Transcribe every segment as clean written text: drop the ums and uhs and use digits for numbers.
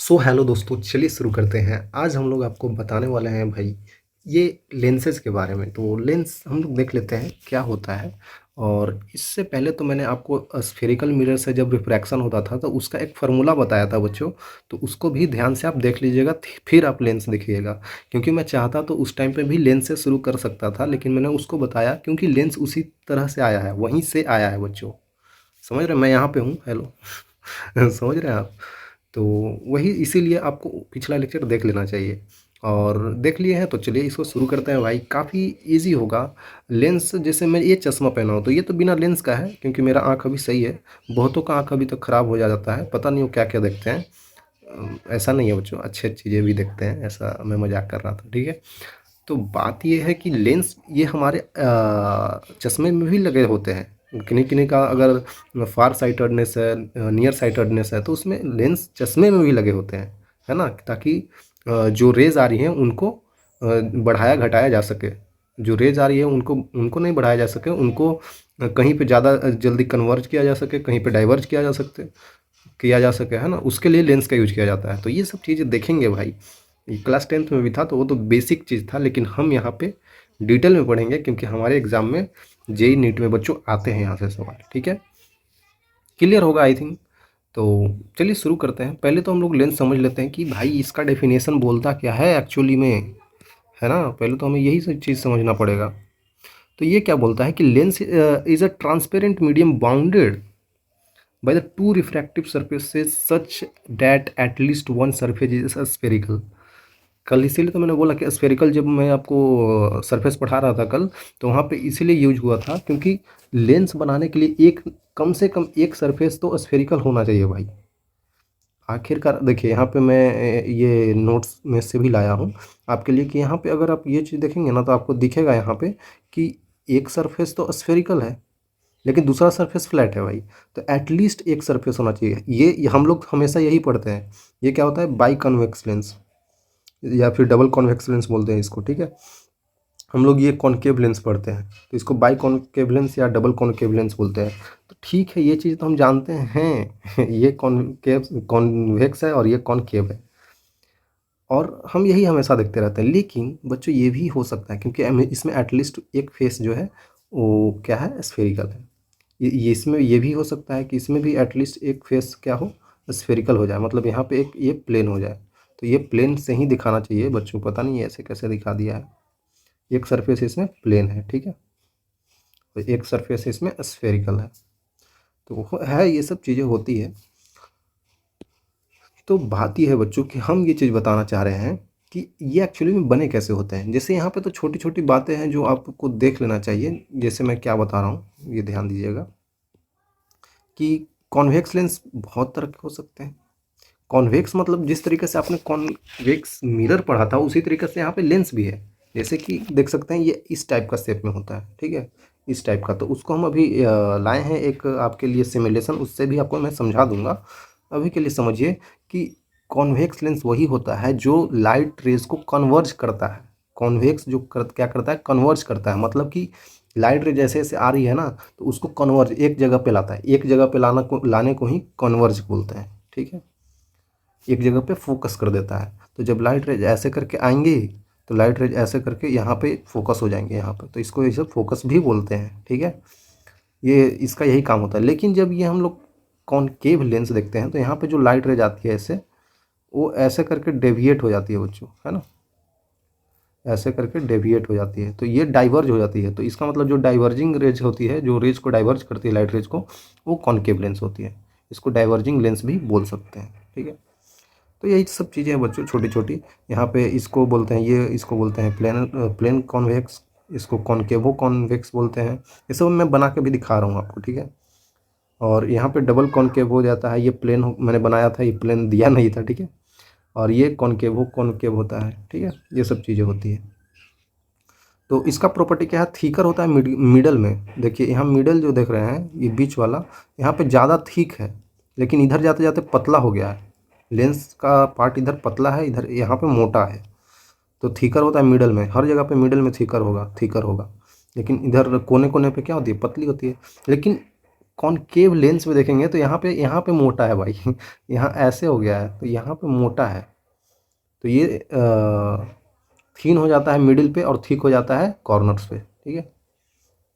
So hello दोस्तों, चलिए शुरू करते हैं। आज हम लोग आपको बताने वाले हैं भाई ये लेंसेज के बारे में। तो लेंस हम लोग देख लेते हैं क्या होता है। और इससे पहले तो मैंने आपको स्फेरिकल मिरर से जब रिफ्रैक्शन होता था तो उसका एक फार्मूला बताया था बच्चों। तो उसको भी ध्यान से आप देख लीजिएगा, फिर आप लेंस देखिएगा। क्योंकि मैं चाहता तो उस टाइम पे भी लेंस से शुरू कर सकता था, लेकिन मैंने उसको बताया क्योंकि लेंस उसी तरह से आया है, वहीं से आया है बच्चों। समझ रहे हैं? मैं यहाँ पे हूँ। हेलो समझ रहे हैं आप? तो वही इसीलिए आपको पिछला लेक्चर देख लेना चाहिए। और देख लिए हैं तो चलिए इसको शुरू करते हैं भाई। काफ़ी इजी होगा। लेंस जैसे मैं ये चश्मा पहना हूँ तो ये तो बिना लेंस का है क्योंकि मेरा आँख अभी सही है। बहुतों का आँख अभी तक ख़राब हो जाता है, पता नहीं वो क्या क्या देखते हैं। ऐसा नहीं है बच्चों, अच्छे चीज़ें भी देखते हैं, ऐसा मैं मजाक कर रहा था, ठीक है। तो बात ये है कि लेंस ये हमारे चश्मे में भी लगे होते हैं। किन्हीं किन्हीं का अगर फार साइटेडनेस है, नियर साइटेडनेस है, तो उसमें लेंस चश्मे में भी लगे होते हैं, है ना। ताकि जो रेज आ रही हैं उनको बढ़ाया घटाया जा सके। जो रेज आ रही है उनको उनको नहीं बढ़ाया जा सके, उनको कहीं पे ज़्यादा जल्दी कन्वर्ज किया जा सके, कहीं पे डाइवर्ज किया जा सके, है ना। उसके लिए लेंस का यूज किया जाता है। तो ये सब चीज़ें देखेंगे भाई। ये क्लास 10th में भी था तो वो तो बेसिक चीज़ था, लेकिन हम यहाँ पे डिटेल में पढ़ेंगे क्योंकि हमारे एग्ज़ाम में जेई नीट में बच्चों आते हैं यहाँ से सवाल, ठीक है। क्लियर होगा आई थिंक। तो चलिए शुरू करते हैं। पहले तो हम लोग लेंस समझ लेते हैं कि भाई इसका डेफिनेशन बोलता क्या है एक्चुअली में, है ना। पहले तो हमें यही सब चीज़ समझना पड़ेगा। तो ये क्या बोलता है कि lens is a transparent medium bounded by the two refractive surfaces such that at least one surface is spherical। कल इसीलिए तो मैंने बोला कि स्फेरिकल, जब मैं आपको सरफेस पढ़ा रहा था कल, तो वहाँ पे इसीलिए यूज हुआ था क्योंकि लेंस बनाने के लिए एक कम से कम एक सरफेस तो स्फेरिकल होना चाहिए भाई। आखिरकार देखिए यहाँ पे मैं ये नोट्स में से भी लाया हूँ आपके लिए कि यहाँ पे अगर आप ये चीज़ देखेंगे ना तो आपको दिखेगा यहाँ पे कि एक सरफेस तो स्फेरिकल है लेकिन दूसरा सरफेस फ्लैट है भाई। तो एटलीस्ट एक सरफेस होना चाहिए। ये हम लोग हमेशा यही पढ़ते हैं। ये क्या होता है? बाई कन्वेक्स लेंस या फिर डबल कॉन्वेक्स लेंस बोलते हैं इसको, ठीक है। हम लोग ये कॉनकेव लेंस पढ़ते हैं तो इसको बाई कॉनकेव लेंस या डबल कॉनकेव लेंस बोलते हैं। तो ठीक है, ये चीज़ तो हम जानते हैं ये कॉनकेव कॉन्वेक्स है और ये कॉनकेव है, और हम यही हमेशा देखते रहते हैं। लेकिन बच्चों ये भी हो सकता है क्योंकि इसमें एटलीस्ट एक फेस जो है वो क्या है? स्फेरिकल है। ये इसमें ये भी हो सकता है कि इसमें भी एटलीस्ट एक फेस क्या हो? स्फेरिकल हो जाए, मतलब यहाँ पे एक ये प्लेन हो जाए। तो ये प्लेन से ही दिखाना चाहिए बच्चों, पता नहीं ऐसे कैसे दिखा दिया है। एक सरफेस इसमें प्लेन है, ठीक है, तो एक सरफेस इसमें स्फेरिकल है। तो है, ये सब चीज़ें होती है। तो बात ये है बच्चों कि हम ये चीज़ बताना चाह रहे हैं कि ये एक्चुअली में बने कैसे होते हैं। जैसे यहाँ पे तो छोटी छोटी बातें हैं जो आपको देख लेना चाहिए। जैसे मैं क्या बता रहा हूँ ये ध्यान दीजिएगा कि कॉन्वेक्स लेंस बहुत तरह के हो सकते हैं। कॉन्वेक्स मतलब जिस तरीके से आपने कॉन्वेक्स मिरर पढ़ा था उसी तरीके से यहाँ पे लेंस भी है। जैसे कि देख सकते हैं ये इस टाइप का शेप में होता है, ठीक है, इस टाइप का। तो उसको हम अभी लाए हैं एक आपके लिए सिमुलेशन, उससे भी आपको मैं समझा दूंगा। अभी के लिए समझिए कि कॉन्वेक्स लेंस वही होता है जो लाइट रेज को कन्वर्ज करता है। कॉन्वेक्स जो क्या करता है? कन्वर्ज करता है। मतलब कि लाइट रे जैसे जैसे आ रही है ना तो उसको कन्वर्ज एक जगह पे लाता है। एक जगह पे लाने को ही कन्वर्ज बोलते हैं, ठीक है। एक जगह पे फोकस कर देता है। तो जब लाइट रेज ऐसे करके आएंगे तो लाइट रेज ऐसे करके यहाँ पे फोकस हो जाएंगे यहाँ पे, तो इसको ऐसे फोकस भी बोलते हैं, ठीक है। ये इसका यही काम होता है। लेकिन जब ये हम लोग कॉनकेव लेंस देखते हैं तो यहाँ पे जो लाइट रेज आती है ऐसे, वो ऐसे करके डेविएट हो जाती है बच्चों, है ना। ऐसे करके डेविएट हो जाती है तो ये डाइवर्ज हो जाती है। तो इसका मतलब जो डाइवर्जिंग रेज होती है, जो रेज को डाइवर्ज करती है लाइट रेज को, वो कॉनकेव लेंस होती है। इसको डाइवर्जिंग लेंस भी बोल सकते हैं, ठीक है। तो यही सब चीज़ें हैं बच्चों छोटी छोटी। यहाँ पे इसको बोलते हैं, ये इसको बोलते हैं प्लेन कॉन्वेक्स, इसको कॉनकेवो कॉन्वेक्स बोलते हैं। ये सब मैं बना के भी दिखा रहा हूँ आपको, ठीक है। और यहाँ पे डबल कॉनकेव हो जाता है। ये प्लेन मैंने बनाया था, ये प्लेन दिया नहीं था, ठीक है। और ये कॉनकेव कॉनकेव होता है, ठीक है। ये सब चीज़ें होती है। तो इसका प्रॉपर्टी क्या है? थीकर होता है मिडल में। देखिए यहाँ मिडल जो देख रहे हैं ये बीच वाला, यहाँ पे ज़्यादा थीक है, लेकिन इधर जाते जाते पतला हो गया है। लेंस का पार्ट इधर पतला है, इधर यहाँ पे मोटा है। तो थीकर होता है मिडल में। हर जगह पे मिडल में थीकर होगा। लेकिन इधर कोने कोने पे क्या होती है? पतली होती है। लेकिन कॉनकेव लेंस में देखेंगे तो यहाँ पे मोटा है भाई यहाँ ऐसे हो गया है तो यहाँ पे मोटा है। तो ये थीन हो जाता है मिडिल पे और थिक हो जाता है कॉर्नर्स पे, ठीक है,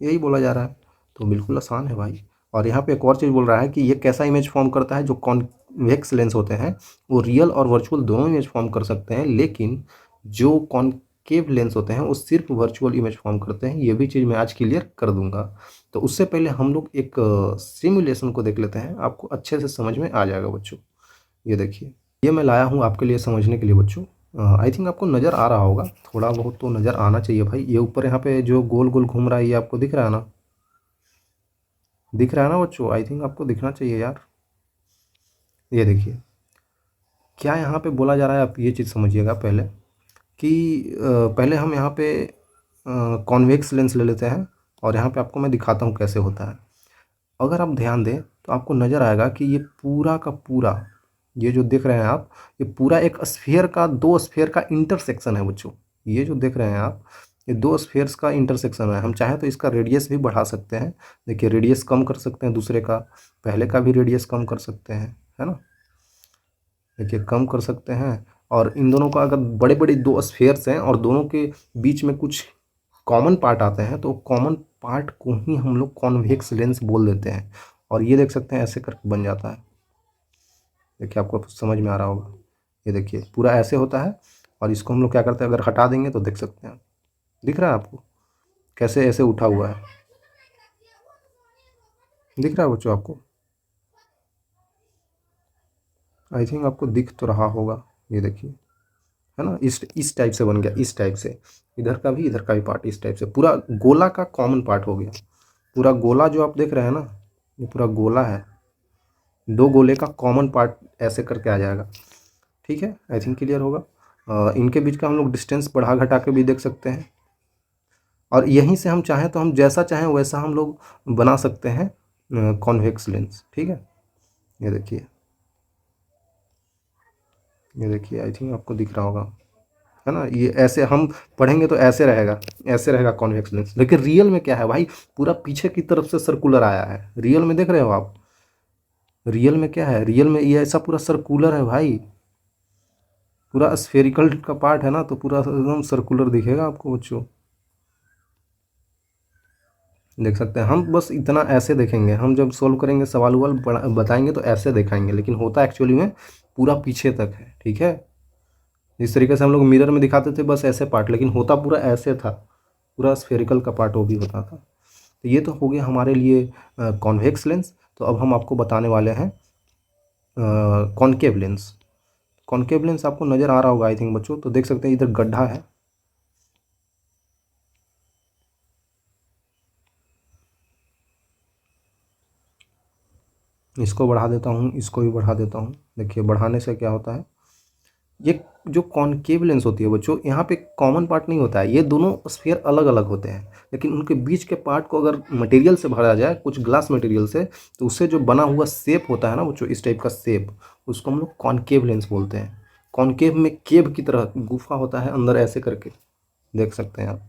यही बोला जा रहा है। तो बिल्कुल आसान है भाई। और यहाँ पे एक और चीज़ बोल रहा है कि ये कैसा इमेज फॉर्म करता है। जो कॉन्वेक्स लेंस होते हैं वो रियल और वर्चुअल दोनों इमेज फॉर्म कर सकते हैं, लेकिन जो कॉनकेव लेंस होते हैं वो सिर्फ वर्चुअल इमेज फॉर्म करते हैं। ये भी चीज़ मैं आज क्लियर कर दूंगा। तो उससे पहले हम लोग एक सिमुलेशन को देख लेते हैं, आपको अच्छे से समझ में आ जाएगा बच्चों। ये देखिए, ये मैं लाया हूँ आपके लिए समझने के लिए बच्चों। आई थिंक आपको नज़र आ रहा होगा, थोड़ा बहुत तो नज़र आना चाहिए भाई। ये ऊपर यहाँ पे जो गोल गोल घूम रहा है ये आपको दिख रहा है ना, दिख रहा है ना बच्चों? आई थिंक आपको दिखना चाहिए यार। ये देखिए क्या यहाँ पे बोला जा रहा है, आप ये चीज़ समझिएगा पहले कि पहले हम यहाँ पे कॉन्वेक्स लेंस ले लेते हैं और यहाँ पे आपको मैं दिखाता हूँ कैसे होता है। अगर आप ध्यान दें तो आपको नज़र आएगा कि ये पूरा का पूरा, ये जो देख रहे हैं आप, ये पूरा एक स्फीयर का, दो स्फीयर का इंटरसेक्शन है बच्चों। ये जो देख रहे हैं आप, ये दो स्फीयर्स का इंटरसेक्शन है। हम चाहें तो इसका रेडियस भी बढ़ा सकते हैं। देखिए रेडियस कम कर सकते हैं दूसरे का, पहले का भी रेडियस कम कर सकते हैं, है ना। देखिए कम कर सकते हैं। और इन दोनों का अगर बड़े बड़े दो स्फीयर्स हैं और दोनों के बीच में कुछ कॉमन पार्ट आते हैं तो कॉमन पार्ट को ही हम लोग कॉन्वेक्स लेंस बोल देते हैं। और ये देख सकते हैं ऐसे करके बन जाता है। देखिए आपको समझ में आ रहा होगा, ये देखिए पूरा ऐसे होता है। और इसको हम लोग क्या करते हैं, अगर हटा देंगे तो देख सकते हैं, दिख रहा है आपको कैसे ऐसे उठा हुआ है, दिख रहा है बच्चों आपको? आई थिंक आपको दिख तो रहा होगा, ये देखिए, है ना। इस टाइप से बन गया, इस टाइप से, इधर का भी पार्ट इस टाइप से पूरा गोला का कॉमन पार्ट हो गया। पूरा गोला जो आप देख रहे हैं ना, ये पूरा गोला है, दो गोले का कॉमन पार्ट ऐसे करके आ जाएगा, ठीक है। आई थिंक क्लियर होगा। इनके बीच का हम लोग डिस्टेंस बढ़ा घटा के भी देख सकते हैं। और यहीं से हम चाहें तो हम जैसा चाहें वैसा हम लोग बना सकते हैं कॉन्वेक्स लेंस, ठीक है। ये देखिए, ये देखिए, आई थिंक आपको दिख रहा होगा, है ना। ये ऐसे हम पढ़ेंगे तो ऐसे रहेगा, ऐसे रहेगा कॉन्वेक्स लेंस। लेकिन रियल में क्या है भाई, पूरा पीछे की तरफ से सर्कुलर आया है। रियल में देख रहे हो आप, रियल में क्या है, रियल में ये ऐसा पूरा सर्कुलर है भाई। पूरा स्फेरिकल का पार्ट है ना, तो पूरा एकदम सर्कुलर दिखेगा आपको बच्चों, देख सकते हैं। हम बस इतना ऐसे देखेंगे, हम जब सोल्व करेंगे सवाल उवाल बताएंगे तो ऐसे दिखाएंगे, लेकिन होता एक्चुअली में पूरा पीछे तक है, ठीक है। जिस तरीके से हम लोग मिरर में दिखाते थे बस ऐसे पार्ट, लेकिन होता पूरा ऐसे था, पूरा स्फेरिकल का पार्ट वो भी होता था। तो ये तो हो गया हमारे लिए कॉन्वेक्स लेंस। तो अब हम आपको बताने वाले हैं कॉनकेव लेंस। कॉनकेव लेंस आपको नज़र आ रहा होगा आई थिंक बच्चों। तो देख सकते हैं इधर गड्ढा है, इसको बढ़ा देता हूँ, इसको भी बढ़ा देता हूँ। देखिए बढ़ाने से क्या होता है, ये जो कॉनकेव लेंस होती है बच्चों, यहाँ पे कॉमन पार्ट नहीं होता है। ये दोनों स्फीयर अलग अलग होते हैं, लेकिन उनके बीच के पार्ट को अगर मटेरियल से भरा जाए, कुछ ग्लास मटेरियल से, तो उससे जो बना हुआ शेप होता है ना बच्चों, इस टाइप का शेप, उसको हम लोग कॉनकेव लेंस बोलते हैं। कॉनकेव में केव की तरह गुफा होता है अंदर ऐसे करके, देख सकते हैं आप।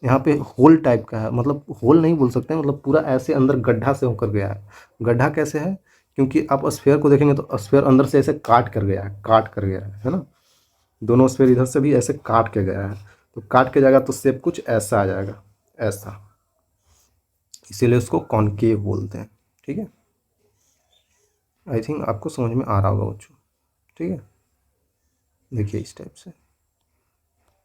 यहाँ पे होल टाइप का है, मतलब होल नहीं बोल सकते हैं, मतलब पूरा ऐसे अंदर गड्ढा से होकर गया है। गड्ढा कैसे है, क्योंकि आप स्फेयर को देखेंगे तो स्फेयर अंदर से ऐसे काट कर गया है, काट कर गया है ना। दोनों स्फेयर इधर से भी ऐसे काट के गया है, तो काट के जाएगा तो शेप कुछ ऐसा आ जाएगा, ऐसा, इसीलिए उसको कॉनकेव बोलते हैं, ठीक है। आई थिंक आपको समझ में आ रहा होगा बच्चों, ठीक है। देखिए इस टाइप से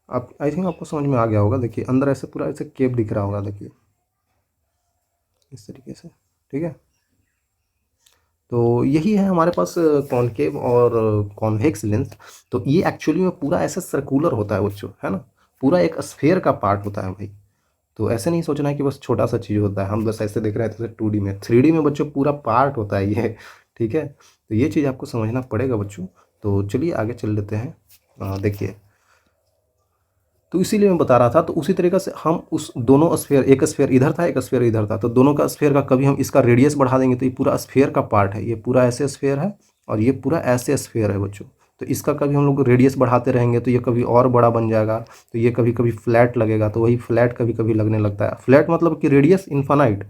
आप, आई थिंक आपको समझ में आ गया होगा। देखिए अंदर ऐसे पूरा ऐसे केव दिख रहा होगा, देखिए इस तरीके से, ठीक है। तो यही है हमारे पास कॉनकेव और कॉन्वेक्स लेंस। तो ये एक्चुअली में पूरा ऐसे सर्कुलर होता है बच्चों, है ना, पूरा एक स्फेयर का पार्ट होता है भाई। तो ऐसे नहीं सोचना है कि बस छोटा सा चीज़ होता है, हम बस ऐसे देख रहे थे 2D में, 3D में बच्चों पूरा पार्ट होता है ये, ठीक है। तो ये चीज़ आपको समझना पड़ेगा बच्चों। तो चलिए आगे चल लेते हैं। देखिए तो इसीलिए मैं बता रहा था, तो उसी तरीके से हम उस दोनों स्फेयर, एक स्फेयर इधर था एक स्फेयर इधर था, तो दोनों का स्फेयर का कभी हम इसका रेडियस बढ़ा देंगे तो ये पूरा स्फेयर का पार्ट है, ये पूरा ऐसे स्फेयर है और ये पूरा ऐसे स्फेयर है बच्चों। तो इसका कभी हम लोग रेडियस बढ़ाते रहेंगे तो ये कभी और बड़ा बन जाएगा, तो ये कभी कभी फ्लैट लगेगा, तो वही फ्लैट कभी कभी लगने लगता है। फ्लैट मतलब कि रेडियस इन्फानाइट,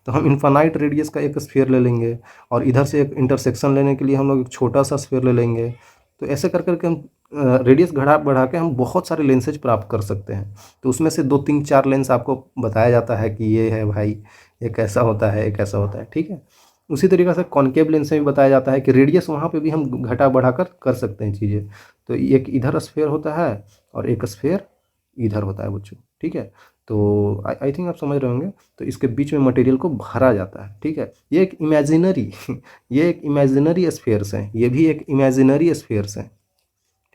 तो हम इन्फानाइट रेडियस का एक स्फीयर ले लेंगे और इधर से एक इंटरसेक्शन लेने के लिए हम लोग एक छोटा सा स्फीयर ले लेंगे। तो ऐसे कर करके हम रेडियस बढ़ा बढ़ा के हम बहुत सारे लेंसेज प्राप्त कर सकते हैं। तो उसमें से 2 3 4 लेंस आपको बताया जाता है कि ये है भाई, ये कैसा होता है, ये कैसा होता है, ठीक है। उसी तरीके से कॉनकेव लेंस में भी बताया जाता है कि रेडियस वहाँ पे भी हम घटा बढ़ा कर सकते हैं चीज़ें। तो एक इधर स्फीयर होता है और एक स्फीयर इधर होता है बच्चों, ठीक है। तो आई थिंक आप समझ रहे होंगे। तो इसके बीच में मटेरियल को भरा जाता है, ठीक है। ये एक इमेजिनरी ये एक इमेजिनरी स्फीयर्स हैं, ये भी एक इमेजिनरी स्फीयर्स हैं,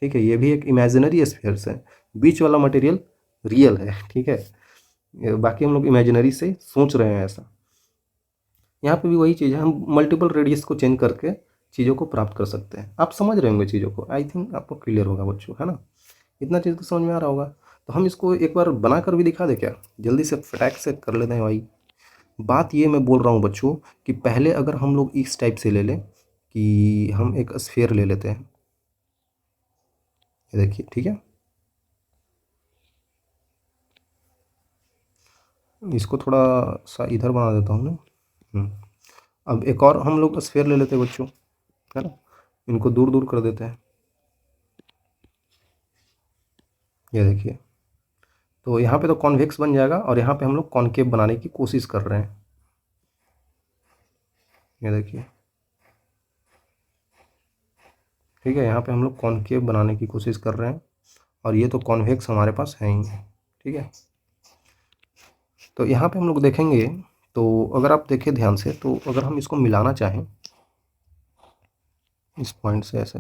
ठीक है। ये भी एक इमेजिनरी स्फीयर्स हैं, बीच वाला मटेरियल रियल है, ठीक है। बाकी हम लोग इमेजिनरी से सोच रहे हैं ऐसा। यहाँ पे भी वही चीज़ है, हम मल्टीपल रेडियस को चेंज करके चीज़ों को प्राप्त कर सकते हैं। आप समझ रहे होंगे चीज़ों को, आई थिंक आपको क्लियर होगा बच्चों, है ना। इतना चीज़ तो समझ में आ रहा होगा। तो हम इसको एक बार बना कर भी दिखा दें क्या, जल्दी से फटाक से कर लेते हैं भाई। बात ये मैं बोल रहा हूँ बच्चों कि पहले अगर हम लोग इस टाइप से ले लें कि हम एक स्फीयर ले लेते हैं, ये देखिए, ठीक है। इसको थोड़ा सा इधर बना देता हूँ ना। अब एक और हम लोग स्फीयर ले लेते हैं बच्चों, है ना। इनको दूर दूर कर देते हैं, ये देखिए। तो यहाँ पे तो कॉन्वेक्स बन जाएगा और यहाँ पे हम लोग कॉनकेव बनाने की कोशिश कर रहे हैं, ये देखिए, ठीक है। यहाँ पे हम लोग कॉनकेव बनाने की कोशिश कर रहे हैं और ये तो कॉन्वेक्स हमारे पास है ही, ठीक है। तो यहाँ पे हम लोग देखेंगे, तो अगर आप देखें ध्यान से, तो अगर हम इसको मिलाना चाहें इस पॉइंट से ऐसे,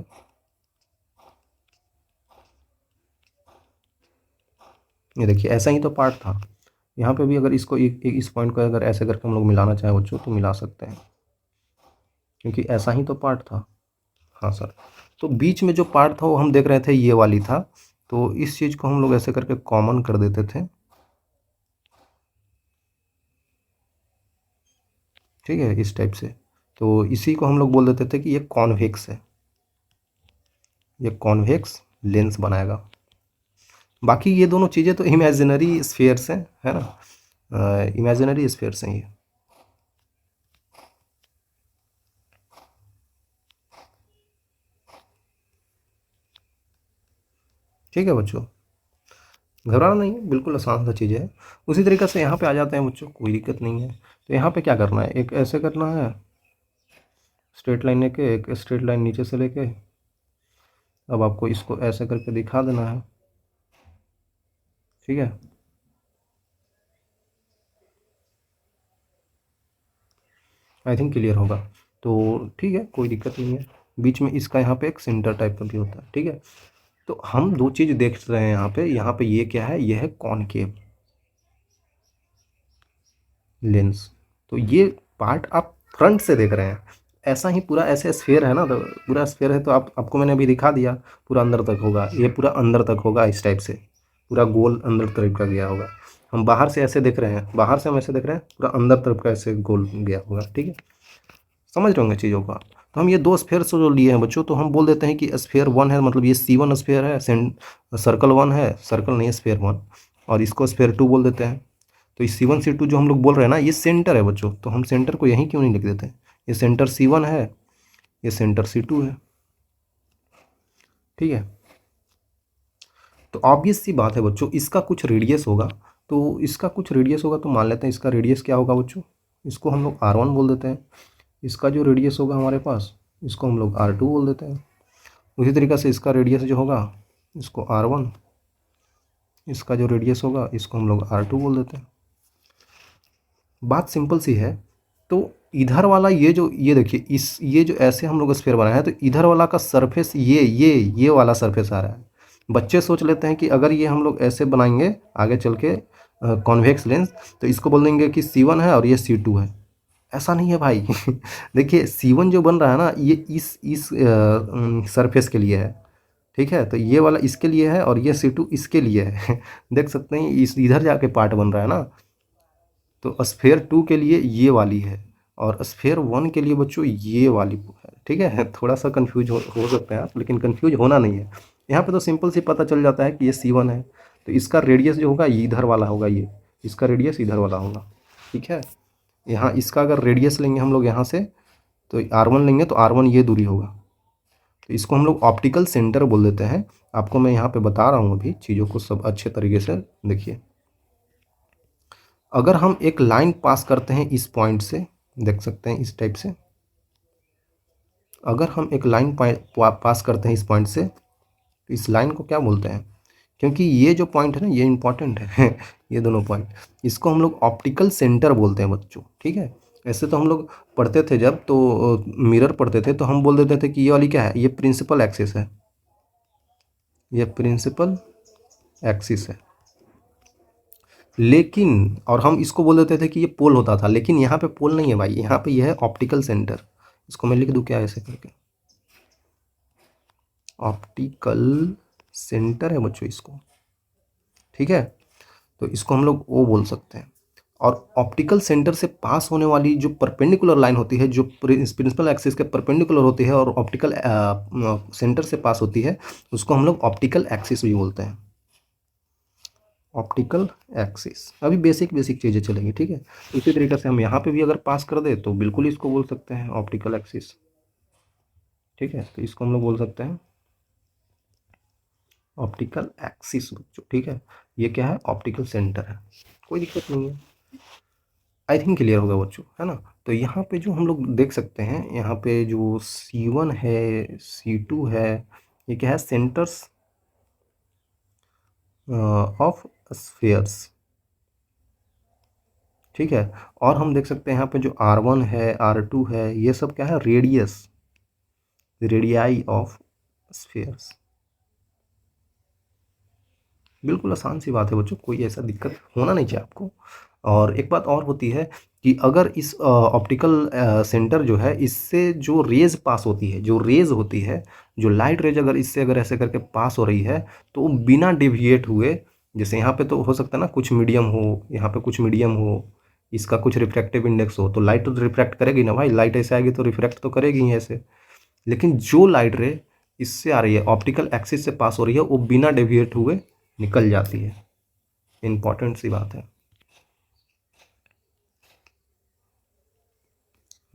ये देखिए ऐसा ही तो पार्ट था। यहाँ पे भी अगर इसको इस पॉइंट को अगर ऐसे करके हम लोग मिलाना चाहें बच्चों तो मिला सकते हैं, क्योंकि ऐसा ही तो पार्ट था। हाँ सर। तो बीच में जो पार्ट था वो हम देख रहे थे ये वाली था, तो इस चीज़ को हम लोग ऐसे करके कॉमन कर देते थे, ठीक है, इस टाइप से। तो इसी को हम लोग बोल देते थे कि ये कॉन्वेक्स है, ये कॉन्वेक्स लेंस बनाएगा। बाकी ये दोनों चीज़ें तो इमेजिनरी स्फीयर्स हैं, है ना, इमेजिनरी स्फीयर्स हैं ये। ठीक है बच्चों, घबराना नहीं है, बिल्कुल आसान सा चीज़ है। उसी तरीके से यहाँ पे आ जाते हैं बच्चों, कोई दिक्कत नहीं है। तो यहाँ पे क्या करना है, एक ऐसे करना है, स्ट्रेट लाइन लेके, एक स्ट्रेट लाइन नीचे से लेके, अब आपको इसको ऐसे करके दिखा देना है, ठीक है। आई थिंक क्लियर होगा। तो ठीक है, कोई दिक्कत नहीं है। बीच में इसका यहाँ पे एक सेंटर टाइप का भी होता है, ठीक है। तो हम 2 चीज़ देख रहे हैं यहाँ पे ये क्या है, ये है कॉनकेव लेंस। तो ये पार्ट आप फ्रंट से देख रहे हैं, ऐसा ही पूरा ऐसे स्फीयर है ना, तो पूरा स्फीयर है, तो आपको मैंने अभी दिखा दिया, पूरा अंदर तक होगा, ये पूरा अंदर तक होगा, इस टाइप से पूरा गोल अंदर तरफ का गया होगा। हम बाहर से ऐसे देख रहे हैं, बाहर से हम ऐसे देख रहे हैं, पूरा अंदर तरफ का ऐसे गोल गया होगा, ठीक है। समझ रहे होंगे चीज़ों का। तो हम ये 2 स्फीयर जो लिए हैं बच्चों, तो हम बोल देते हैं कि स्फीयर 1 है, मतलब ये C1 स्फीयर है, सर्कल 1 है, सर्कल नहीं है, स्फीयर 1, और इसको स्फीयर 2 बोल देते हैं। तो इस C1 C2 जो हम लोग बोल रहे हैं ना, ये सेंटर है बच्चों, तो हम सेंटर को यहीं क्यों नहीं लिख देते हैं। ये सेंटर C1 है, ये सेंटर C2 है, ठीक है। तो ऑब्वियस सी बात है बच्चों, इसका कुछ रेडियस होगा, तो इसका कुछ रेडियस होगा, तो मान लेते हैं इसका रेडियस क्या होगा बच्चों, इसको हम लोग R1 बोल देते हैं। इसका जो रेडियस होगा हमारे पास, इसको हम लोग R2 बोल देते हैं। उसी तरीक़े से इसका रेडियस जो होगा, इसको R1, इसका जो रेडियस होगा इसको हम लोग R2 बोल देते हैं। बात सिंपल सी है। तो इधर वाला ये देखिए, ये जो ऐसे हम लोग स्फीयर बनाया है, तो इधर वाला का सरफेस ये वाला सरफेस आ रहा है। बच्चे सोच लेते हैं कि अगर ये हम लोग ऐसे बनाएंगे आगे चल के कॉन्वेक्स लेंस, तो इसको बोल देंगे कि C1 है और ये C2 है। ऐसा नहीं है भाई देखिए C1 जो बन रहा है ना, ये इस सरफेस के लिए है, ठीक है। तो ये वाला इसके लिए है और ये C2 इसके लिए है देख सकते हैं इस इधर जाके पार्ट बन रहा है ना। तो स्फीयर 2 के लिए ये वाली है और स्फीयर 1 के लिए बच्चों ये वाली है, ठीक है। थोड़ा सा कंफ्यूज हो सकते हैं आप, लेकिन कंफ्यूज होना नहीं है। यहाँ पे तो सिंपल सी पता चल जाता है कि ये C1 है, तो इसका रेडियस जो होगा ये इधर वाला होगा, ये इसका रेडियस इधर वाला होगा, ठीक है। यहाँ इसका अगर रेडियस लेंगे हम लोग यहाँ से, तो R1 लेंगे तो R1 ये दूरी होगा। तो इसको हम लोग ऑप्टिकल सेंटर बोल देते हैं। आपको मैं यहाँ पे बता रहा हूँ अभी चीज़ों को सब अच्छे तरीके से देखिए। अगर हम एक लाइन पास करते हैं इस पॉइंट से, देख सकते हैं इस टाइप से, अगर हम एक लाइन पास करते हैं इस पॉइंट से, तो इस लाइन को क्या बोलते हैं, क्योंकि ये जो पॉइंट है ना ये इंपॉर्टेंट है ये दोनों पॉइंट, इसको हम लोग ऑप्टिकल सेंटर बोलते हैं बच्चों, ठीक है। ऐसे तो हम लोग पढ़ते थे जब तो मिरर पढ़ते थे तो हम बोल देते थे कि ये वाली क्या है, ये प्रिंसिपल एक्सिस है, ये प्रिंसिपल एक्सिस है। लेकिन और हम इसको बोल देते थे कि ये पोल होता था, लेकिन यहाँ पे पोल नहीं है भाई, यहाँ पे यह है ऑप्टिकल सेंटर। इसको मैं लिख दूँ क्या ऐसे करके, ऑप्टिकल सेंटर है बच्चों इसको, ठीक है। तो इसको हम लोग ओ बोल सकते हैं। और ऑप्टिकल सेंटर से पास होने वाली जो परपेंडिकुलर लाइन होती है, जो प्रिंसिपल एक्सिस के परपेंडिकुलर होती है और ऑप्टिकल सेंटर से पास होती है, उसको हम लोग ऑप्टिकल एक्सिस भी बोलते हैं, ऑप्टिकल एक्सिस। अभी बेसिक बेसिक चीज़ें चलेंगी, ठीक है। इसी तरीके से हम यहाँ पे भी अगर पास कर दे तो बिल्कुल इसको बोल सकते हैं ऑप्टिकल एक्सिस, ठीक है। तो इसको हम लोग बोल सकते हैं ऑप्टिकल एक्सिस बच्चों, ठीक है। ये क्या है, ऑप्टिकल सेंटर है, कोई दिक्कत नहीं है। आई थिंक क्लियर होगा बच्चों, है ना। तो यहाँ पे जो हम लोग देख सकते हैं, यहाँ पे जो C1 है, C2 है, ये क्या है, सेंटर्स ऑफ स्फीयर्स, ठीक है। और हम देख सकते हैं यहाँ पे जो R1 है, R2 है, ये सब क्या है, रेडियस, रेडियाई ऑफ स्फीयर्स। बिल्कुल आसान सी बात है बच्चों, कोई ऐसा दिक्कत होना नहीं चाहिए आपको। और एक बात और होती है कि अगर इस ऑप्टिकल सेंटर जो है, इससे जो रेज पास होती है, जो रेज होती है, जो लाइट रेज अगर इससे अगर ऐसे करके पास हो रही है, तो वो बिना डिविएट हुए, जैसे यहाँ पे तो हो सकता है ना कुछ मीडियम हो, यहाँ पे कुछ मीडियम हो, इसका कुछ रिफ्रैक्टिव इंडेक्स हो, तो लाइट तो रिफ्रैक्ट करेगी ना भाई, लाइट ऐसे आएगी तो रिफ्रैक्ट तो करेगी ही ऐसे। लेकिन जो लाइट रे इससे आ रही है, ऑप्टिकल एक्सिस से पास हो रही है, वो बिना डेविएट हुए निकल जाती है। इंपॉर्टेंट सी बात है।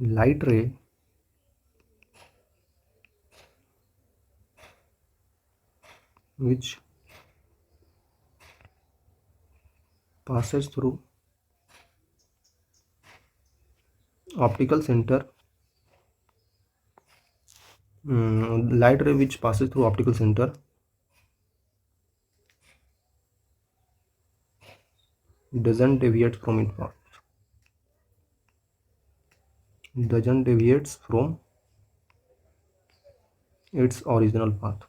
लाइट रे which passes through optical center, light ray which passes through optical center doesn't deviate from its path, doesn't deviates from its original path।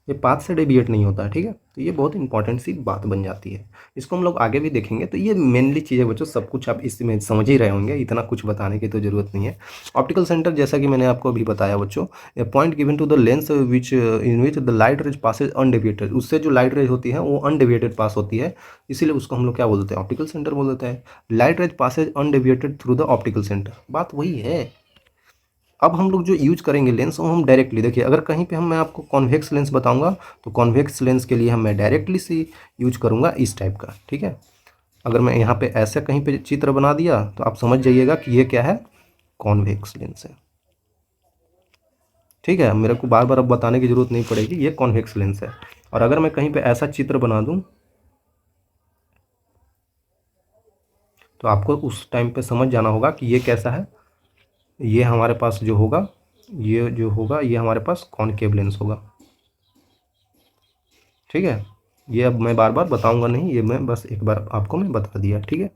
ये पाथ से डेविएट नहीं होता है, ठीक है। तो ये बहुत इंपॉर्टेंट सी बात बन जाती है, इसको हम लोग आगे भी देखेंगे। तो ये मेनली चीज़ है बच्चों, सब कुछ आप इसमें समझ ही रहे होंगे, इतना कुछ बताने की तो ज़रूरत नहीं है। ऑप्टिकल सेंटर जैसा कि मैंने आपको अभी बताया बच्चों, a point given to the lens which in which the light rays passes undeviated, उससे जो लाइट रेज होती है वो अनडेविएटेड पास होती है, इसीलिए उसको हम लोग क्या बोलते हैं, ऑप्टिकल सेंटर बोल देते हैं। Light rays passes undeviated through the optical centre, बात वही है। अब हम लोग जो यूज करेंगे लेंस, वो हम डायरेक्टली देखिए, अगर कहीं पे मैं आपको कॉन्वेक्स लेंस बताऊंगा, तो कॉन्वेक्स लेंस के लिए मैं डायरेक्टली से यूज करूंगा इस टाइप का, ठीक है। अगर मैं यहाँ पे ऐसे कहीं पे चित्र बना दिया तो आप समझ जाइएगा कि ये क्या है, कॉन्वेक्स लेंस है, ठीक है। मेरे को बार बार अब बताने की जरूरत नहीं पड़ेगी, ये कॉन्वेक्स लेंस है। और अगर मैं कहीं पे ऐसा चित्र बना दूं तो आपको उस टाइम पे समझ जाना होगा कि ये कैसा है। ये हमारे पास जो होगा, ये जो होगा, ये हमारे पास कॉनकेव लेंस होगा, ठीक है। ये अब मैं बार बार बताऊंगा नहीं, ये मैं बस एक बार आपको मैं बता दिया, ठीक है।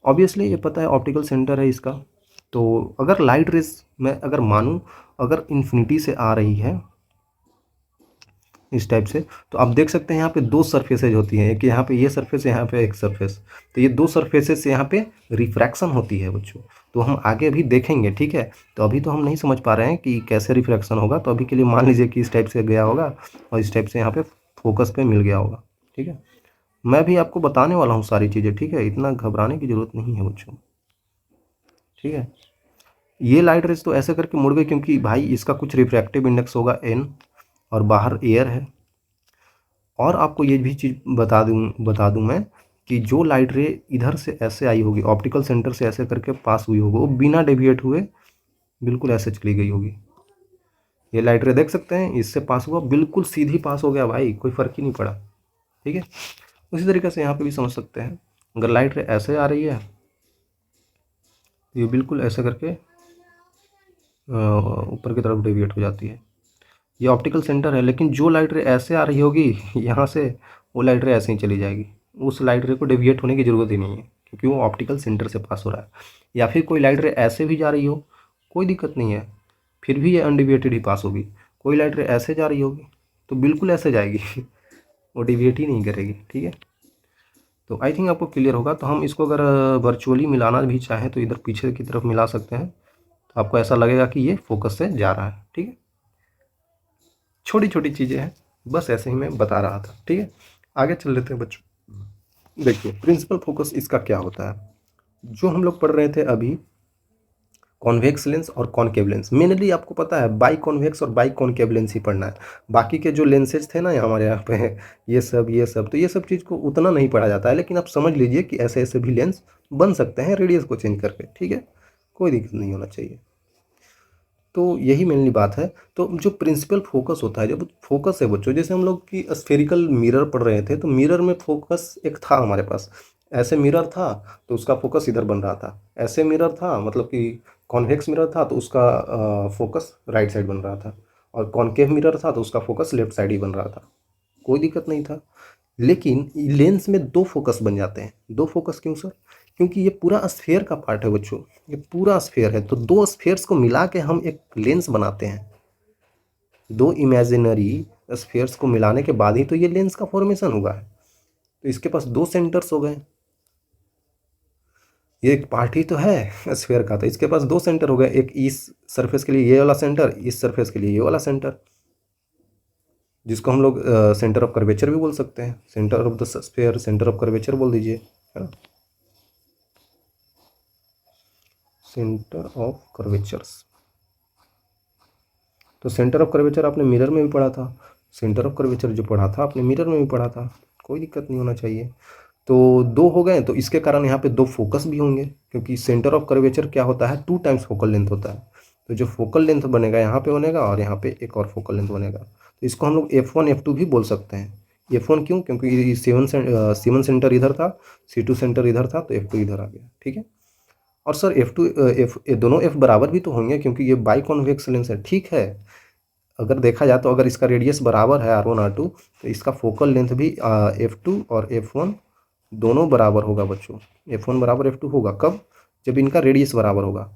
ऑब्वियसली ये पता है ऑप्टिकल सेंटर है इसका। तो अगर लाइट रेस मैं अगर मानूं, अगर इन्फिनिटी से आ रही है इस टाइप से, तो आप देख सकते हैं यहाँ पे दो सरफेसेज होती हैं, एक यहाँ पे ये सरफेस, यहाँ पे एक सरफेस, तो ये दो सरफेसेस से यहाँ पे रिफ्रैक्शन होती है बच्चों। तो हम आगे अभी देखेंगे, ठीक है। तो अभी तो हम नहीं समझ पा रहे हैं कि कैसे रिफ्रैक्शन होगा, तो अभी के लिए मान लीजिए कि इस टाइप से गया होगा और इस टाइप से यहाँ पे फोकस पे मिल गया होगा, ठीक है। मैं भी आपको बताने वाला हूँ सारी चीज़ें, ठीक है, इतना घबराने की जरूरत नहीं है बच्चों, ठीक है। ये लाइट रेस तो ऐसे करके मुड़ गई क्योंकि भाई इसका कुछ रिफ्रैक्टिव इंडेक्स होगा n, और बाहर एयर है। और आपको ये भी चीज़ बता दूं मैं कि जो लाइट रे इधर से ऐसे आई होगी, ऑप्टिकल सेंटर से ऐसे करके पास हुई होगी, वो बिना डेविएट हुए बिल्कुल ऐसे चली गई होगी। ये लाइट रे देख सकते हैं, इससे पास हुआ, बिल्कुल सीधी पास हो गया भाई, कोई फ़र्क ही नहीं पड़ा। ठीक है, उसी तरीके से यहाँ पे भी समझ सकते हैं। अगर लाइट रे ऐसे आ रही है तो ये बिल्कुल ऐसे करके ऊपर की तरफ डेविएट हो जाती है। ये ऑप्टिकल सेंटर है, लेकिन जो लाइट रे ऐसे आ रही होगी यहाँ से, वो लाइट रे ऐसे ही चली जाएगी। उस लाइट रे को डेविएट होने की ज़रूरत ही नहीं है, क्योंकि वो ऑप्टिकल सेंटर से पास हो रहा है। या फिर कोई लाइट रे ऐसे भी जा रही हो, कोई दिक्कत नहीं है, फिर भी ये अनडिविएटेड ही पास होगी। कोई लाइट रे ऐसे जा रही होगी तो बिल्कुल ऐसे जाएगी वो डिविएट ही नहीं करेगी। ठीक है, तो आई थिंक आपको क्लियर होगा। तो हम इसको अगर वर्चुअली मिलाना भी चाहें तो इधर पीछे की तरफ मिला सकते हैं, तो आपको ऐसा लगेगा कि ये फोकस से जा रहा है। ठीक है, छोटी छोटी चीज़ें हैं, बस ऐसे ही मैं बता रहा था। ठीक है, आगे चल लेते हैं बच्चों। देखिए प्रिंसिपल फोकस इसका क्या होता है, जो हम लोग पढ़ रहे थे अभी, कॉन्वेक्स लेंस और कॉनकेव लेंस। मेनली आपको पता है बाई कॉन्वेक्स और बाई कॉनकेव लेंस ही पढ़ना है। बाकी के जो लेंसेज थे ना हमारे यहाँ पे, ये सब तो ये सब चीज़ को उतना नहीं पढ़ा जाता है, लेकिन आप समझ लीजिए कि ऐसे ऐसे भी लेंस बन सकते हैं रेडियस को चेंज करके। ठीक है, कोई दिक्कत नहीं होना चाहिए। तो यही मेनली बात है। तो जो प्रिंसिपल फोकस होता है, जब फोकस है बच्चों, जैसे हम लोग की स्फेरिकल मिरर पढ़ रहे थे, तो मिरर में फोकस एक था हमारे पास। ऐसे मिरर था तो उसका फोकस इधर बन रहा था, ऐसे मिरर था मतलब कि कॉन्वेक्स मिरर था तो उसका फोकस राइट साइड बन रहा था, और कॉनकेव मिरर था तो उसका फोकस लेफ्ट साइड ही बन रहा था, कोई दिक्कत नहीं था। लेकिन लेंस में दो फोकस बन जाते हैं। दो फोकस क्यों सर? क्योंकि ये पूरा स्फेयर का पार्ट है बच्चों, ये पूरा स्फेयर है, तो दो स्फेयर्स को मिला के हम एक लेंस बनाते हैं। दो इमेजिनरी स्फेयर्स को मिलाने के बाद ही तो ये लेंस का फॉर्मेशन हुआ है। तो इसके पास दो सेंटर्स हो गए, ये एक पार्ट ही तो है स्फेयर का, तो इसके पास दो सेंटर हो गए, एक इस सरफेस के लिए ये वाला सेंटर, इस सरफेस के लिए ये वाला सेंटर, जिसको हम लोग सेंटर ऑफ कर्वेचर भी बोल सकते हैं। Centre of the sphere, centre of curvature बोल दीजिए, है ना, सेंटर ऑफ कर्वेचर्स। तो सेंटर ऑफ कर्वेचर आपने मिरर में भी पढ़ा था, सेंटर ऑफ कर्वेचर जो पढ़ा था आपने मिरर में भी पढ़ा था, कोई दिक्कत नहीं होना चाहिए। तो दो हो गए, तो इसके कारण यहाँ पे दो फोकस भी होंगे, क्योंकि सेंटर ऑफ कर्वेचर क्या होता है, 2 टाइम्स फोकल लेंथ होता है। तो जो फोकल लेंथ बनेगा यहाँ पे बनेगा, और यहाँ पे एक और फोकल लेंथ बनेगा, तो इसको हम लोग F1 F2 भी बोल सकते हैं। F1 क्यों? क्योंकि C1 सेंटर इधर था, C2 सेंटर इधर था, तो F2 इधर आ गया। ठीक है, और सर F2 F दोनों F बराबर भी तो होंगे, क्योंकि ये बाई कॉन्वेक्स लेंस है। ठीक है, अगर देखा जाए तो अगर इसका रेडियस बराबर है R1 R2, तो इसका फोकल लेंथ भी F2 और F1 दोनों बराबर होगा बच्चों। F1 बराबर F2 होगा कब? जब इनका रेडियस बराबर होगा।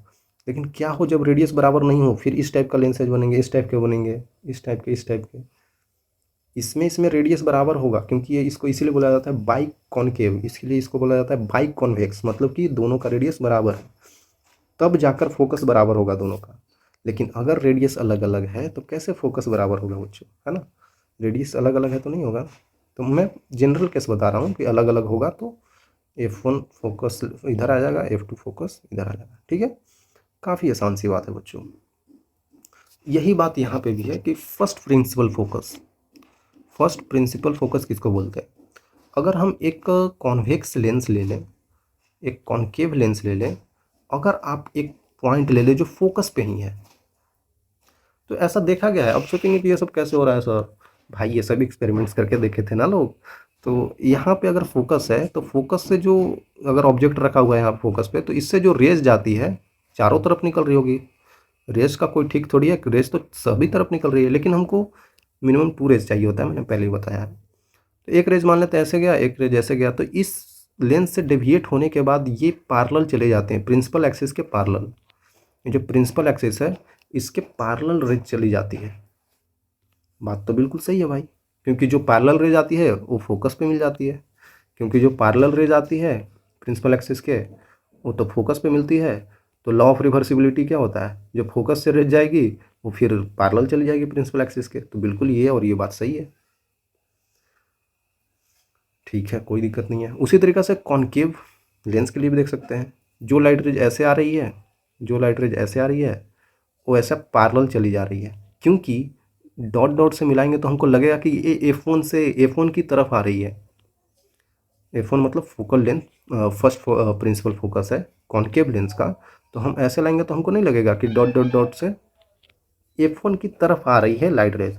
लेकिन क्या हो जब रेडियस बराबर नहीं हो, फिर इस टाइप का लेंसेज बनेंगे, इस टाइप के बनेंगे, इस टाइप के, इस टाइप के। इसमें रेडियस बराबर होगा, क्योंकि ये इसको इसीलिए बोला जाता है बाई कॉनकेव, इसलिए इसको बोला जाता है बाई कॉन्वेक्स, मतलब कि दोनों का रेडियस बराबर है, तब जाकर फोकस बराबर होगा दोनों का। लेकिन अगर रेडियस अलग अलग है तो कैसे फोकस बराबर होगा बच्चों, है ना? रेडियस अलग अलग है तो नहीं होगा। तो मैं जनरल केस बता रहा हूँ कि अलग अलग होगा तो F1 फोकस इधर आ जाएगा, F2 फोकस इधर आ जाएगा। ठीक है, काफ़ी आसान सी बात है बच्चों। यही बात यहाँ पे भी है कि first principle focus, first principle focus किसको बोलते हैं? अगर हम एक कॉन्वेक्स लेंस ले लें, एक कॉनकेव लेंस ले लें, अगर आप एक पॉइंट ले लें जो फोकस पे ही है, तो ऐसा देखा गया है। अब सोचेंगे कि ये सब कैसे हो रहा है सर? भाई ये सब एक्सपेरिमेंट्स करके देखे थे ना लोग। तो यहाँ पे अगर फोकस है तो फोकस से जो, अगर ऑब्जेक्ट रखा हुआ है यहाँ फोकस पे, तो इससे जो रेज जाती है चारों तरफ निकल रही होगी। रेज का कोई ठीक थोड़ी है, रेज तो सभी तरफ निकल रही है, लेकिन हमको मिनिमम 2 रेज चाहिए होता है, मैंने पहले ही बताया है। तो एक रेज मान लेते हैं ऐसे गया, एक रेज ऐसे गया, तो इस लेंस से डेविएट होने के बाद ये पैरेलल चले जाते हैं, प्रिंसिपल एक्सिस के पैरेलल। ये जो प्रिंसिपल एक्सिस है इसके पैरेलल रेज चली जाती है। बात तो बिल्कुल सही है भाई, क्योंकि जो पैरेलल रेज आती है वो फोकस पे मिल जाती है, क्योंकि जो पैरेलल रेज आती है प्रिंसिपल एक्सिस के, वो तो फोकस पे मिलती है। तो लॉ ऑफ रिवर्सिबिलिटी क्या होता है, जो फोकस से रेज जाएगी वो फिर पैरेलल चली जाएगी प्रिंसिपल एक्सिस के। तो बिल्कुल ये और ये बात सही है। ठीक है, कोई दिक्कत नहीं है। उसी तरीके से कॉनकेव लेंस के लिए भी देख सकते हैं। जो लाइट रेज ऐसे आ रही है, जो लाइट रेज ऐसे आ रही है वो ऐसा पैरेलल चली जा रही है, क्योंकि डॉट डॉट से मिलाएंगे तो हमको लगेगा कि ये F1 से F1 की तरफ आ रही है। F1 मतलब focal length, first principle focus है कॉनकेव लेंस का। तो हम ऐसे लाएंगे तो हमको नहीं लगेगा कि डॉट डॉट डॉट से F1 की तरफ आ रही है लाइट रेज।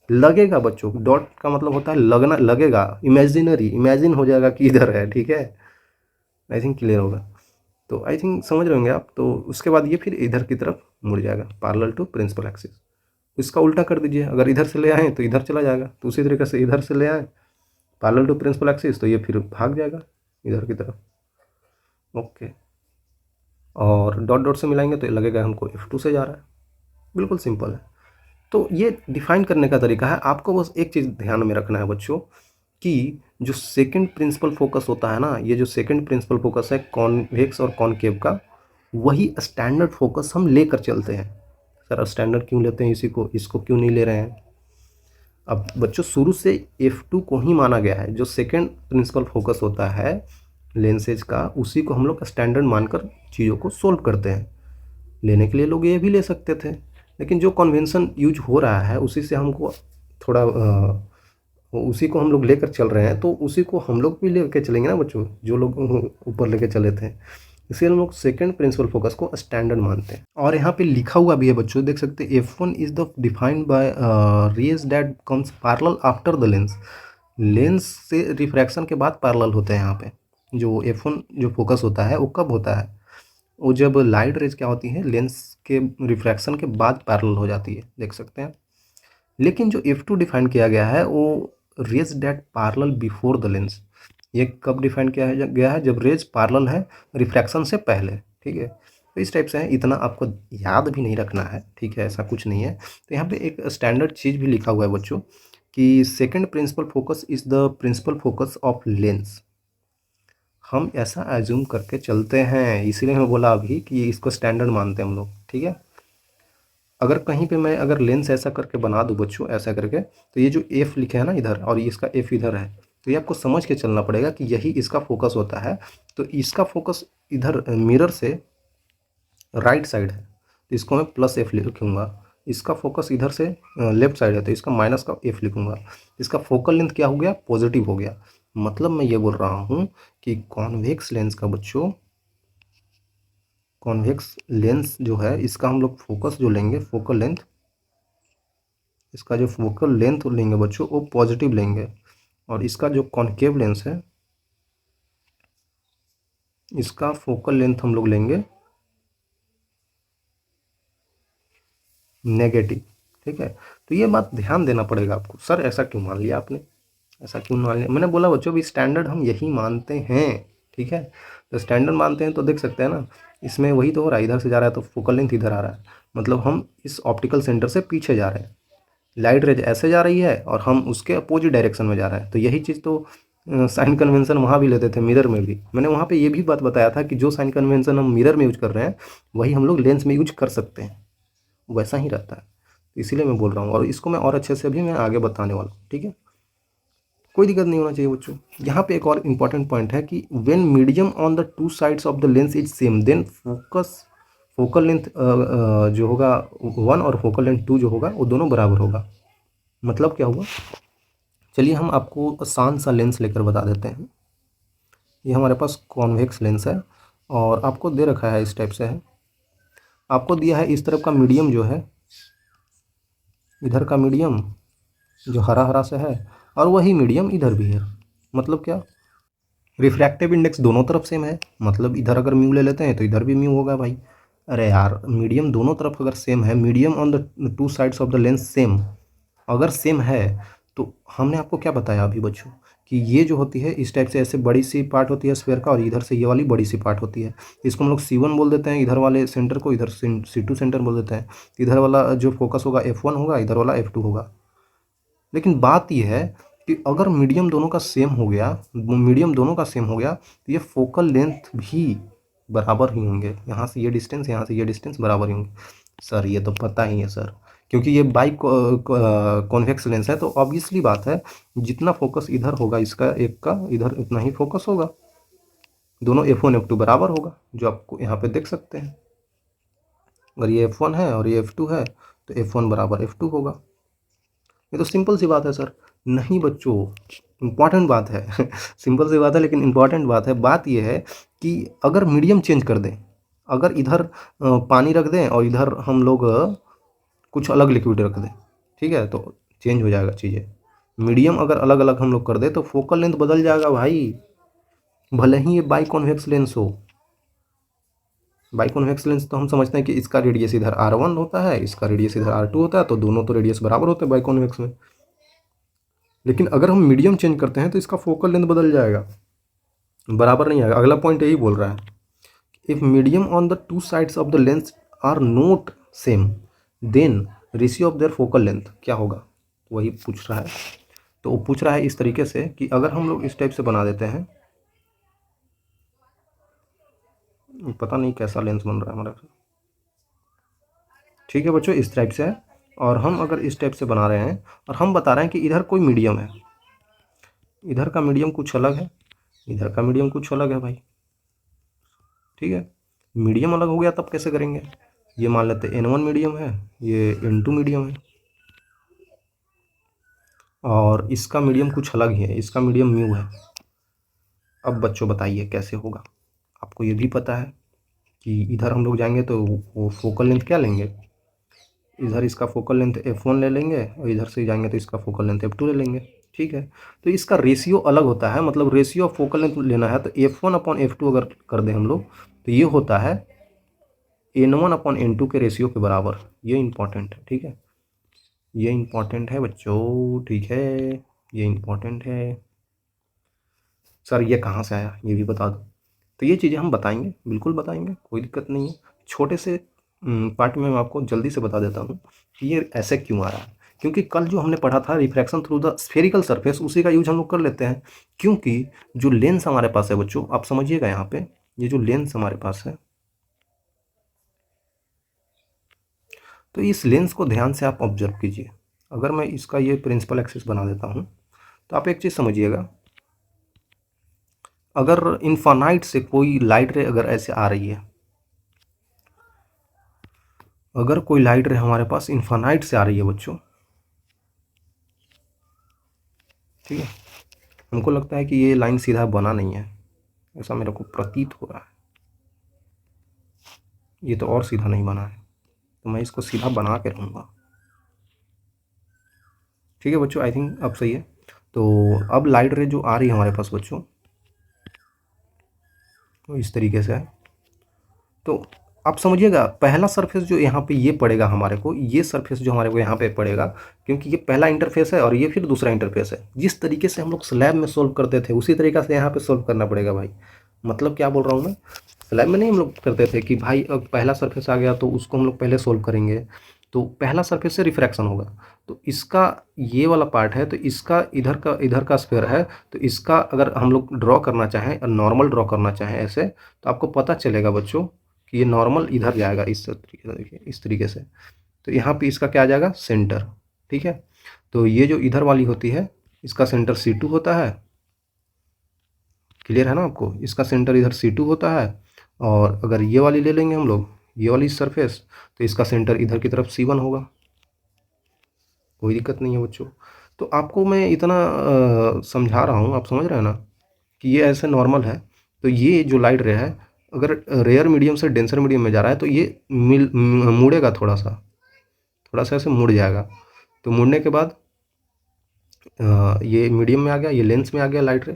लगेगा बच्चों, डॉट का मतलब होता है लगना, लगेगा, इमेजिनरी, इमेजिन हो जाएगा कि इधर है। ठीक है, आई थिंक क्लियर होगा। तो आई थिंक समझ रहे होंगे आप। तो उसके बाद ये फिर इधर की तरफ मुड़ जाएगा पैरेलल टू प्रिंसिपल एक्सिस। इसका उल्टा कर दीजिए, अगर इधर से ले आए तो इधर चला जाएगा, तो उसी तरीके से इधर से ले आए पैरेलल टू प्रिंसिपल एक्सिस तो ये फिर भाग जाएगा इधर की तरफ। ओके, और डॉट डॉट से मिलाएंगे तो लगेगा हमको F2 से जा रहा है। बिल्कुल सिंपल है। तो ये डिफाइन करने का तरीका है। आपको बस एक चीज़ ध्यान में रखना है बच्चों कि जो सेकंड प्रिंसिपल फोकस होता है ना, ये जो सेकंड प्रिंसिपल फोकस है कॉन्वेक्स और कॉनकेव का, वही स्टैंडर्ड फोकस हम लेकर चलते हैं। सर स्टैंडर्ड क्यों लेते हैं इसी को, इसको क्यों नहीं ले रहे हैं? अब बच्चों शुरू से F2 को ही माना गया है, जो सेकंड प्रिंसिपल फोकस होता है लेंसेज का, उसी को हम लोग स्टैंडर्ड मानकर चीज़ों को सोल्व करते हैं। लेने के लिए लोग ये भी ले सकते थे, लेकिन जो कन्वेंशन यूज हो रहा है उसी से हमको थोड़ा उसी को हम लोग लेकर चल रहे हैं, तो उसी को हम लोग भी लेकर चलेंगे ना बच्चों, जो लोग ऊपर लेकर चले थे। इसलिए हम लोग सेकंड प्रिंसिपल फोकस को स्टैंडर्ड मानते हैं। और यहाँ पे लिखा हुआ भी है बच्चों, देख सकते हैं F1 is the defined by rays that comes parallel after the lens. Lens से रिफ्रैक्शन के बाद पैरेलल होते हैं। यहाँ पे जो F1 जो फोकस होता है वो कब होता है? वो जब लाइट रेज क्या होती है लेंस के रिफ्रैक्शन के बाद पैरेलल हो जाती है, देख सकते हैं। लेकिन जो F2 डिफाइन किया गया है वो rays that parallel before the lens. ये कब डिफाइन किया गया है? जब रेज पैरेलल है रिफ्रैक्शन से पहले। ठीक है, तो इस टाइप से है, इतना आपको याद भी नहीं रखना है। ठीक है, ऐसा कुछ नहीं है। तो यहाँ पे एक स्टैंडर्ड चीज़ भी लिखा हुआ है बच्चों कि second principal focus is the principal focus of lens. हम ऐसा एज्यूम करके चलते हैं, इसीलिए मैं बोला अभी कि इसको स्टैंडर्ड मानते हैं हम लोग। ठीक है, अगर कहीं पे मैं अगर लेंस ऐसा करके बना दूँ बच्चों, ऐसा करके, तो ये जो F लिखे है ना इधर और इसका F इधर है, तो ये आपको समझ के चलना पड़ेगा कि यही इसका फोकस होता है। तो इसका फोकस इधर मिरर से राइट साइड है, तो इसको मैं प्लस F लिखूँगा। इसका फोकस इधर से लेफ्ट साइड है, तो इसका माइनस का F लिखूँगा। इसका फोकल लेंथ क्या हो गया? पॉजिटिव हो गया। मतलब मैं ये बोल रहा हूँ कि कॉन्वेक्स लेंस का बच्चों, कॉन्वेक्स लेंस जो है इसका हम लोग फोकस जो लेंगे, फोकल लेंथ, इसका जो फोकल लेंथ लेंगे बच्चों वो पॉजिटिव लेंगे। और इसका जो कॉनकेव लेंस है इसका फोकल लेंथ हम लोग लेंगे नेगेटिव। ठीक है, तो ये बात ध्यान देना पड़ेगा आपको। सर ऐसा क्यों मान लिया आपने, ऐसा क्यों मान लिया? मैंने बोला बच्चों भी स्टैंडर्ड हम यही मानते हैं। ठीक है, तो स्टैंडर्ड मानते हैं तो देख सकते हैं ना, इसमें वही तो हो रहा है, इधर से जा रहा है तो फोकल लेंथ इधर आ रहा है, मतलब हम इस ऑप्टिकल सेंटर से पीछे जा रहे हैं। लाइट रेज ऐसे जा रही है और हम उसके अपोजिट डायरेक्शन में जा रहे हैं। तो यही चीज़ तो साइन कन्वेंशन वहाँ भी लेते थे, मिरर में भी। मैंने वहाँ पे ये भी बात बताया था कि जो साइन कन्वेंशन हम मिरर में यूज कर रहे हैं वही हम लोग लेंस में यूज कर सकते हैं, वैसा ही रहता है। तो इसीलिए मैं बोल रहा हूँ, और इसको मैं और अच्छे से भी मैं आगे बताने वाला हूँ। ठीक है, कोई दिक्कत नहीं होना चाहिए बच्चों। यहाँ पे एक और इम्पॉर्टेंट पॉइंट है कि when medium on the two sides of the lens is same then focal length जो होगा 1 और फोकल लेंथ 2 जो होगा वो दोनों बराबर होगा। मतलब क्या हुआ? चलिए हम आपको आसान सा लेंस लेकर बता देते हैं। ये हमारे पास कॉन्वेक्स लेंस है और आपको दे रखा है इस टाइप से है। आपको दिया है इस तरफ का मीडियम जो है, इधर का मीडियम जो हरा हरा से है, और वही मीडियम इधर भी है। मतलब क्या? रिफ्रैक्टिव इंडेक्स दोनों तरफ सेम है, मतलब इधर अगर म्यू ले लेते हैं तो इधर भी म्यू होगा भाई। अरे यार, मीडियम दोनों तरफ अगर सेम है, medium on the two sides of the lens same, अगर सेम है तो हमने आपको क्या बताया अभी बच्चों कि ये जो होती है इस टाइप से ऐसे बड़ी सी पार्ट होती है स्फेयर का, और इधर से ये वाली बड़ी सी पार्ट होती है। इसको हम लोग C1 बोल देते हैं, इधर वाले सेंटर को इधर C2 सेंटर बोल देते हैं। इधर वाला जो फोकस होगा F1 होगा, इधर वाला F2 होगा। लेकिन बात यह है कि अगर मीडियम दोनों का सेम हो गया, मीडियम दोनों का सेम हो गया, तो ये फोकल लेंथ भी बराबर ही होंगे। यहाँ से ये डिस्टेंस, यहाँ से ये डिस्टेंस बराबर ही होंगे। सर ये तो पता ही है सर, क्योंकि ये बाई कॉन्वेक्स लेंस है, तो ऑब्वियसली बात है जितना फोकस इधर होगा इसका एक का, इधर उतना ही फोकस होगा। दोनों F1 F2 बराबर होगा, जो आपको यहाँ पे देख सकते हैं। अगर ये F1 है और ये F2 है तो F1 बराबर F2 होगा। ये तो सिंपल सी बात है सर। नहीं बच्चों, इम्पॉर्टेंट बात है सिंपल सी बात है लेकिन इम्पॉर्टेंट बात है। बात ये है कि अगर मीडियम चेंज कर दें, अगर इधर पानी रख दें और इधर हम लोग कुछ अलग लिक्विड रख दें, ठीक है, तो चेंज हो जाएगा चीज़ें। मीडियम अगर अलग अलग हम लोग कर दें तो फोकल लेंथ बदल जाएगा भाई, भले ही ये बाई कॉन्वेक्स लेंस हो। बाई कॉन्वेक्स लेंस तो हम समझते हैं कि इसका रेडियस इधर R1 होता है, इसका रेडियस इधर R2 होता है, तो दोनों तो रेडियस बराबर होते हैं बाई कॉन्वेक्स में। लेकिन अगर हम मीडियम चेंज करते हैं तो इसका फोकल लेंथ बदल जाएगा, बराबर नहीं आएगा। अगला पॉइंट यही बोल रहा है, if medium on the two sides of the lens are not same then ratio of their focal length क्या होगा, वही पूछ रहा है। तो वो पूछ रहा है इस तरीके से कि अगर हम लोग इस टाइप से बना देते हैं, पता नहीं कैसा लेंस बन रहा है हमारा, ठीक है बच्चों, इस टाइप से है। और हम अगर इस टाइप से बना रहे हैं और हम बता रहे हैं कि इधर कोई मीडियम है, इधर का मीडियम कुछ अलग है, इधर का मीडियम कुछ अलग है भाई, ठीक है। मीडियम अलग हो गया तब कैसे करेंगे, ये मान लेते हैं N1 मीडियम है, ये N2 मीडियम है, और इसका मीडियम कुछ अलग ही है, इसका मीडियम म्यू है। अब बच्चों बताइए कैसे होगा। आपको ये भी पता है कि इधर हम लोग जाएंगे तो वो फोकल लेंथ क्या लेंगे, इधर इसका फोकल लेंथ F1 ले लेंगे और इधर से जाएंगे तो इसका फोकल लेंथ F2 ले लेंगे, ठीक है। तो इसका रेशियो अलग होता है, मतलब रेशियो ऑफ फोकल लेंथ लेना है तो F1/F2 अगर कर दें हम लोग तो ये होता है N1/N2 के रेशियो के बराबर। ये इंपॉर्टेंट है, ठीक है, ये इंपॉर्टेंट है बच्चों, ठीक है, ये इंपॉर्टेंट है। सर ये कहाँ से आया ये भी बता दो। तो ये चीज़ें हम बताएंगे, बिल्कुल बताएंगे, कोई दिक्कत नहीं है। छोटे से पार्ट में मैं आपको जल्दी से बता देता हूँ कि ये ऐसे क्यों आ रहा है। क्योंकि कल जो हमने पढ़ा था refraction through the spherical surface, उसी का यूज हम लोग कर लेते हैं। क्योंकि जो लेंस हमारे पास है बच्चों, आप समझिएगा यहाँ पे, ये जो लेंस हमारे पास है, तो इस लेंस को ध्यान से आप ऑब्जर्व कीजिए। अगर मैं इसका ये प्रिंसिपल एक्सिस बना देता हूँ तो आप एक चीज़ समझिएगा, अगर इन्फानाइट से कोई लाइट रे अगर ऐसे आ रही है, अगर कोई लाइट रे हमारे पास इन्फानाइट से आ रही है बच्चों, ठीक है, हमको लगता है कि ये लाइन सीधा बना नहीं है, ऐसा मेरे को प्रतीत हो रहा है, ये तो और सीधा नहीं बना है, तो मैं इसको सीधा बना के रहूँगा, ठीक है बच्चों, आई थिंक अब सही है। तो अब लाइट रे जो आ रही है हमारे पास बच्चों, तो इस तरीके से है। तो आप समझिएगा पहला सरफेस जो यहाँ पे ये पड़ेगा हमारे को, ये सरफेस जो हमारे को यहाँ पे पड़ेगा, क्योंकि ये पहला इंटरफेस है और ये फिर दूसरा इंटरफेस है। जिस तरीके से हम लोग स्लैब में सोल्व करते थे उसी तरीके से यहाँ पे सोल्व करना पड़ेगा भाई। मतलब क्या बोल रहा हूँ मैं, स्लैब में नहीं हम लोग करते थे कि भाई अब पहला सरफेस आ गया तो उसको हम लोग पहले सोल्व करेंगे, तो पहला सरफेस से रिफ्रैक्शन होगा, तो इसका ये वाला पार्ट है, तो इसका इधर का स्फीयर है, तो इसका अगर हम लोग ड्रॉ करना चाहें, नॉर्मल ड्रॉ करना चाहें ऐसे, तो आपको पता चलेगा बच्चों कि ये नॉर्मल इधर जाएगा इस तरीके से, देखिए इस तरीके से। तो यहाँ पे इसका क्या आ जाएगा, सेंटर, ठीक है। तो ये जो इधर वाली होती है इसका सेंटर C2 होता है, क्लियर है ना आपको, इसका सेंटर इधर C2 होता है। और अगर ये वाली ले लेंगे हम लोग, ये वाली सरफेस, तो इसका सेंटर इधर की तरफ C1 होगा, कोई दिक्कत नहीं है बच्चों। तो आपको मैं इतना समझा रहा हूँ, आप समझ रहे हैं ना कि ये ऐसे नॉर्मल है। तो ये जो लाइट रे है अगर रेयर मीडियम से डेंसर मीडियम में जा रहा है तो ये मुड़ेगा, थोड़ा सा ऐसे मुड़ जाएगा। तो मुड़ने के बाद ये मीडियम में आ गया, ये लेंस में आ गया लाइट रे।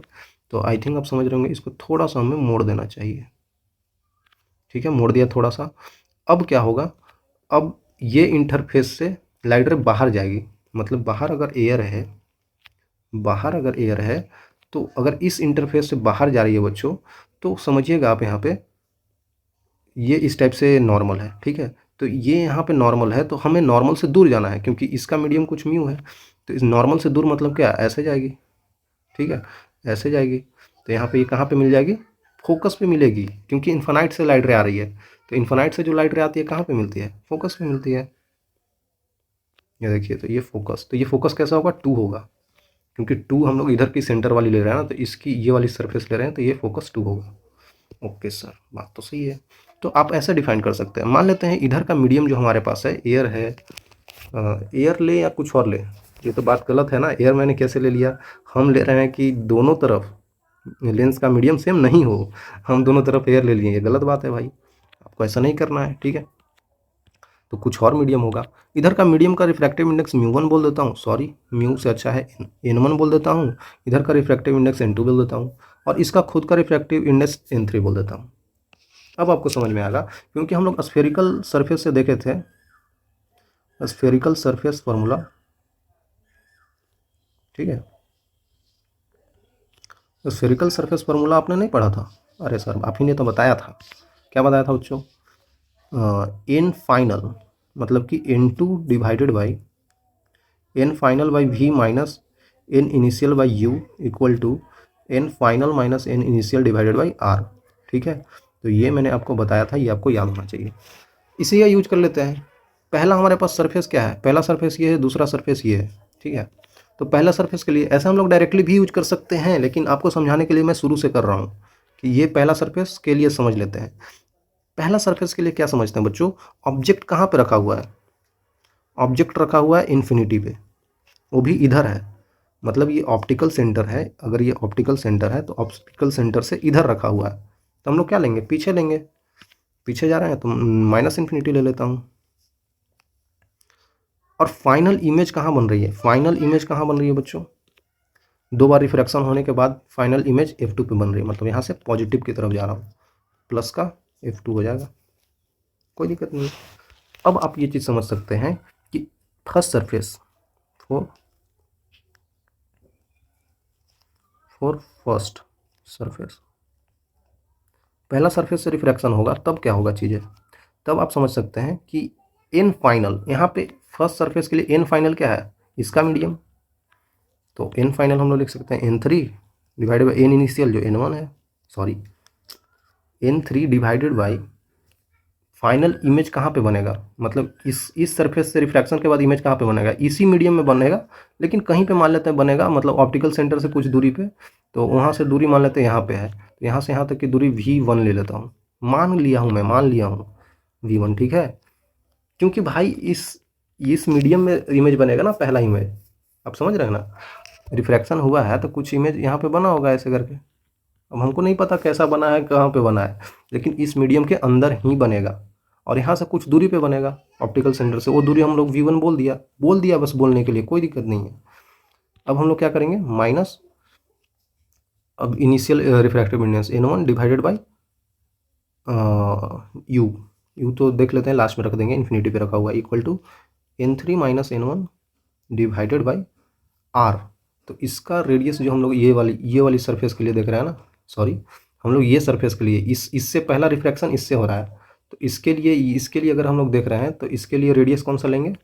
तो आई थिंक आप समझ रहे होंगे, इसको थोड़ा सा हमें मोड़ देना चाहिए, ठीक है, मोड़ दिया थोड़ा सा। अब क्या होगा, अब ये इंटरफेस से लाइट रे बाहर जाएगी, मतलब बाहर अगर एयर है, बाहर अगर एयर है, तो अगर इस इंटरफेस से बाहर जा रही है बच्चों, तो समझिएगा आप यहाँ पे ये इस टाइप से नॉर्मल है, ठीक है। तो ये यहाँ पे नॉर्मल है, तो हमें नॉर्मल से दूर जाना है क्योंकि इसका मीडियम कुछ म्यू है। तो इस नॉर्मल से दूर मतलब क्या, ऐसे जाएगी, ठीक है, ऐसे जाएगी। तो यहाँ पे ये कहाँ पे मिल जाएगी, फोकस पे मिलेगी, क्योंकि इन्फानाइट से लाइट रे आ रही है। तो इन्फानाइट से जो लाइट रे आती है कहाँ पे मिलती है, फोकस पे मिलती है। ये देखिए, तो ये फोकस, तो ये फोकस कैसा होगा, 2 होगा, क्योंकि 2 हम लोग इधर की सेंटर वाली ले रहे हैं ना, तो इसकी ये वाली सरफेस ले रहे हैं, तो ये फोकस 2 होगा। ओके सर, बात तो सही है। तो आप ऐसा डिफाइन कर सकते हैं, मान लेते हैं इधर का मीडियम जो हमारे पास है एयर है, एयर ले या कुछ और ले, ये तो बात गलत है ना, एयर मैंने कैसे ले लिया? हम ले रहे हैं कि दोनों तरफ लेंस का मीडियम सेम नहीं हो, हम दोनों तरफ एयर ले लिए, ये गलत बात है भाई, आपको ऐसा नहीं करना है, ठीक है। तो कुछ और मीडियम होगा। इधर का मीडियम का रिफ्रैक्टिव इंडेक्स म्यू 1 बोल देता हूँ, सॉरी म्यू से अच्छा है N1 बोल देता हूँ। इधर का रिफ्रैक्टिव इंडेक्स N2 बोल देता हूँ, और इसका खुद का रिफ्रैक्टिव इंडेक्स N3 बोल देता हूँ। अब आपको समझ में आएगा, क्योंकि हम लोग स्फेरिकल सरफेस से देखे थे, स्फेरिकल सरफेस फॉर्मूला, ठीक है। स्फेरिकल सरफेस फार्मूला आपने नहीं पढ़ा था? अरे सर आप ही ने तो बताया था। क्या बताया था बच्चों? एन फाइनल मतलब कि N2 divided by N final by v minus N initial by u equal to N final minus N initial divided by R, ठीक है। तो ये मैंने आपको बताया था, ये आपको याद होना चाहिए। इसे यूज कर लेते हैं। पहला हमारे पास सरफेस क्या है? पहला सरफेस ये है, दूसरा सरफेस ये है, ठीक है। तो पहला सरफेस के लिए ऐसा हम लोग डायरेक्टली भी यूज कर सकते हैं, लेकिन आपको समझाने के लिए मैं शुरू से कर रहा हूँ कि ये पहला सरफेस के लिए समझ लेते हैं। पहला सरफेस के लिए क्या समझते हैं बच्चों? ऑब्जेक्ट कहाँ पे रखा हुआ है? ऑब्जेक्ट रखा हुआ है इन्फिनिटी पे, वो भी इधर है, मतलब ये ऑप्टिकल सेंटर है। अगर ये ऑप्टिकल सेंटर है तो ऑप्टिकल सेंटर से इधर रखा हुआ है, तो हम लोग क्या लेंगे? पीछे लेंगे। पीछे जा रहे हैं तो माइनस इन्फिनिटी ले लेता हूँ। और फाइनल इमेज कहाँ बन रही है? फाइनल इमेज कहाँ बन रही है बच्चों? दो बार रिफ्रैक्शन होने के बाद फाइनल इमेज F2 पे बन रही है, मतलब यहाँ से पॉजिटिव की तरफ जा रहा हूँ, प्लस का F2 हो जाएगा, कोई दिक्कत नहीं है। अब आप ये चीज़ समझ सकते हैं कि first surface for first surface, पहला सरफेस से रिफ्रैक्शन होगा तब क्या होगा चीज़ें, तब आप समझ सकते हैं कि एन फाइनल, यहाँ पे फर्स्ट सरफेस के लिए एन फाइनल क्या है? इसका मीडियम। तो एन फाइनल हम लोग लिख सकते हैं N3 divided by an initial जो N1 है, sorry N3 divided by final image कहाँ पे बनेगा, मतलब इस सरफेस से रिफ्रैक्शन के बाद इमेज कहाँ पे बनेगा? इसी मीडियम में बनेगा, लेकिन कहीं पे मान लेते हैं बनेगा, मतलब ऑप्टिकल सेंटर से कुछ दूरी पे। तो वहाँ से दूरी मान लेते हैं यहाँ पे है, तो यहाँ से यहाँ तक की दूरी V1 ले लेता हूँ, मान लिया हूँ मैं, मान लिया हूँ V1, ठीक है। क्योंकि भाई इस मीडियम में इमेज बनेगा ना, पहला इमेज, आप समझ रहे हैं ना, रिफ्रैक्शन हुआ है तो कुछ इमेज यहाँ पे बना होगा ऐसे करके। अब हमको नहीं पता कैसा बना है, कहाँ पे बना है, लेकिन इस मीडियम के अंदर ही बनेगा, और यहाँ से कुछ दूरी पे बनेगा ऑप्टिकल सेंटर से, वो दूरी हम लोग V1 बोल दिया बस बोलने के लिए, कोई दिक्कत नहीं है। अब हम लोग क्या करेंगे? माइनस, अब initial refractive index N1 divided by you तो देख लेते हैं, लास्ट में रख देंगे, इन्फिनिटी पे रखा हुआ, equal to N3 minus N1 divided by R. तो इसका रेडियस जो हम लोग ये वाली सरफेस के लिए देख रहे हैं ना, सॉरी हम लोग ये सरफेस के लिए, इससे पहला रिफ्रैक्शन इससे हो रहा है, तो इसके लिए अगर हम लोग देख रहे हैं तो इसके लिए रेडियस कौन सा लेंगे?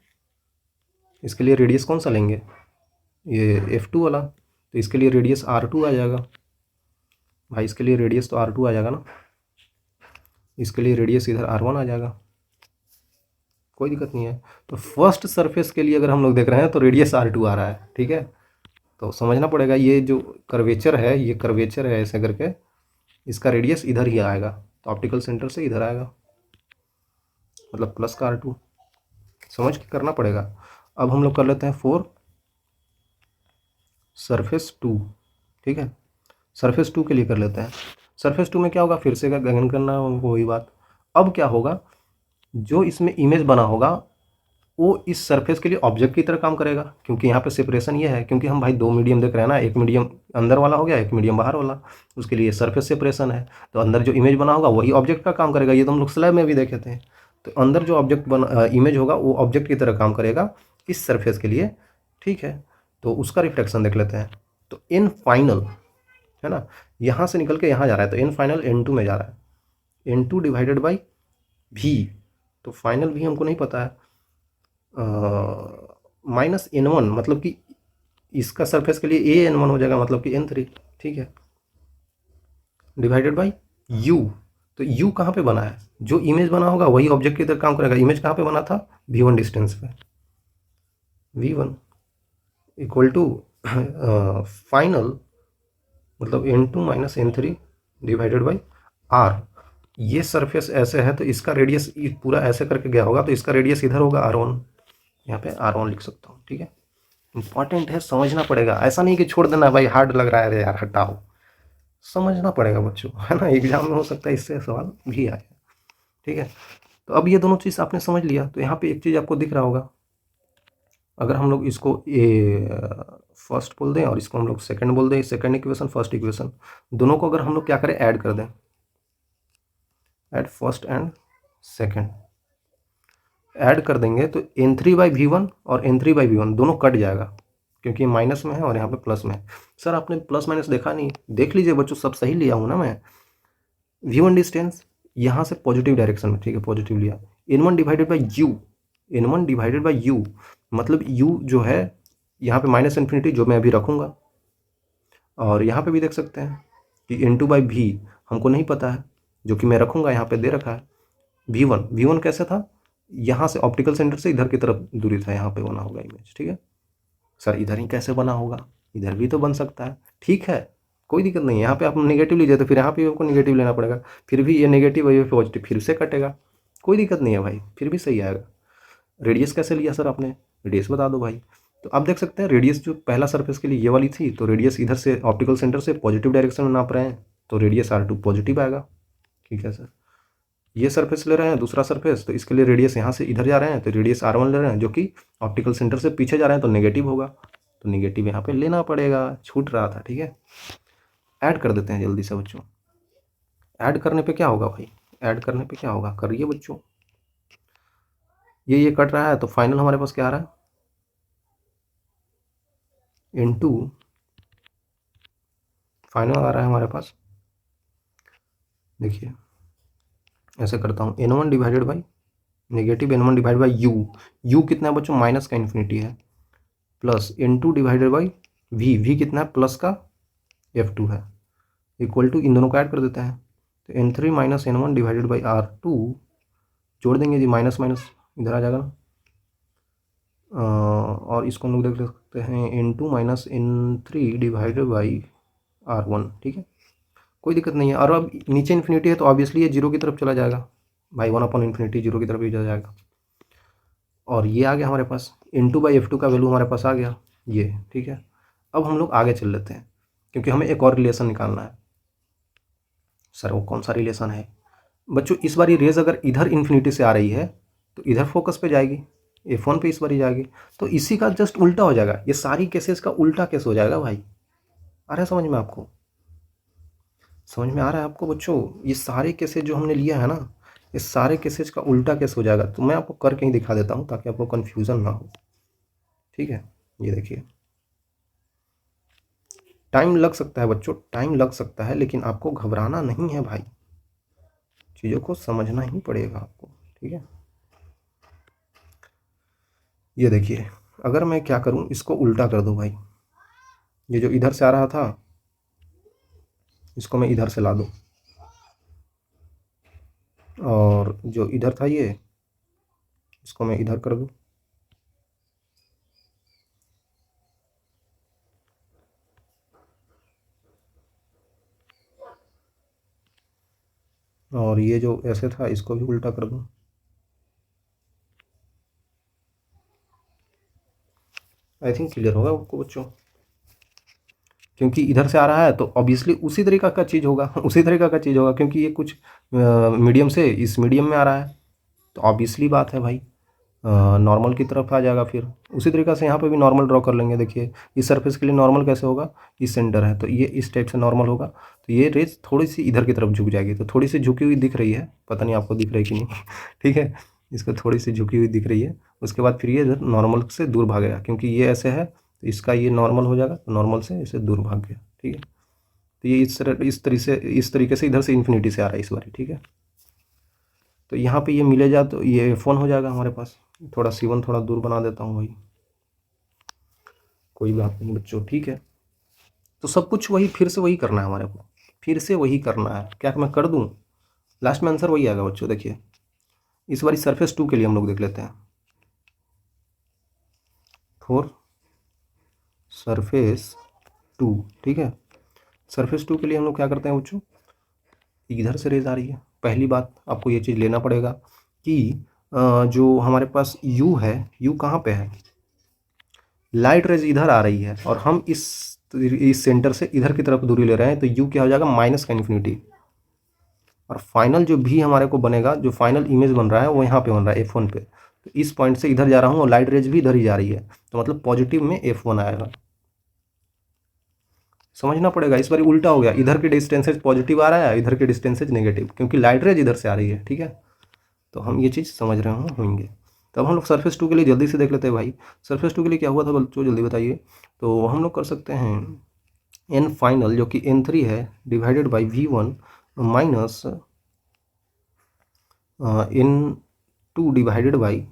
इसके लिए रेडियस कौन सा लेंगे? ये F2 वाला, तो इसके लिए रेडियस R2 आ जाएगा भाई, इसके लिए रेडियस तो R2 आ जाएगा ना, इसके लिए रेडियस इधर R1 आ जाएगा, कोई दिक्कत नहीं है। तो फर्स्ट सरफेस के लिए अगर हम लोग देख रहे हैं तो रेडियस R2 आ रहा है, ठीक है। तो समझना पड़ेगा, ये जो कर्वेचर है, ये कर्वेचर है ऐसे करके, इसका रेडियस इधर ही आएगा, तो ऑप्टिकल सेंटर से इधर आएगा, मतलब प्लस का R2, समझ के करना पड़ेगा। अब हम लोग कर लेते हैं फॉर सरफेस 2, ठीक है। सरफेस 2 के लिए कर लेते हैं। सरफेस 2 में क्या होगा? फिर से गणन करना, वही बात। अब क्या होगा? जो इसमें इमेज बना होगा वो इस सरफेस के लिए ऑब्जेक्ट की तरह काम करेगा, क्योंकि यहाँ पे सेपरेशन ये है, क्योंकि हम भाई दो मीडियम देख रहे हैं ना, एक मीडियम अंदर वाला हो गया, एक मीडियम बाहर वाला, उसके लिए सरफेस सेपरेशन है, तो अंदर जो इमेज बना होगा वही ऑब्जेक्ट का काम करेगा। ये तो हम लोग स्लैब में भी देखे थे। तो अंदर जो ऑब्जेक्ट इमेज होगा वो ऑब्जेक्ट की तरह काम करेगा इस सरफेस के लिए, ठीक है। तो उसका रिफ्लेक्शन देख लेते हैं। तो इन फाइनल है ना, यहाँ से निकल के यहाँ जा रहा है, तो इन फाइनल N2 में जा रहा है, N2 डिवाइडेड बाई V, तो फाइनल भी हमको नहीं पता है, माइनस N1, मतलब कि इसका सरफेस के लिए N1 हो जाएगा, मतलब कि N3, ठीक है, डिवाइडेड बाई U। तो U कहाँ पे बना है? जो इमेज बना होगा वही ऑब्जेक्ट की तरह काम करेगा। इमेज कहाँ पे बना था? V1 डिस्टेंस पे, V1 इक्वल टू फाइनल, मतलब N2 minus N3 divided by R। ये सरफेस ऐसे है तो इसका रेडियस पूरा ऐसे करके गया होगा, तो इसका रेडियस इधर होगा R1, यहाँ पे R1 लिख सकता हूँ, ठीक है। इंपॉर्टेंट है, समझना पड़ेगा। ऐसा नहीं कि छोड़ देना भाई हार्ड लग रहा है, अरे यार हटाओ। समझना पड़ेगा बच्चों, है ना। एग्जाम में हो सकता है इससे सवाल भी आए। ठीक है, तो अब ये दोनों चीज़ आपने समझ लिया। तो यहाँ पे एक चीज़ आपको दिख रहा होगा, अगर हम लोग इसको ये फर्स्ट बोल दें और इसको हम लोग सेकंड बोल दें, सेकंड इक्वेशन फर्स्ट इक्वेशन, दोनों को अगर हम लोग क्या करें, ऐड कर दें, add first and second, add कर देंगे तो n3/v1 और n3/v1 दोनों कट जाएगा, क्योंकि माइनस में है और यहाँ पे प्लस में है। सर आपने प्लस माइनस देखा नहीं, देख लीजिए बच्चों, सब सही लिया हूँ ना मैं। v1 डिस्टेंस यहाँ से पॉजिटिव डायरेक्शन में, ठीक है, पॉजिटिव लिया। n1 divided by you, n1 divided by you, मतलब u जो है यहाँ पे माइनस इन्फिनिटी जो मैं अभी रखूँगा, और यहाँ पे भी देख सकते हैं कि n2/v हमको नहीं पता है, जो कि मैं रखूँगा, यहाँ पे दे रखा है। v1 कैसे था, यहाँ से ऑप्टिकल सेंटर से इधर की तरफ दूरी था, यहाँ पे बना होगा इमेज। ठीक है सर, इधर ही कैसे बना होगा, इधर भी तो बन सकता है। ठीक है, कोई दिक्कत नहीं है। यहाँ पे आप नेगेटिव लीजिए तो फिर यहाँ पे आपको नेगेटिव लेना पड़ेगा, फिर भी ये नेगेटिव और ये पॉजिटिव फिर से कटेगा, कोई दिक्कत नहीं है भाई, फिर भी सही आएगा। रेडियस कैसे लिया सर आपने, रेडियस बता दो भाई। तो आप देख सकते हैं रेडियस जो पहला सरफेस के लिए ये वाली थी, तो रेडियस इधर से ऑप्टिकल सेंटर से पॉजिटिव डायरेक्शन में नाप रहे हैं, तो रेडियस R2 पॉजिटिव आएगा। ठीक है सर, ये सरफेस ले रहे हैं दूसरा सरफेस, तो इसके लिए रेडियस यहाँ से इधर जा रहे हैं, तो रेडियस R1 ले रहे हैं, जो कि ऑप्टिकल सेंटर से पीछे जा रहे हैं, तो नेगेटिव होगा, तो नेगेटिव यहाँ पे लेना पड़ेगा, छूट रहा था। ठीक है, ऐड कर देते हैं जल्दी से बच्चों। ऐड करने पे क्या होगा भाई, ऐड करने पे क्या होगा, करिए बच्चों। ये कट रहा है, तो फाइनल हमारे पास क्या आ रहा है, इनटू, फाइनल आ रहा है हमारे पास, देखिए ऐसे करता हूँ, n1 divided by negative n1 divide by you कितना है बच्चों, माइनस का इन्फिनिटी है, plus n2 divided by v कितना है, प्लस का f2 है, इक्वल टू, इन दोनों को ऐड कर देते हैं, तो n3 minus n1 divided by R2, जोड़ देंगे जी, माइनस माइनस इधर आ जाएगा ना, और इसको हम लोग देख सकते हैं n2 minus n3 divided by R1। ठीक है, कोई दिक्कत नहीं है। और अब नीचे इन्फिनिटी है तो ऑब्वियसली ये जीरो की तरफ चला जाएगा भाई, 1/∞ जीरो की तरफ ही जा जाएगा, और ये आ गया हमारे पास, n2/f2 का वैल्यू हमारे पास आ गया ये। ठीक है, अब हम लोग आगे चल लेते हैं, क्योंकि हमें एक और रिलेशन निकालना है। सर वो कौन सा रिलेशन है बच्चों, इस बारी रेज अगर इधर इन्फिनिटी से आ रही है तो इधर फोकस पे जाएगी, f1 पे इस बारी जाएगी, तो इसी का जस्ट उल्टा हो जाएगा, ये सारी केसेस का उल्टा केस हो जाएगा भाई। आ रहा है समझ में आपको, समझ में आ रहा है आपको बच्चों, ये सारे केसेस जो हमने लिया है ना, इस सारे केसेस का उल्टा केस हो जाएगा। तो मैं आपको करके ही दिखा देता हूँ ताकि आपको कन्फ्यूज़न ना हो। ठीक है, ये देखिए, टाइम लग सकता है बच्चों, टाइम लग सकता है, लेकिन आपको घबराना नहीं है भाई, चीज़ों को समझना ही पड़ेगा आपको। ठीक है, ये देखिए, अगर मैं क्या करूँ, इसको उल्टा कर दूँ भाई, ये जो इधर से आ रहा था इसको मैं इधर से ला दूँ, और जो इधर था ये इसको मैं इधर कर दूँ, और ये जो ऐसे था इसको भी उल्टा कर दूँ। आई थिंक क्लियर होगा आपको बच्चों, क्योंकि इधर से आ रहा है तो ऑब्वियसली उसी तरीका का चीज़ होगा उसी तरीका का चीज़ होगा, क्योंकि ये कुछ मीडियम से इस मीडियम में आ रहा है, तो ऑब्वियसली बात है भाई, नॉर्मल की तरफ आ जाएगा। फिर उसी तरीका से यहाँ पे भी नॉर्मल ड्रॉ कर लेंगे। देखिए इस सरफेस के लिए नॉर्मल कैसे होगा, इस सेंटर है तो ये इस टाइप से नॉर्मल होगा, तो ये रेज थोड़ी सी इधर की तरफ झुक जाएगी, तो थोड़ी सी झुकी हुई दिख रही है, पता नहीं आपको दिख रही है कि नहीं ठीक है, इसको थोड़ी सी झुकी हुई दिख रही है। उसके बाद फिर ये इधर नॉर्मल से दूर भागेगा, क्योंकि ये ऐसे है तो इसका ये नॉर्मल हो जाएगा, तो नॉर्मल से इसे दूर भाग गया। ठीक है, तो ये इस तरीके से इधर से इन्फिनिटी से आ रहा है इस बार। ठीक है, तो यहाँ पे ये मिले जा तो ये F1 हो जाएगा हमारे पास। थोड़ा C1 थोड़ा दूर बना देता हूँ भाई, कोई बात नहीं बच्चों। ठीक है, तो सब कुछ वही फिर से वही करना है हमारे को, फिर से वही करना है। क्या मैं कर दूँ, लास्ट में आंसर वही आएगा बच्चों। देखिए इस बार सरफेस 2 के लिए हम लोग देख लेते हैं, फॉर सरफेस 2। ठीक है, सरफेस 2 के लिए हम लोग क्या करते हैं बच्चों, इधर से रेज आ रही है। पहली बात आपको ये चीज़ लेना पड़ेगा कि जो हमारे पास u है, u कहाँ पे है, लाइट रेज इधर आ रही है और हम इस सेंटर से इधर की तरफ दूरी ले रहे हैं, तो यू क्या हो जाएगा, माइनस का इन्फिनिटी। और फाइनल जो भी हमारे को बनेगा, जो फाइनल इमेज बन रहा है वो यहाँ पे बन रहा है F1 पे। तो इस पॉइंट से इधर जा रहा हूँ और लाइट रेज भी इधर ही जा रही है, तो मतलब पॉजिटिव में F1 आएगा। समझना पड़ेगा, इस बार उल्टा हो गया, इधर की डिस्टेंसेज पॉजिटिव आ रहा है, इधर की डिस्टेंसेज नेगेटिव, क्योंकि लाइट रेज इधर से आ रही है। ठीक है, तो हम ये चीज़ समझ रहे होंगे। तो अब हम लोग सरफेस 2 के लिए जल्दी से देख लेते हैं भाई। सरफेस 2 के लिए क्या हुआ था बच्चों, जल्दी बताइए। तो हम लोग कर सकते हैं एन फाइनल जो कि N3 है divided by V1 minus N2 divided by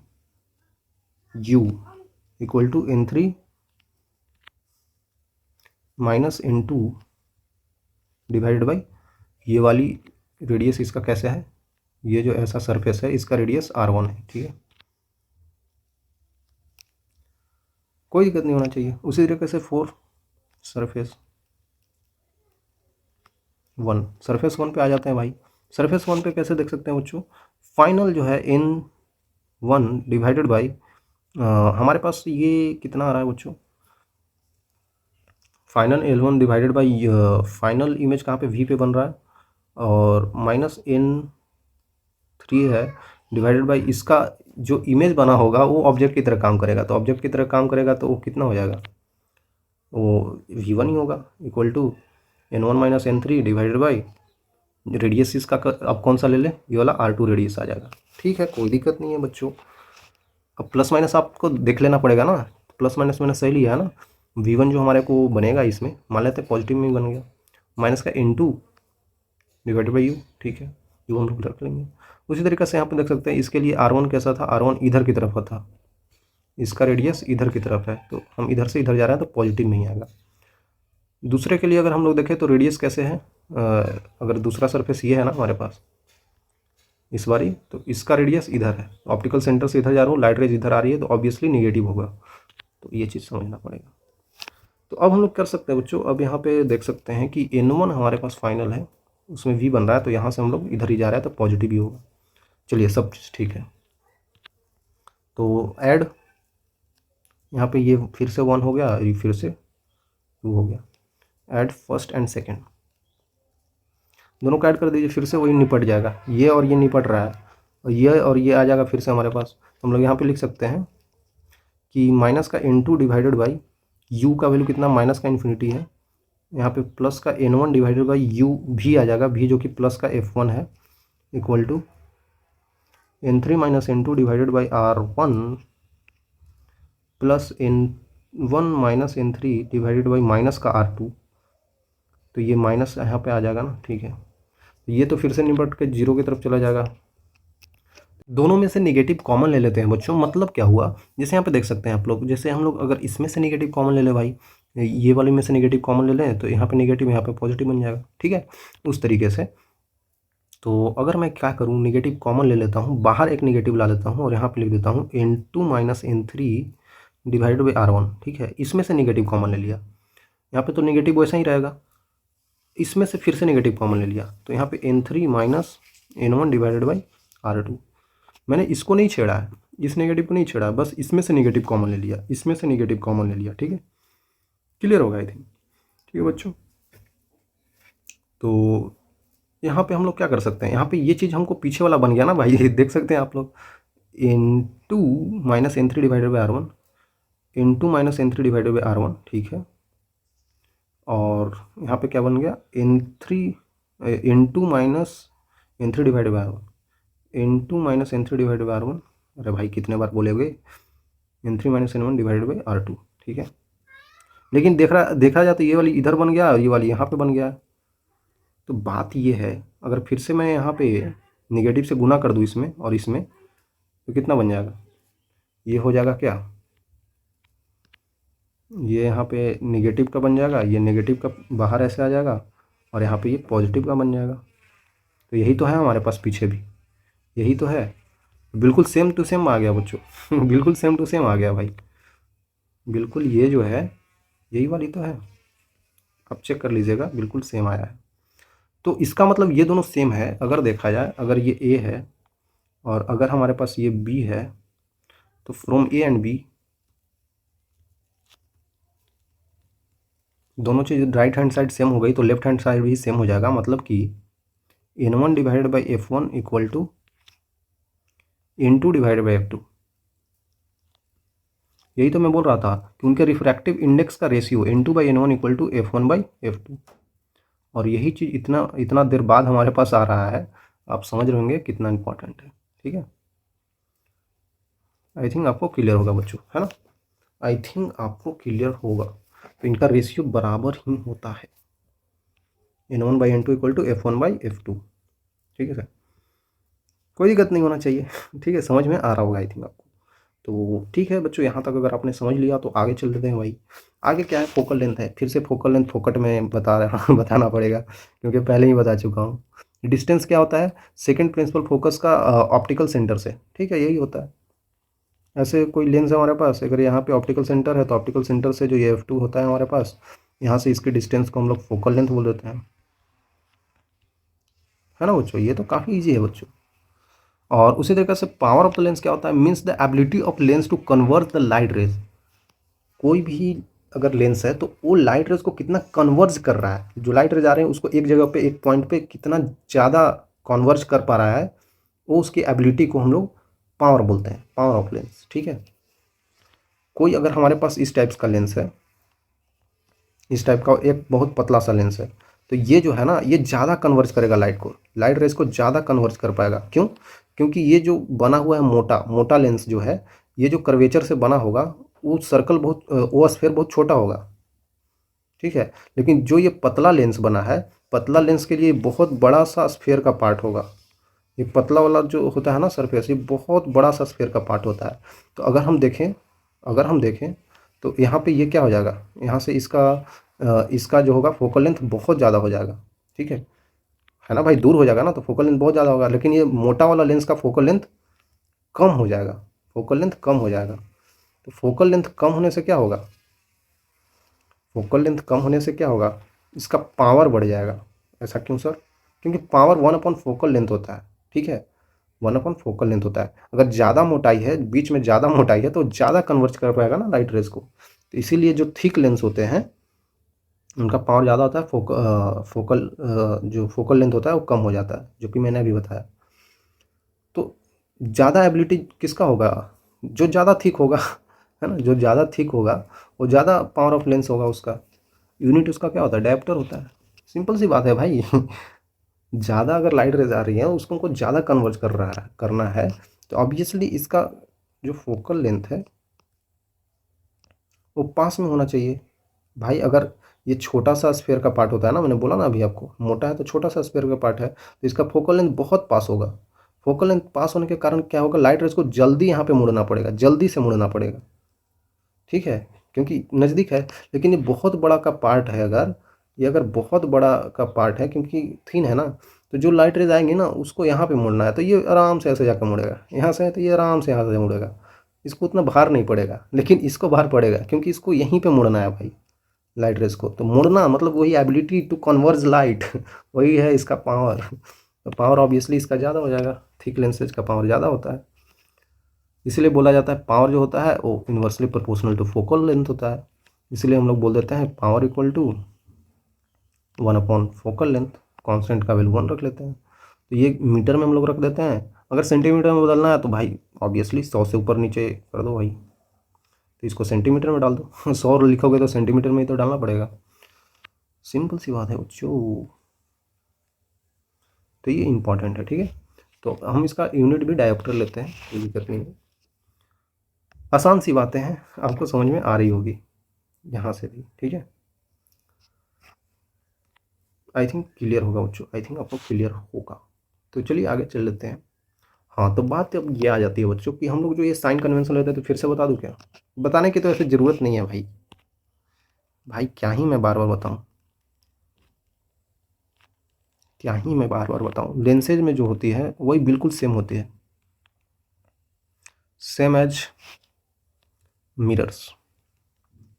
U equal to N3 minus N2 divided by ये वाली रेडियस इसका कैसे है, ये जो ऐसा सरफेस है इसका रेडियस R1 है। ठीक है, कोई दिक्कत नहीं होना चाहिए। उसी तरीके से 4 सरफेस 1, सरफेस 1 पे आ जाते हैं भाई। सरफेस 1 पे कैसे देख सकते हैं बच्चों, फाइनल जो है N1 डिवाइडेड बाई हमारे पास ये कितना आ रहा है बच्चों, final L1 divided by final image कहाँ पे, V पे बन रहा है, और माइनस N3 है डिवाइडेड बाई इसका जो इमेज बना होगा वो ऑब्जेक्ट की तरह काम करेगा। तो ऑब्जेक्ट की तरह काम करेगा तो वो कितना हो जाएगा, वो V1 ही होगा equal to N1 minus N3 divided by radius इसका अब कौन सा ले लें, ये वाला R2 रेडियस आ जाएगा। ठीक है, कोई दिक्कत नहीं है बच्चों। अब प्लस माइनस आपको देख लेना पड़ेगा ना, प्लस माइनस मैंने सही लिया है ना। V1 जो हमारे को बनेगा इसमें, मान लेते हैं पॉजिटिव में ही बन गया, माइनस का N2 डिवाइडेड बाई U। ठीक है, U हम लोग रख लेंगे। उसी तरीके से यहाँ पे देख सकते हैं इसके लिए R1 कैसा था, R1 इधर की तरफ था, इसका रेडियस इधर की तरफ है, तो हम इधर से इधर जा रहे हैं तो पॉजिटिव में ही आएगा। दूसरे के लिए अगर हम लोग देखें तो रेडियस कैसे है, अगर दूसरा सरफेस ये है ना हमारे पास इस बारी, तो इसका रेडियस इधर है, ऑप्टिकल सेंटर से इधर जा रहा हूँ, लाइट रेज इधर आ रही है, तो ऑब्वियसली निगेटिव होगा। तो ये चीज़ समझना पड़ेगा। तो अब हम लोग कर सकते हैं बच्चों, अब यहाँ पे देख सकते हैं कि N1 हमारे पास फाइनल है, उसमें V बन रहा है, तो यहाँ से हम लोग इधर ही जा रहे हैं तो पॉजिटिव ही होगा। चलिए सब चीज़ ठीक है, तो ऐड यहाँ पे ये फिर से 1 हो गया, ये फिर से 2 हो गया। ऐड फर्स्ट एंड सेकेंड, दोनों को ऐड कर दीजिए, फिर से वही निपट जाएगा, ये और ये निपट रहा है, और ये आ जाएगा फिर से हमारे पास। तो हम लोग यहाँ पे लिख सकते हैं कि माइनस का N2 डिवाइडेड बाई U का वैल्यू कितना, माइनस का इन्फिनिटी है, यहाँ पे प्लस का N1 डिवाइडेड बाई U भी आ जाएगा, भी जो कि प्लस का F1 है, equal to N3 minus N2 divided by R1 plus N1 minus N3 divided by minus का R2। तो ये माइनस यहाँ पे आ जाएगा ना। ठीक है, ये तो फिर से निपट के 0 की तरफ चला जाएगा। दोनों में से नेगेटिव कॉमन ले लेते हैं बच्चों, मतलब क्या हुआ, जैसे यहाँ पे देख सकते हैं आप लोग, जैसे हम लोग अगर इसमें से नेगेटिव कॉमन ले ले भाई, ये वाले में से नेगेटिव कॉमन ले लें, तो यहाँ पे नेगेटिव यहाँ पे पॉजिटिव बन जाएगा। ठीक है, उस तरीके से। तो अगर मैं क्या करूँ, नेगेटिव कॉमन ले लेता हूँ, बाहर एक नेगेटिव ला लेता हूँ और यहाँ पे लिख देता हूँ N2 minus N3 divided by R1। ठीक है, इसमें से नेगेटिव कॉमन ले लिया, यहाँ पे तो नेगेटिव वैसा ही रहेगा, इसमें से फिर से नेगेटिव कॉमन ले लिया, तो यहाँ पे N3 minus N1 divided by R2। मैंने इसको नहीं छेड़ा है, इस नेगेटिव को नहीं छेड़ा, बस इसमें से नेगेटिव कॉमन ले लिया, इसमें से नेगेटिव कॉमन ले लिया। ठीक है, क्लियर होगा आई थिंक। ठीक है बच्चों, तो यहाँ पे हम लोग क्या कर सकते हैं, यहाँ पे ये चीज़ हमको पीछे वाला बन गया ना भाई, देख सकते हैं आप लोग, N2 minus N3 divided by R1, N2 minus N3 divided by R1। ठीक है, और यहाँ पे क्या बन गया, N2 minus N3 divided by R1, N2 minus N3 divided by R1। अरे भाई कितने बार बोलोगे, N3 minus N1 divided by R2। ठीक है, लेकिन देखा जाए तो ये वाली इधर बन गया और ये वाली यहाँ पे बन गया। तो बात ये है, अगर फिर से मैं यहाँ पे निगेटिव से गुना कर दूँ इसमें और इसमें, तो कितना बन जाएगा, ये हो जाएगा क्या, ये यहाँ पे निगेटिव का बन जाएगा, ये नेगेटिव का बाहर ऐसे आ जाएगा, और यहाँ पे ये पॉजिटिव का बन जाएगा। तो यही तो है हमारे पास पीछे भी, यही तो है, बिल्कुल सेम टू सेम आ गया बच्चों बिल्कुल सेम टू सेम आ गया भाई, बिल्कुल ये जो है यही वाली तो है, अब चेक कर लीजिएगा, बिल्कुल सेम आया है। तो इसका मतलब ये दोनों सेम है, अगर देखा जाए, अगर ये A है और अगर हमारे पास ये B है, तो फ्रॉम A एंड B दोनों चीज़ राइट हैंड साइड सेम हो गई तो लेफ्ट हैंड साइड भी सेम हो जाएगा, मतलब कि N1 divided by F1 equal to N2 divided by F2। यही तो मैं बोल रहा था कि उनके रिफ्रैक्टिव इंडेक्स का ratio N2 by N1 equal to F1 by F2। और यही चीज़ इतना इतना देर बाद हमारे पास आ रहा है, आप समझ रहे होंगे कितना इंपॉर्टेंट है। ठीक है, आई थिंक आपको क्लियर होगा बच्चों, है ना? आई थिंक आपको क्लियर होगा। तो इनका रेशियो बराबर ही होता है, N1 by N2 equal to F1 by F2। ठीक है सर, कोई दिक्कत नहीं होना चाहिए। ठीक है, समझ में आ रहा होगा आई थिंक आपको। तो ठीक है बच्चों, यहाँ तक अगर आपने समझ लिया तो आगे चल लेते हैं भाई। आगे क्या है, फोकल लेंथ है। फिर से फोकल लेंथ फोकट में बता रहा बताना पड़ेगा क्योंकि पहले ही बता चुका हूँ। डिस्टेंस क्या होता है, सेकंड प्रिंसिपल फोकस का ऑप्टिकल सेंटर से। ठीक है, यही होता है। ऐसे कोई लेंस है हमारे पास, अगर यहाँ पे ऑप्टिकल सेंटर है तो ऑप्टिकल सेंटर से जो ये F2 होता है हमारे पास, यहाँ से इसके डिस्टेंस को हम लोग फोकल लेंथ बोल देते हैं, है ना बच्चों? ये तो काफ़ी ईजी है बच्चों। और उसी तरीके से पावर ऑफ द लेंस क्या होता है, means the ability of lens to convert the light rays. कोई भी अगर लेंस है तो वो लाइट रेज को कितना कन्वर्ज कर रहा है, जो लाइट रेज आ रहे हैं उसको एक जगह पे एक पॉइंट पे कितना ज़्यादा कन्वर्ज कर पा रहा है, वो उसकी एबिलिटी को हम लोग पावर बोलते हैं, पावर ऑफ लेंस। ठीक है, कोई अगर हमारे पास इस टाइप्स का लेंस है, इस टाइप का एक बहुत पतला सा लेंस है, तो ये जो है ना, ये ज़्यादा कन्वर्ज करेगा लाइट को, लाइट रेज को ज़्यादा कन्वर्ज कर पाएगा। क्यों? क्योंकि ये जो बना हुआ है मोटा मोटा लेंस जो है, ये जो कर्वेचर से बना होगा, वो सर्कल बहुत वो स्फीयर बहुत छोटा होगा। ठीक है, लेकिन जो ये पतला लेंस बना है, पतला लेंस के लिए बहुत बड़ा सा स्फीयर का पार्ट होगा। ये पतला वाला जो होता है ना सरफेस, ये बहुत बड़ा सा स्फीयर का पार्ट होता है। तो अगर हम देखें तो यहाँ पे ये क्या हो जाएगा, यहाँ से इसका जो होगा फोकल लेंथ बहुत ज़्यादा हो जाएगा। ठीक है ना भाई? दूर हो जाएगा ना तो फोकल लेंथ बहुत ज़्यादा होगा, लेकिन ये मोटा वाला लेंस का फोकल लेंथ कम हो जाएगा, फोकल लेंथ कम हो जाएगा। तो फोकल लेंथ कम होने से क्या होगा, फोकल लेंथ कम होने से क्या होगा, इसका पावर बढ़ जाएगा। ऐसा क्यों सर? क्योंकि पावर 1/4 फोकल लेंथ होता है। ठीक है, 1/4 फोकल लेंथ होता है। अगर ज़्यादा मोटाई है, बीच में ज़्यादा मोटाई है तो ज़्यादा कन्वर्ज कर पाएगा ना लाइट रेज को। तो इसीलिए जो थिक लेंस होते हैं उनका पावर ज़्यादा होता है, जो फोकल लेंथ होता है वो कम हो जाता है, जो कि मैंने अभी बताया। तो ज़्यादा एबिलिटी किसका होगा, जो ज़्यादा थिक होगा, है ना? जो ज़्यादा थिक होगा वो ज़्यादा पावर ऑफ लेंस होगा उसका। यूनिट उसका क्या होता है, डायोप्टर होता है। सिंपल सी बात है भाई। ज़्यादा अगर लाइट रेज आ रही है उसको हमको ज़्यादा कन्वर्ज करना है, तो ऑब्वियसली इसका जो फोकल लेंथ है वो पास में होना चाहिए। भाई अगर ये छोटा सा स्फीयर का पार्ट होता है ना, मैंने बोला ना अभी आपको, मोटा है तो छोटा सा स्फीयर का पार्ट है, तो इसका फोकल लेंथ बहुत पास होगा। फोकल लेंथ पास होने के कारण क्या होगा, लाइट रेज को जल्दी यहाँ पे मुड़ना पड़ेगा, जल्दी से मुड़ना पड़ेगा। ठीक है, क्योंकि नज़दीक है। लेकिन ये बहुत बड़ा का पार्ट है, अगर ये अगर बहुत बड़ा का पार्ट है, क्योंकि थिन है ना, तो जो लाइट रेज आएंगे ना उसको यहाँ पे मुड़ना है, तो ये आराम से ऐसे जाकर मुड़ेगा। यहाँ से है तो ये आराम से यहाँ से मुड़ेगा, इसको उतना भार नहीं पड़ेगा। लेकिन इसको भार पड़ेगा क्योंकि इसको यहीं पे मुड़ना है भाई, लाइट रेज को। तो मुड़ना मतलब वही एबिलिटी टू कन्वर्ज लाइट, वही है इसका पावर। तो पावर ऑब्वियसली इसका ज़्यादा हो जाएगा, थिक लेंसेज का पावर ज़्यादा होता है। इसीलिए बोला जाता है पावर जो होता है वो inversely proportional to focal length होता है। इसलिए हम लोग बोल देते हैं power equal to 1/4 focal length. Constant का वैल्यू 1 रख लेते हैं। तो ये मीटर में हम लोग रख देते हैं। अगर सेंटीमीटर में बदलना है तो भाई ऑब्वियसली 100 से ऊपर नीचे कर दो भाई, तो इसको सेंटीमीटर में डाल दो। 100 लिखोगे तो सेंटीमीटर में ही तो डालना पड़ेगा। सिंपल सी बात है बच्चों, तो ये इंपॉर्टेंट है। ठीक है, तो हम इसका यूनिट भी डायोप्टर लेते हैं, कोई दिक्कत नहीं है। आसान सी बातें हैं, आपको समझ में आ रही होगी यहाँ से भी। ठीक है, आई थिंक क्लियर होगा बच्चों, आई थिंक आपको क्लियर होगा। तो चलिए आगे चल लेते हैं। हाँ, तो बात अब ये आ जाती है बच्चों कि हम लोग जो ये साइन कन्वेंशन लेते हैं, तो फिर से बता दूं क्या? बताने की तो ऐसे ज़रूरत नहीं है भाई, भाई क्या ही मैं बार बार बताऊं, क्या ही मैं बार बार बताऊं। लेंसेज में जो होती है वही बिल्कुल सेम होती है, सेम एज मिरर्स।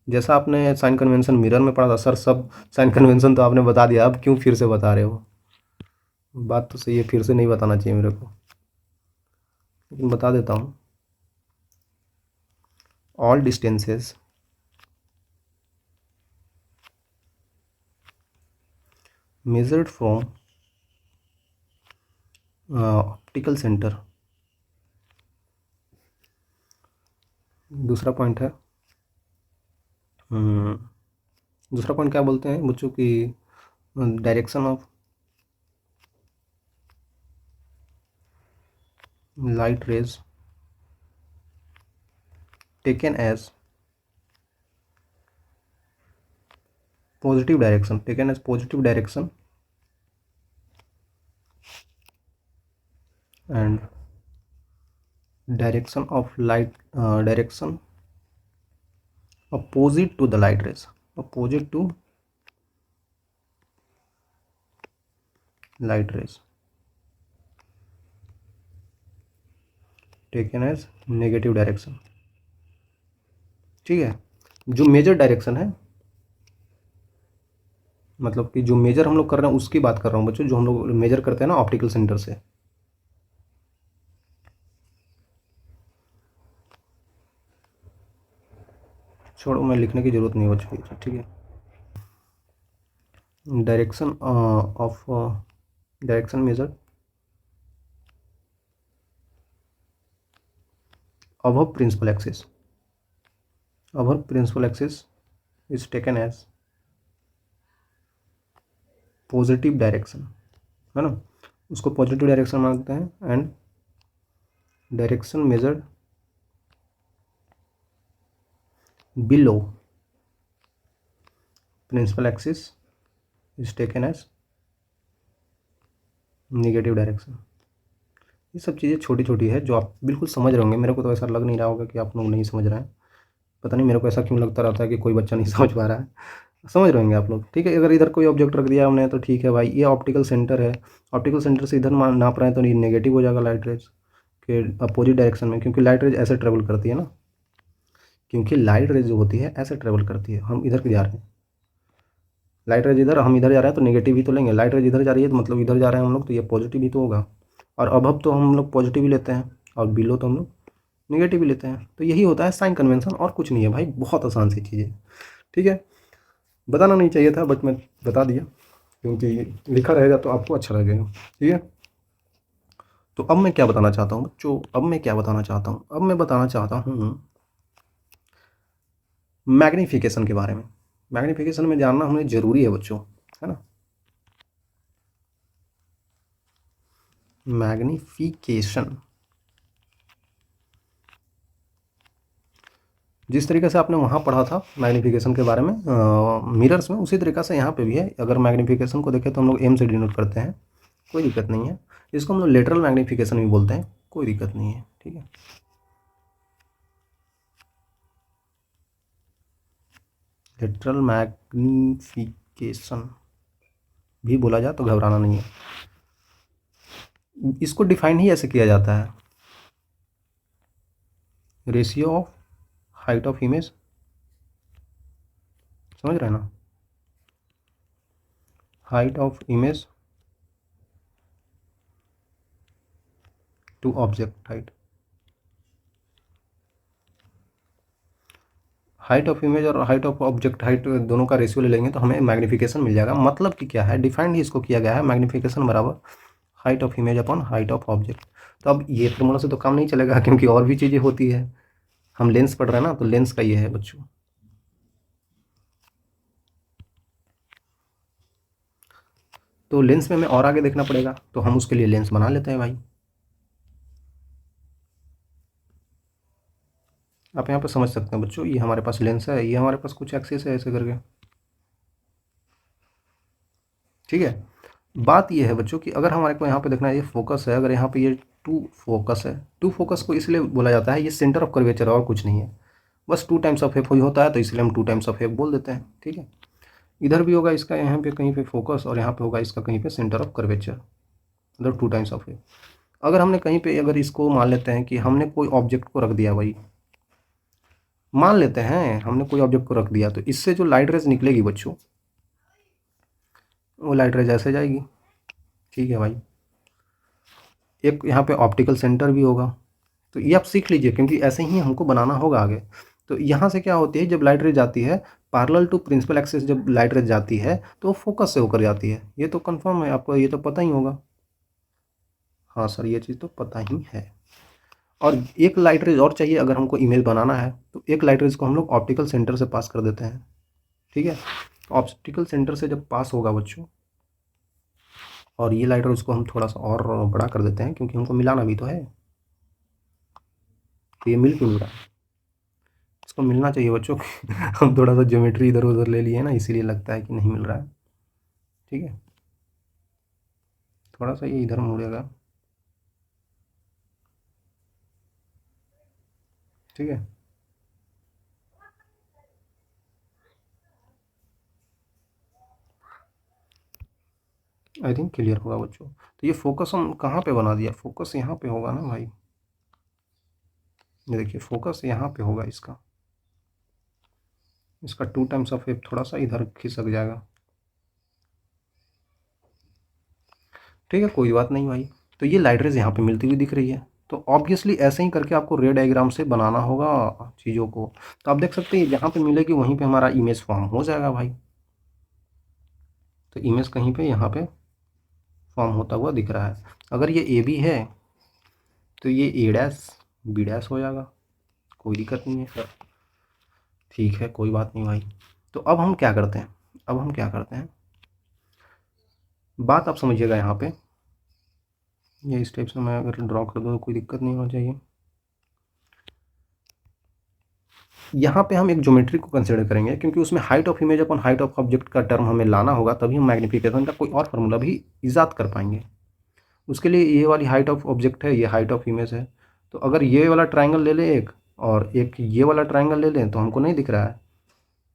जैसा आपने साइन कन्वेंशन मिरर में पढ़ा था, सर सब साइन कन्वेंशन तो आपने बता दिया, अब क्यों फिर से बता रहे हो? बात तो सही है, फिर से नहीं बताना चाहिए मेरे को, लेकिन बता देता हूँ। All distances measured from optical centre. दूसरा पॉइंट है, दूसरा पॉइंट क्या बोलते हैं बच्चों की, direction of light rays taken as positive direction, taken as positive direction and direction of light, direction opposite to the light rays, opposite to light rays taken as negative direction। ठीक है, जो major direction है, मतलब कि जो major हम लोग कर रहे हैं उसकी बात कर रहा हूँ बच्चों, जो हम लोग मेजर करते हैं ना ऑप्टिकल सेंटर से। छोड़ो, मैं लिखने की जरूरत नहीं बच्चों, ठीक है। Direction of direction measure above principal axis, above principal axis is taken as positive direction, है ना, उसको पॉजिटिव डायरेक्शन मानते हैं। And direction measured below principal axis is taken as negative direction. ये सब चीज़ें छोटी छोटी है जो आप बिल्कुल समझ रहे होंगे। मेरे को तो ऐसा लग नहीं रहा होगा कि आप लोग नहीं समझ रहे हैं, पता नहीं मेरे को ऐसा क्यों लगता रहता है कि कोई बच्चा नहीं समझ पा रहा है। समझ रहे होंगे आप लोग, ठीक है। अगर इधर कोई ऑब्जेक्ट रख दिया हमने तो ठीक है भाई, ये ऑप्टिकल सेंटर है, ऑप्टिकल सेंटर से इधर नाप रहे हैं तो ये नेगेटिव हो जाएगा लाइट रेज के अपोजिट डायरेक्शन में, क्योंकि लाइट रेज ऐसे ट्रेवल करती है ना, क्योंकि लाइट रेज जो होती है ऐसे ट्रेवल करती है। हम इधर जा रहे हैं, लाइट रेज इधर, हम इधर जा रहे हैं तो नेगेटिव ही तो लेंगे। लाइट रेज इधर जा रही है तो मतलब इधर जा रहे हैं हम लोग, तो ये पॉजिटिव ही तो होगा। और अबव तो हम लोग पॉजिटिव ही लेते हैं और बिलो तो हम लोग नेगेटिव ही लेते हैं। तो यही होता है साइन कन्वेंशन, और कुछ नहीं है भाई, बहुत आसान सी चीज़ है, ठीक है। बताना नहीं चाहिए था बट मैं बता दिया, क्योंकि लिखा रहेगा तो आपको अच्छा लगेगा, ठीक है। तो अब मैं क्या बताना चाहता हूँ बच्चों, अब मैं क्या बताना चाहता हूँ, अब मैं बताना चाहता हूँ मैग्नीफिकेशन के बारे में। मैग्नीफिकेशन में जानना हमें ज़रूरी है बच्चों, है ना। मैग्नीफिकेशन, जिस तरीके से आपने वहाँ पढ़ा था मैग्नीफिकेशन के बारे में मिरर्स में, उसी तरीक़ा से यहाँ पे भी है। अगर मैग्नीफिकेशन को देखें तो हम लोग एम से डिनोट करते हैं, कोई दिक्कत नहीं है। इसको हम लोग लेटरल मैग्नीफिकेशन भी बोलते हैं, कोई दिक्कत नहीं है, ठीक है। लेटरल मैग्नीफिकेशन भी बोला जाए तो घबराना नहीं है। इसको डिफाइन ही ऐसे किया जाता है, ratio of height of image, समझ रहे हैं ना, height of image to object height. Height of image और हाइट ऑफ ऑब्जेक्ट हाइट दोनों का रेशियो ले लेंगे तो हमें मैग्नीफिकेशन मिल जाएगा। मतलब कि क्या है, डिफाइंड ही इसको किया गया है, मैग्नीफिकेशन बराबर height of image upon height of object. तो अब ये फॉर्मूला से तो काम नहीं चलेगा, क्योंकि और भी चीज़ें होती है। हम लेंस पढ़ रहे हैं ना, तो लेंस का ये है बच्चों। तो लेंस में हमें और आगे देखना पड़ेगा, तो हम उसके लिए लेंस बना लेते हैं भाई। आप यहाँ पर समझ सकते हैं बच्चों, ये हमारे पास लेंस है, ये हमारे पास कुछ एक्सिस है ऐसे करके, ठीक है। बात ये है बच्चों कि अगर हमारे को यहाँ पे देखना है, ये फोकस है, अगर यहाँ पे ये टू फोकस है, टू फोकस को इसलिए बोला जाता है, ये सेंटर ऑफ कर्वेचर और कुछ नहीं है, बस टू टाइम्स ऑफ एफ होता है, तो इसलिए हम टू टाइम्स ऑफ एफ बोल देते हैं, ठीक है। इधर भी होगा इसका यहाँ पे कहीं पे फोकस, और यहाँ पे होगा इसका कहीं पे सेंटर ऑफ कर्वेचर, मतलब टू टाइम्स ऑफ एफ। अगर हमने कहीं पे, अगर इसको मान लेते हैं कि हमने कोई ऑब्जेक्ट को रख दिया भाई, मान लेते हैं हमने कोई ऑब्जेक्ट को रख दिया, तो इससे जो लाइट रेज निकलेगी बच्चों, वो लाइट रेज ऐसे जाएगी, ठीक है भाई। एक यहाँ पे ऑप्टिकल सेंटर भी होगा, तो ये आप सीख लीजिए, क्योंकि ऐसे ही हमको बनाना होगा आगे। तो यहाँ से क्या होती है, जब लाइट रेज आती है, पैरेलल टू प्रिंसिपल एक्सिस जब लाइट रेज जाती है तो वो फोकस से होकर जाती है। ये तो कंफर्म है, आपको ये तो पता ही होगा। हाँ सर, ये चीज़ तो पता ही है। और एक लाइट रेज और चाहिए अगर हमको इमेज बनाना है, तो एक लाइट रेज को हम लोग ऑप्टिकल सेंटर से पास कर देते हैं, ठीक है। ऑप्टिकल सेंटर से जब पास होगा बच्चों, और ये लाइट रेज को हम थोड़ा सा और बड़ा कर देते हैं क्योंकि हमको मिलाना भी तो है। तो ये मिल क्यों नहीं रहा है? इसको मिलना चाहिए बच्चों। हम थोड़ा सा ज्योमेट्री इधर उधर ले लिए ना, इसीलिए लगता है कि नहीं मिल रहा है, ठीक है। थोड़ा सा ये इधर मुड़ेगा, ठीक है। आई थिंक क्लियर होगा बच्चों। तो ये फोकस हम कहाँ पे बना दिया, फोकस यहाँ पे होगा ना भाई। ये देखिए फोकस यहाँ पे होगा इसका। इसका 2 टाइम्स ऑफ एफ थोड़ा सा इधर खिसक जाएगा, ठीक है, कोई बात नहीं भाई। तो ये लाइट रेज यहाँ पे मिलती हुई दिख रही है, तो ऑब्वियसली ऐसे ही करके आपको रे डायग्राम से बनाना होगा चीज़ों को। तो आप देख सकते हैं जहाँ पे मिलेगी वहीं पे हमारा इमेज फॉर्म हो जाएगा भाई। तो इमेज कहीं पे यहाँ पे फॉर्म होता हुआ दिख रहा है। अगर ये ए बी है तो ये ए डैश बी डैश हो जाएगा, कोई दिक्कत नहीं है, ठीक है, कोई बात नहीं भाई। तो अब हम क्या करते हैं, अब हम क्या करते हैं, बात आप समझिएगा यहाँ पे। ये इस टाइप से मैं अगर ड्रॉ कर दूँ तो कोई दिक्कत नहीं होना चाहिए। यहाँ पे हम एक ज्योमेट्री को कंसिडर करेंगे क्योंकि उसमें height of image upon height of object का टर्म हमें लाना होगा, तभी हम मैग्नीफिकेशन का कोई और फार्मूला भी ईजाद कर पाएंगे। उसके लिए ये वाली हाइट ऑफ ऑब्जेक्ट है, ये हाइट ऑफ इमेज है। तो अगर ये वाला ट्राइंगल ले लें एक, और एक ये वाला ट्राइंगल ले लें, तो हमको नहीं दिख रहा है,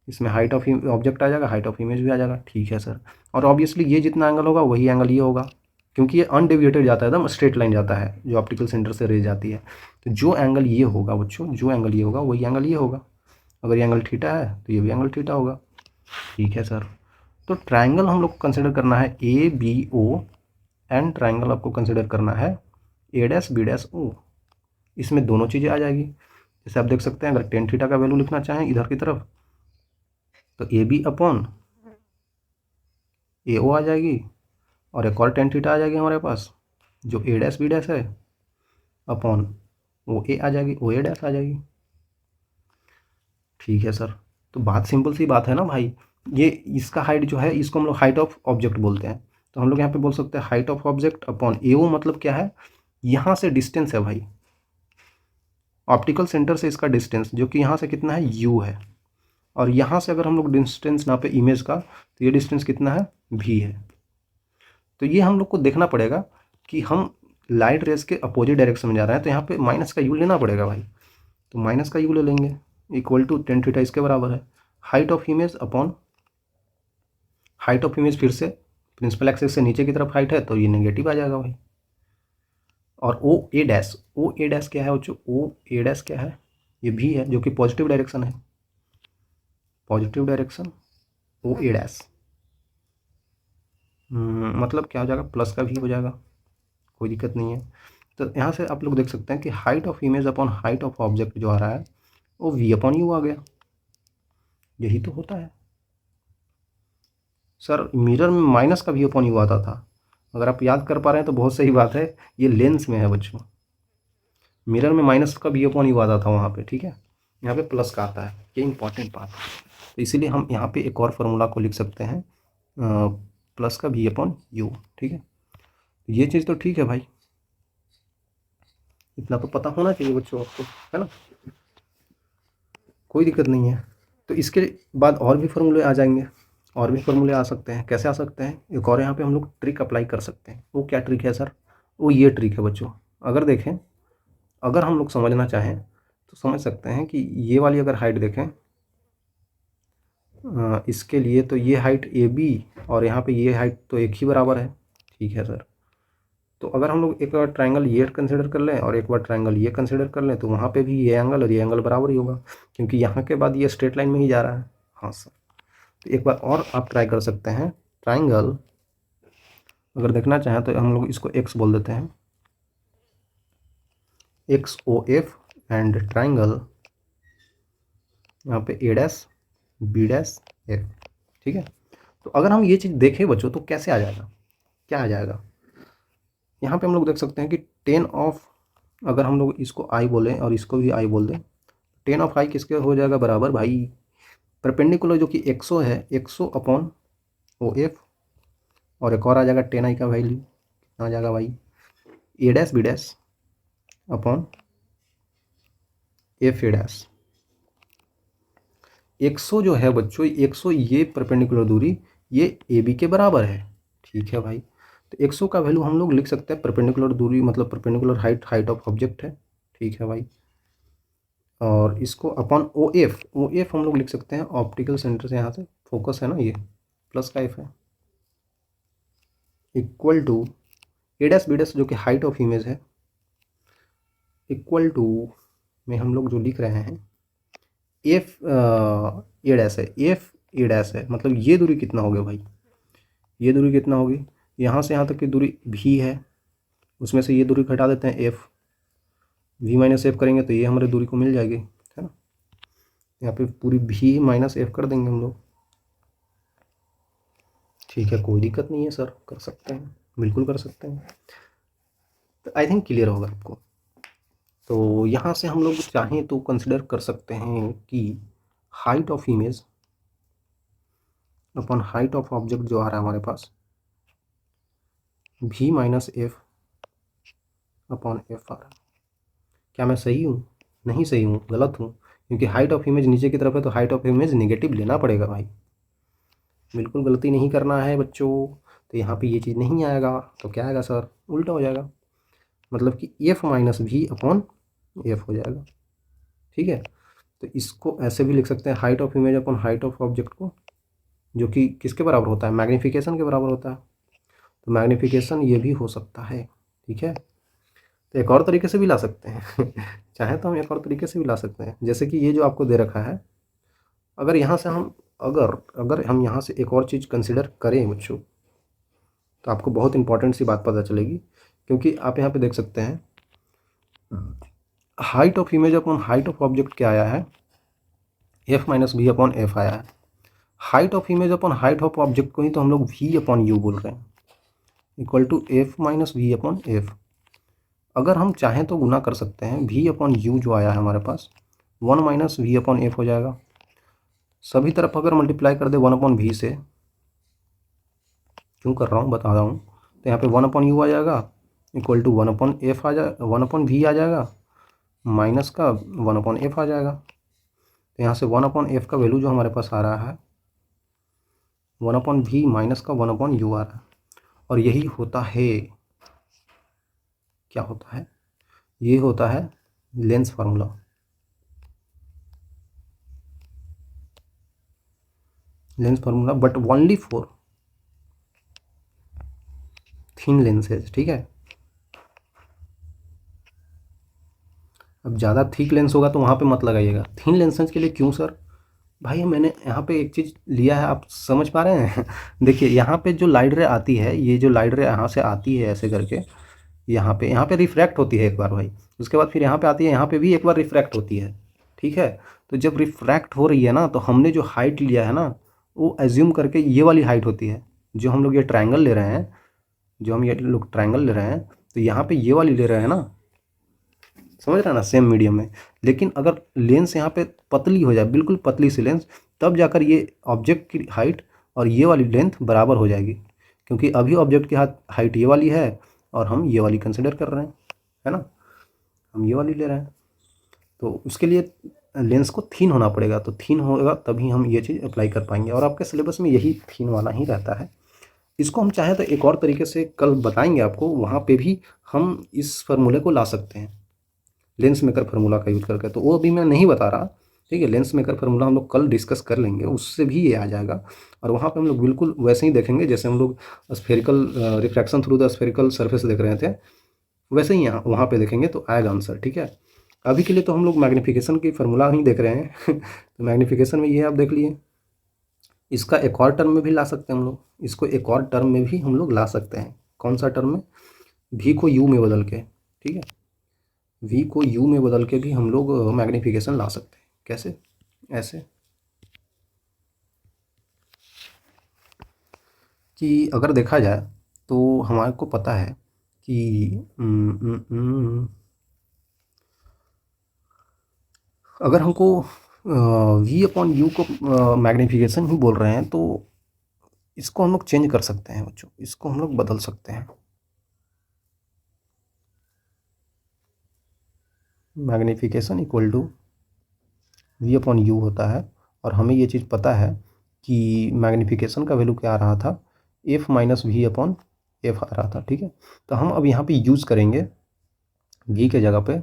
इसमें हाइट ऑफ ऑब्जेक्ट आ जाएगा, हाइट ऑफ इमेज भी आ जाएगा, ठीक है सर। और ऑब्वियसली ये जितना एंगल होगा वही एंगल ये होगा, क्योंकि ये अनडेविएटेड जाता है, एकदम स्ट्रेट लाइन जाता है जो ऑप्टिकल सेंटर से रेज जाती है। तो जो एंगल ये होगा बच्चों, जो एंगल ये होगा वही एंगल ये होगा। अगर ये एंगल थीटा है तो ये भी एंगल थीटा होगा, ठीक है सर। तो ट्राइंगल हम लोग को कंसिडर करना है A B O, and triangle आपको कंसिडर करना है A dash B dash O. इसमें दोनों चीज़ें आ जाएगी। जैसे आप देख सकते हैं, अगर टेन थीटा का वैल्यू लिखना चाहें इधर की तरफ, तो ए बी अपॉन ए ओ आ जाएगी, और एक और टेन थीटा आ जाएगी हमारे पास जो ए डैश बी डैश है, अपॉन ओ ए आ जाएगी, ओ ए डैश आ जाएगी, ठीक है सर। तो बात सिंपल सी बात है ना भाई। ये इसका हाइट जो है इसको हम लोग हाइट ऑफ ऑब्जेक्ट बोलते हैं। तो हम लोग यहाँ पे बोल सकते हैं हाइट ऑफ ऑब्जेक्ट अपॉन ए ओ, मतलब क्या है, यहाँ से डिस्टेंस है भाई, ऑप्टिकल सेंटर से इसका डिस्टेंस जो कि यहाँ से कितना है यू है, और यहाँ से अगर हम लोग डिस्टेंस नापे इमेज का तो ये डिस्टेंस कितना है भी है। तो ये हम लोग को देखना पड़ेगा कि हम लाइट रेस के अपोजिट डायरेक्शन में जा रहे हैं, तो यहाँ पे माइनस का यू लेना पड़ेगा भाई। तो माइनस का यू ले लेंगे, इक्वल टू टेन थीटा इसके बराबर है height of image upon height of image, फिर से प्रिंसिपल एक्सिस से नीचे की तरफ हाइट है तो ये नेगेटिव आ जाएगा भाई। और ओ ए डैश, ओ ए डैश क्या है बच्चों, ओ ए डैश क्या है, ये भी है जो कि पॉजिटिव डायरेक्शन है, पॉजिटिव डायरेक्शन ओ ए डैश, मतलब क्या हो जाएगा, प्लस का भी हो जाएगा, कोई दिक्कत नहीं है। तो यहाँ से आप लोग देख सकते हैं कि height of image upon height of object जो आ रहा है वो वी अपॉन यू आ गया, यही तो होता है सर। मिरर में माइनस का वी अपॉन यू आता था, अगर आप याद कर पा रहे हैं तो बहुत सही बात है, ये लेंस में है बच्चों। मिरर में माइनस का वी अपॉन यू आता था वहाँ पे, ठीक है, यहाँ पे प्लस का आता है, ये इंपॉर्टेंट बात है। तो इसीलिए हम यहाँ पे एक और फार्मूला को लिख सकते हैं, प्लस का वी अपॉन यू, ठीक है। ये चीज़ तो ठीक है भाई, इतना तो पता होना चाहिए बच्चों आपको, है ना, कोई दिक्कत नहीं है। तो इसके बाद और भी फार्मूले आ जाएंगे, और भी फार्मूले आ सकते हैं। कैसे आ सकते हैं, एक और यहाँ पे हम लोग ट्रिक अप्लाई कर सकते हैं। वो क्या ट्रिक है सर, वो ये ट्रिक है बच्चों, अगर देखें, अगर हम लोग समझना चाहें तो समझ सकते हैं कि ये वाली अगर हाइट देखें, इसके लिए तो ये हाइट ए बी और यहाँ पे ये हाइट तो एक ही बराबर है, ठीक है सर। तो अगर हम लोग एक बार ट्रायंगल ये कंसिडर कर लें और एक बार ट्रायंगल ये कंसिडर कर लें, तो वहाँ पे भी ये एंगल और ये एंगल बराबर ही होगा, क्योंकि यहाँ के बाद ये स्ट्रेट लाइन में ही जा रहा है। हाँ सर, तो एक बार और आप ट्राई कर सकते हैं। ट्रायंगल अगर देखना चाहें तो हम लोग इसको एक्स बोल देते हैं, x O F, and triangle यहाँ पे A dash B dash F, ठीक है। तो अगर हम ये चीज़ देखें बच्चों तो कैसे आ जाएगा, क्या आ जाएगा, यहाँ पे हम लोग देख सकते हैं कि टेन ऑफ, अगर हम लोग इसको आई बोलें और इसको भी आई बोल दें, टेन ऑफ आई किसके हो जाएगा बराबर भाई, परपेंडिकुलर जो कि 100 है, 100 अपॉन ओ एफ, और एक और आ जाएगा टेन आई का वैल्यू कितना आ जाएगा भाई, A dash B dash upon F A dash. 100 जो है बच्चों, 100 ये परपेंडिकुलर दूरी ये ए बी के बराबर है, ठीक है भाई। तो 100 का वैल्यू हम लोग लिख सकते हैं, परपेंडिकुलर दूरी मतलब perpendicular height, height of object है, ठीक है भाई। और इसको अपॉन ओ एफ हम लोग लिख सकते हैं ऑप्टिकल सेंटर से, यहाँ से फोकस है ना ये, प्लस का एफ है, equal to A dash B dash जो कि हाइट ऑफ इमेज है, इक्वल टू में हम लोग जो लिख रहे हैं एफ ए डैश है, एफ ए डैश है, मतलब ये दूरी कितना हो गया भाई, ये दूरी कितना होगी, यहाँ से यहाँ तक की दूरी भी है, उसमें से ये दूरी घटा देते हैं एफ, वी माइनस एफ करेंगे तो ये हमारी दूरी को मिल जाएगी, है ना। यहाँ पे पूरी भी माइनस एफ कर देंगे हम लोग, ठीक है, कोई दिक्कत नहीं है सर, कर सकते हैं, बिल्कुल कर सकते हैं। तो आई थिंक क्लियर होगा आपको। तो यहाँ से हम लोग चाहें तो कंसिडर कर सकते हैं कि height of image upon height of object जो आ रहा है हमारे पास, भी माइनस एफ अपॉन एफ आ रहा है। क्या मैं सही हूँ, नहीं सही हूँ, गलत हूँ, क्योंकि हाइट ऑफ इमेज नीचे की तरफ है तो हाइट ऑफ इमेज नेगेटिव लेना पड़ेगा भाई, बिल्कुल गलती नहीं करना है बच्चों। तो यहाँ पे ये चीज़ नहीं आएगा तो क्या आएगा सर, उल्टा हो जाएगा, मतलब कि एफ माइनस भी अपॉन एफ हो जाएगा, ठीक है। तो इसको ऐसे भी लिख सकते हैं, height of image upon height of object को, जो कि किसके बराबर होता है, मैग्नीफिकेशन के बराबर होता है, तो मैग्नीफिकेशन ये भी हो सकता है, ठीक है। तो एक और तरीके से भी ला सकते हैं चाहे तो हम एक और तरीके से भी ला सकते हैं, जैसे कि ये जो आपको दे रखा है, अगर यहाँ से हम अगर अगर हम यहाँ से एक और चीज़ कंसिडर करें बच्चों, तो आपको बहुत इंपॉर्टेंट सी बात पता चलेगी, क्योंकि आप यहाँ पे देख सकते हैं height of image upon height of object क्या आया है, F minus we upon F आया है। Height of image upon height of object को ही तो हम लोग वी अपॉन यू बोल रहे हैं, equal to F minus we upon F. अगर हम चाहें तो गुना कर सकते हैं, वी अपॉन यू जो आया है हमारे पास 1 माइनस वी अपॉन एफ हो जाएगा, सभी तरफ अगर मल्टीप्लाई कर दे 1 अपॉन वी से, क्यों कर रहा हूँ बता रहा हूँ, तो यहाँ पे 1 अपॉन यू आ जाएगा, इक्वल टू 1 अपॉन एफ आ जाए, 1 अपॉन वी आ जाएगा, माइनस का 1 अपॉन एफ आ जाएगा। तो यहाँ से 1 अपॉन एफ का वैल्यू जो हमारे पास आ रहा है 1 अपॉन वी माइनस का 1 अपॉन यू आ रहा है, और यही होता है, क्या होता है, ये होता है lens formula. Lens formula but only for thin lenses, ठीक है। अब ज़्यादा थिक लेंस होगा तो वहाँ पे मत लगाइएगा, थिन लेंसेज के लिए क्यों सर, भाई मैंने यहाँ पे एक चीज़ लिया है, आप समझ पा रहे हैं देखिए यहाँ पे जो लाइट रे आती है, ये जो लाइट रे यहाँ से आती है ऐसे करके, यहाँ पे रिफ्रैक्ट होती है एक बार भाई, उसके बाद फिर यहाँ पे आती है, यहाँ पे भी एक बार रिफ्रैक्ट होती है, ठीक है। तो जब रिफ्रैक्ट हो रही है ना, तो हमने जो हाइट लिया है ना, वो एज्यूम करके ये वाली हाइट होती है, जो हम लोग ये ट्रायंगल ले रहे हैं, जो हम ये लोग ट्रायंगल ले रहे हैं, तो यहाँ पे ये वाली ले रहे हैं ना, समझ रहे हैं ना, सेम मीडियम में। लेकिन अगर लेंस यहाँ पे पतली हो जाए, बिल्कुल पतली सी लेंस, तब जाकर ये ऑब्जेक्ट की हाइट और ये वाली लेंथ बराबर हो जाएगी, क्योंकि अभी ऑब्जेक्ट की हाइट ये वाली है और हम ये वाली कंसिडर कर रहे हैं, है ना, हम ये वाली ले रहे हैं, तो उसके लिए लेंस को थीन होना पड़ेगा, तो थीन होगा तभी हम ये चीज़ अप्लाई कर पाएंगे, और आपके सिलेबस में यही थीन वाला ही रहता है। इसको हम चाहें तो एक और तरीके से कल बताएंगे आपको, वहाँ पे भी हम इस फार्मूले को ला सकते हैं लेंस मेकर फार्मूला का यूज़ करके, तो वो अभी मैं नहीं बता रहा, ठीक है। लेंस मेकर फार्मूला हम लोग कल डिस्कस कर लेंगे, उससे भी ये आ जाएगा, और वहाँ पे हम लोग बिल्कुल वैसे ही देखेंगे जैसे हम लोग spherical refraction through the spherical surface देख रहे थे, वैसे ही यहाँ वहाँ पे देखेंगे तो आएगा आंसर, ठीक है। अभी के लिए तो हम लोग मैग्नीफिकेशन की फार्मूला ही देख रहे हैं तो मैग्नीफिकेशन में ये आप देख लिए, इसका एक और टर्म में भी ला सकते हैं हम लोग, इसको एक और टर्म में भी हम लोग ला सकते हैं, कौन सा टर्म में, भी को यू में बदल के, ठीक है, वी को यू में बदल के भी हम लोग मैग्नीफिकेशन ला सकते हैं, कैसे, ऐसे, कि अगर देखा जाए तो हमारे को पता है कि अगर हमको वी अपॉन यू को मैग्नीफिकेशन ही बोल रहे हैं तो इसको हम लोग चेंज कर सकते हैं बच्चों, इसको हम लोग बदल सकते हैं। Magnification equal to v upon u होता है, और हमें ये चीज़ पता है कि मैग्नीफिकेशन का वैल्यू क्या आ रहा था, F minus we upon F आ रहा था। ठीक है, तो हम अब यहाँ पे यूज़ करेंगे वी के जगह पे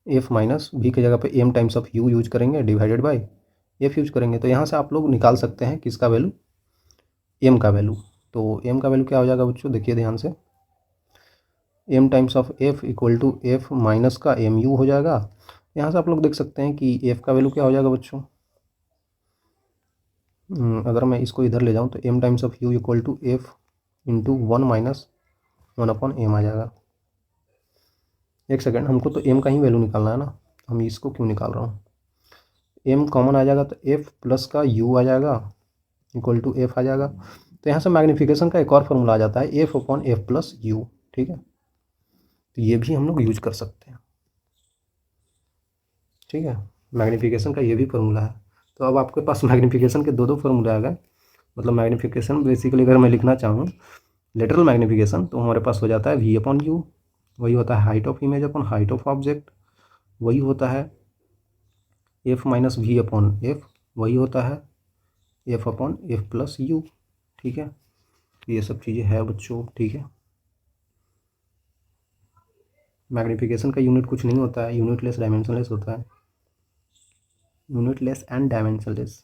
एफ माइनस वी के जगह पे m times of u use करेंगे डिवाइडेड बाय एफ यूज करेंगे। तो यहाँ से आप लोग निकाल सकते हैं किसका वैल्यू, एम का वैल्यू। तो एम का वैल्यू क्या हो जाएगा बच्चों, देखिए ध्यान से, m times of F equal to F minus का एम यू हो जाएगा। यहाँ से आप लोग देख सकते हैं कि एफ का वैल्यू क्या हो जाएगा बच्चों, अगर मैं इसको इधर ले जाऊँ तो M times of U equal to F into one minus one upon M आ जाएगा। एक सेकेंड, हमको तो एम का ही वैल्यू निकालना है ना, हम इसको क्यों निकाल रहा हूँ। एम कॉमन आ जाएगा तो एफ प्लस का यू आ जाएगा इक्वल टू एफ आ जाएगा। तो यहाँ से मैग्नीफिकेशन का एक और फॉर्मूला आ जाता है, F upon F plus u. ठीक है, तो ये भी हम लोग यूज कर सकते हैं। ठीक है, मैग्नीफिकेशन का ये भी फार्मूला है। तो अब आपके पास मैग्नीफिकेशन के दो दो फार्मूले आ गए। मतलब मैग्नीफिकेशन बेसिकली अगर मैं लिखना चाहूँ लेटरल मैग्नीफिकेशन, तो हमारे पास हो जाता है वी अपॉन यू, वही होता है height of image upon height of object, वही होता है F minus we upon F, वही होता है F upon F plus u. ठीक है, ये सब चीज़ें हैं बच्चों। ठीक है, मैग्नीफिकेशन का यूनिट कुछ नहीं होता है, यूनिटलेस डायमेंशनलेस होता है, यूनिटलेस एंड डायमेंशनलेस।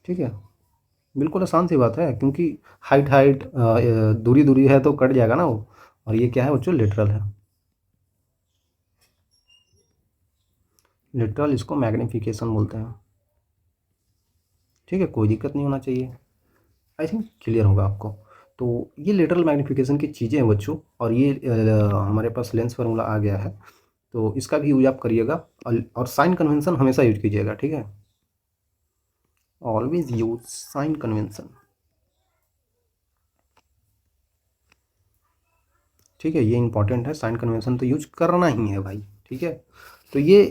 ठीक है, बिल्कुल आसान सी बात है, क्योंकि हाइट हाइट दूरी दूरी है तो कट जाएगा ना वो, और ये क्या है बच्चों, लिटरल है। लिटरल इसको मैग्नीफिकेशन बोलते हैं। ठीक है, कोई दिक्कत नहीं होना चाहिए, आई थिंक क्लियर होगा आपको। तो ये लिटरल मैग्नीफिकेशन की चीज़ें हैं बच्चों, और ये हमारे पास लेंस फार्मूला आ गया है, तो इसका भी यूज आप करिएगा। और साइन कन्वेंशन हमेशा यूज कीजिएगा। ठीक है, ऑलवेज यूज साइन कन्वेंशन। ठीक है, ये इंपॉर्टेंट है, साइन कन्वेंशन तो यूज करना ही है भाई। ठीक है, तो ये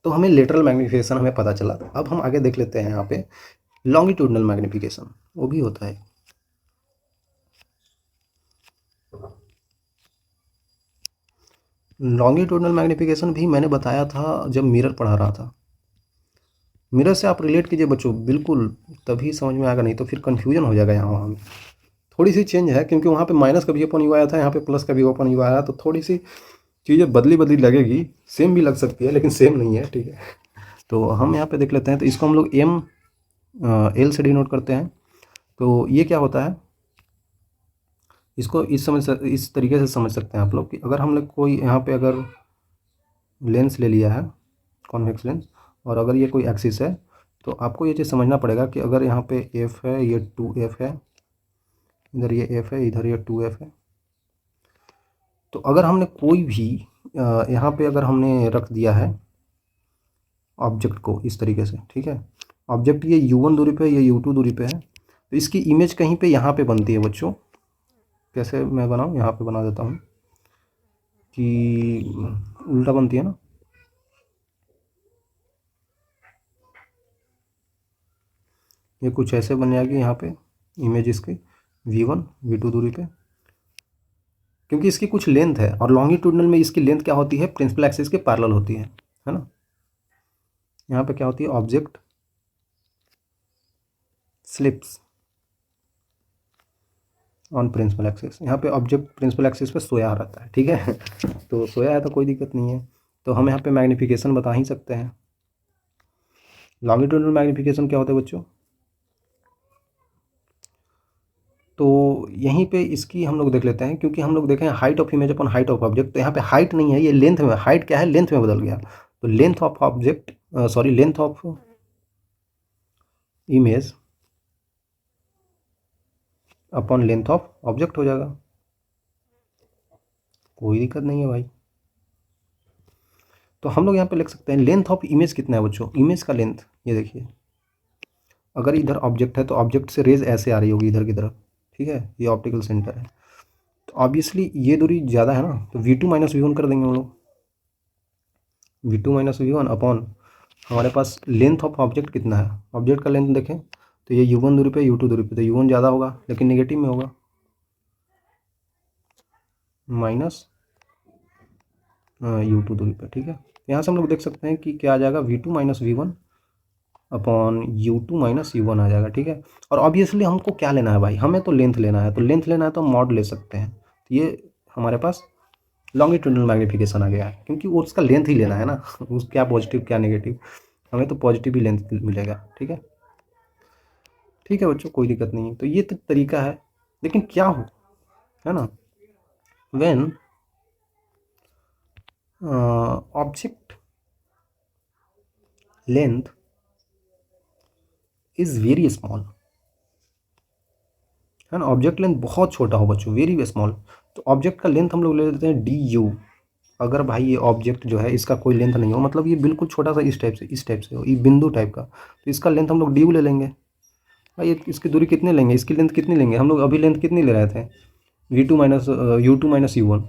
तो हमें लेटरल मैग्नीफिकेशन हमें पता चला। अब हम आगे देख लेते हैं यहाँ पे लॉन्गिट्यूडनल मैग्नीफिकेशन, वो भी होता है। लॉन्गिट्यूडनल मैग्नीफिकेशन भी मैंने बताया था जब मिरर पढ़ा रहा था। मिरर से आप रिलेट कीजिए बच्चों, बिल्कुल तभी समझ में आएगा, नहीं तो फिर कन्फ्यूजन हो जाएगा। यहाँ वहाँ में थोड़ी सी चेंज है, क्योंकि वहाँ पे माइनस का भी अपन यू आया था, यहाँ पे प्लस का भी अपन यू आया, तो थोड़ी सी चीज़ें बदली बदली लगेगी, सेम भी लग सकती है लेकिन सेम नहीं है। ठीक है, तो हम यहाँ पे देख लेते हैं। तो इसको हम लोग एम एल से डिनोट करते हैं। तो ये क्या होता है, इसको इस तरीके से समझ सकते हैं आप लोग कि अगर हम लोग कोई यहाँ पे अगर लेंस ले लिया है, कॉन्वेक्स लेंस, और अगर ये कोई एक्सिस है, तो आपको ये चीज़ समझना पड़ेगा कि अगर यहाँ पे एफ है, ये 2f है, इधर ये f है, इधर ये 2f है। तो अगर हमने कोई भी यहाँ पे अगर हमने रख दिया है ऑब्जेक्ट को इस तरीके से, ठीक है, ऑब्जेक्ट ये u1 दूरी पे, ये u2 दूरी पे है, तो इसकी इमेज कहीं पे यहाँ पे बनती है बच्चों। कैसे मैं बनाऊँ, यहाँ पे बना देता हूँ कि उल्टा बनती है ना, ये कुछ ऐसे बन जाएगी यहाँ पे इमेज इसकी v1 v2 दूरी पे, क्योंकि इसकी कुछ लेंथ है, और लॉन्गिट्यूडनल में इसकी लेंथ क्या होती है, प्रिंसिपल एक्सिस के पैरेलल होती है ना। यहाँ पे क्या होती है, object slips on principal axis, यहाँ पे ऑब्जेक्ट प्रिंसिपल एक्सिस पे सोया रहता है। ठीक है, तो सोया है तो कोई दिक्कत नहीं है, तो हम यहाँ पे मैग्नीफिकेशन बता ही सकते हैं। लॉन्गिट्यूडनल मैग्नीफिकेशन क्या होता है बच्चों, तो यहीं पे इसकी हम लोग देख लेते हैं, क्योंकि हम लोग देखें height of image upon height of object, तो यहाँ पे हाइट नहीं है, ये लेंथ में, हाइट क्या है, लेंथ में बदल गया। तो length of object, sorry, length of image upon length of object हो जाएगा, कोई दिक्कत नहीं है भाई। तो हम लोग यहाँ पे लिख सकते हैं लेंथ ऑफ इमेज कितना है बच्चों, इमेज का लेंथ, ये देखिए, अगर इधर ऑब्जेक्ट है तो ऑब्जेक्ट से रेज ऐसे आ रही होगी इधर की तरफ, ठीक है, ये ऑप्टिकल सेंटर है। तो ऑब्वियसली ये दूरी ज़्यादा है ना, तो V2 माइनस V1 कर देंगे हम लोग। V2 माइनस V1 अपॉन हमारे पास लेंथ ऑफ ऑब्जेक्ट कितना है, ऑब्जेक्ट का लेंथ देखें तो ये U1 दूरी पे U2 दूरी पे, तो U1 ज़्यादा होगा लेकिन नेगेटिव में होगा, माइनस U2 दूरी पे, ठीक है। यहाँ से हम लोग देख सकते हैं कि क्या आ जाएगा, V2 minus V1 upon U2 minus U1 आ जाएगा, ठीक है। और ऑब्वियसली हमको क्या लेना है भाई, हमें तो लेंथ लेना है, तो लेंथ लेना है तो मॉड ले सकते हैं। तो ये हमारे पास लॉन्गिट्यूडनल मैग्नीफिकेशन आ गया है, क्योंकि वो उसका लेंथ ही लेना है ना उस क्या पॉजिटिव क्या नेगेटिव, हमें तो पॉजिटिव ही लेंथ मिलेगा, ठीक है। ठीक है बच्चों, कोई दिक्कत नहीं है। तो ये तो तरीका है, लेकिन क्या हो, है ना, when object length is very small, है ना, ऑब्जेक्ट लेंथ बहुत छोटा हो बच्चों, वेरी स्मॉल, तो ऑब्जेक्ट का लेंथ हम लोग ले लेते हैं DU। अगर भाई ये ऑब्जेक्ट जो है इसका कोई लेंथ नहीं हो, मतलब ये बिल्कुल छोटा सा इस टाइप से हो, ये बिंदु टाइप का, तो इसका लेंथ हम लोग DU ले लेंगे। भाई इसकी दूरी कितनी लेंगे, इसकी लेंथ कितनी लेंगे, हम लोग अभी लेंथ कितनी ले रहे थे, V2 minus U2 minus U1।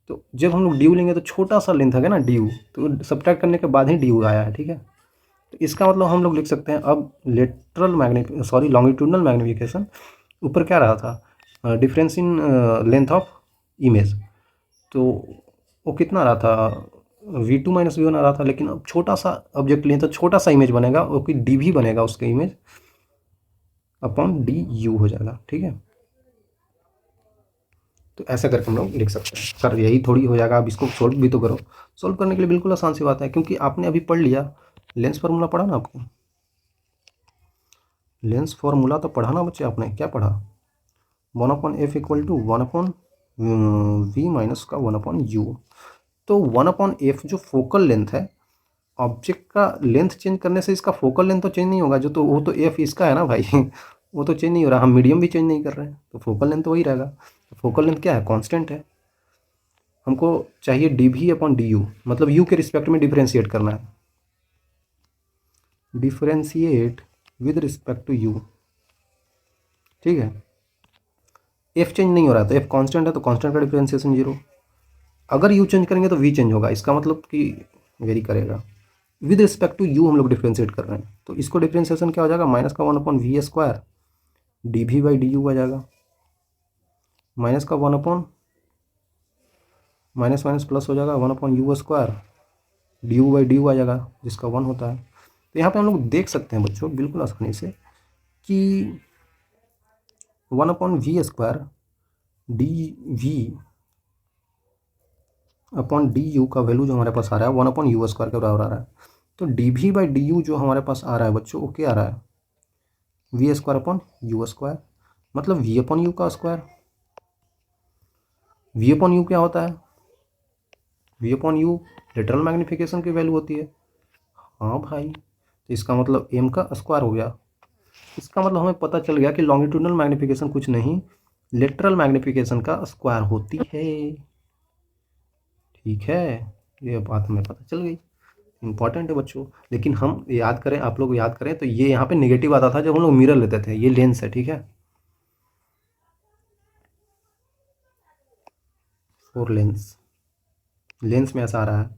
तो जब हम लोग DU लेंगे तो छोटा सा लेंथ है ना DU, तो सब्ट्रैक्ट करने के बाद ही DU आया है, ठीक है। तो इसका मतलब हम लोग लिख सकते हैं अब लेटरल लॉन्गिट्यूडनल मैग्निफिकेशन ऊपर क्या रहा था, difference in length of image, तो वो कितना रहा था, V2 माइनस V1 आ रहा था, लेकिन अब छोटा सा ऑब्जेक्ट लें तो छोटा सा इमेज बनेगा, वो कि DV बनेगा उसका इमेज अपॉन DU हो जाएगा, ठीक है। तो ऐसा करके हम लोग लिख सकते हैं। सर यही थोड़ी हो जाएगा, अब इसको सोल्व भी तो करो। सोल्व करने के लिए बिल्कुल आसान सी बात है, क्योंकि आपने अभी पढ़ लिया, लेंस फार्मूला पढ़ा ना आपको, लेंस फार्मूला तो पढ़ा ना बच्चे, आपने क्या पढ़ा, 1/f equal to 1/v minus का 1/u। तो 1/f जो फोकल लेंथ है, ऑब्जेक्ट का लेंथ चेंज करने से इसका फोकल लेंथ तो चेंज नहीं होगा, जो तो वो तो f इसका है ना भाई वो तो चेंज नहीं हो रहा, हम मीडियम भी चेंज नहीं कर रहे हैं, तो फोकल लेंथ तो वही रहेगा। तो फोकल लेंथ क्या है, कांस्टेंट है, हमको चाहिए DV/DU, मतलब u के रिस्पेक्ट में डिफरेंशिएट करना है, differentiate with respect to u, ठीक है। f चेंज नहीं हो रहा है तो f कांस्टेंट है, तो कांस्टेंट का डिफरेंशिएशन 0। अगर u चेंज करेंगे तो v चेंज होगा, इसका मतलब कि वेरी करेगा। विद रिस्पेक्ट टू u हम लोग डिफरेंशिएट कर रहे हैं, तो इसको डिफरेंशिएशन क्या हो जाएगा, माइनस का 1/v² DV/DU आ जाएगा, माइनस का 1/ माइनस माइनस प्लस हो जाएगा 1/u² DU/DU आ जाएगा, जिसका 1 होता है। तो यहाँ पे हम लोग देख सकते हैं बच्चों बिल्कुल आसानी से कि 1/v² DV/DU का वैल्यू जो हमारे पास आ रहा है 1/u² के बराबर आ रहा है। तो DV/DU जो हमारे पास आ रहा है बच्चों, वो क्या आ रहा है, v²/u², मतलब v/u का स्क्वायर। v/u क्या होता है, v/u लेटरल मैग्नीफिकेशन की वैल्यू होती है। हाँ भाई, तो इसका मतलब m का स्क्वायर हो गया। इसका मतलब हमें पता चल गया कि लॉन्गिट्यूडनल मैग्नीफिकेशन कुछ नहीं, लेटरल मैग्नीफिकेशन का स्क्वायर होती है, ठीक है। ये बात हमें पता चल गई, इंपॉर्टेंट है बच्चों। लेकिन हम याद करें, आप लोग याद करें, तो ये यहाँ पे नेगेटिव आता था जब हम लोग मिरर लेते थे, ये लेंस है, ठीक है, फोर लेंस, लेंस में ऐसा आ रहा है,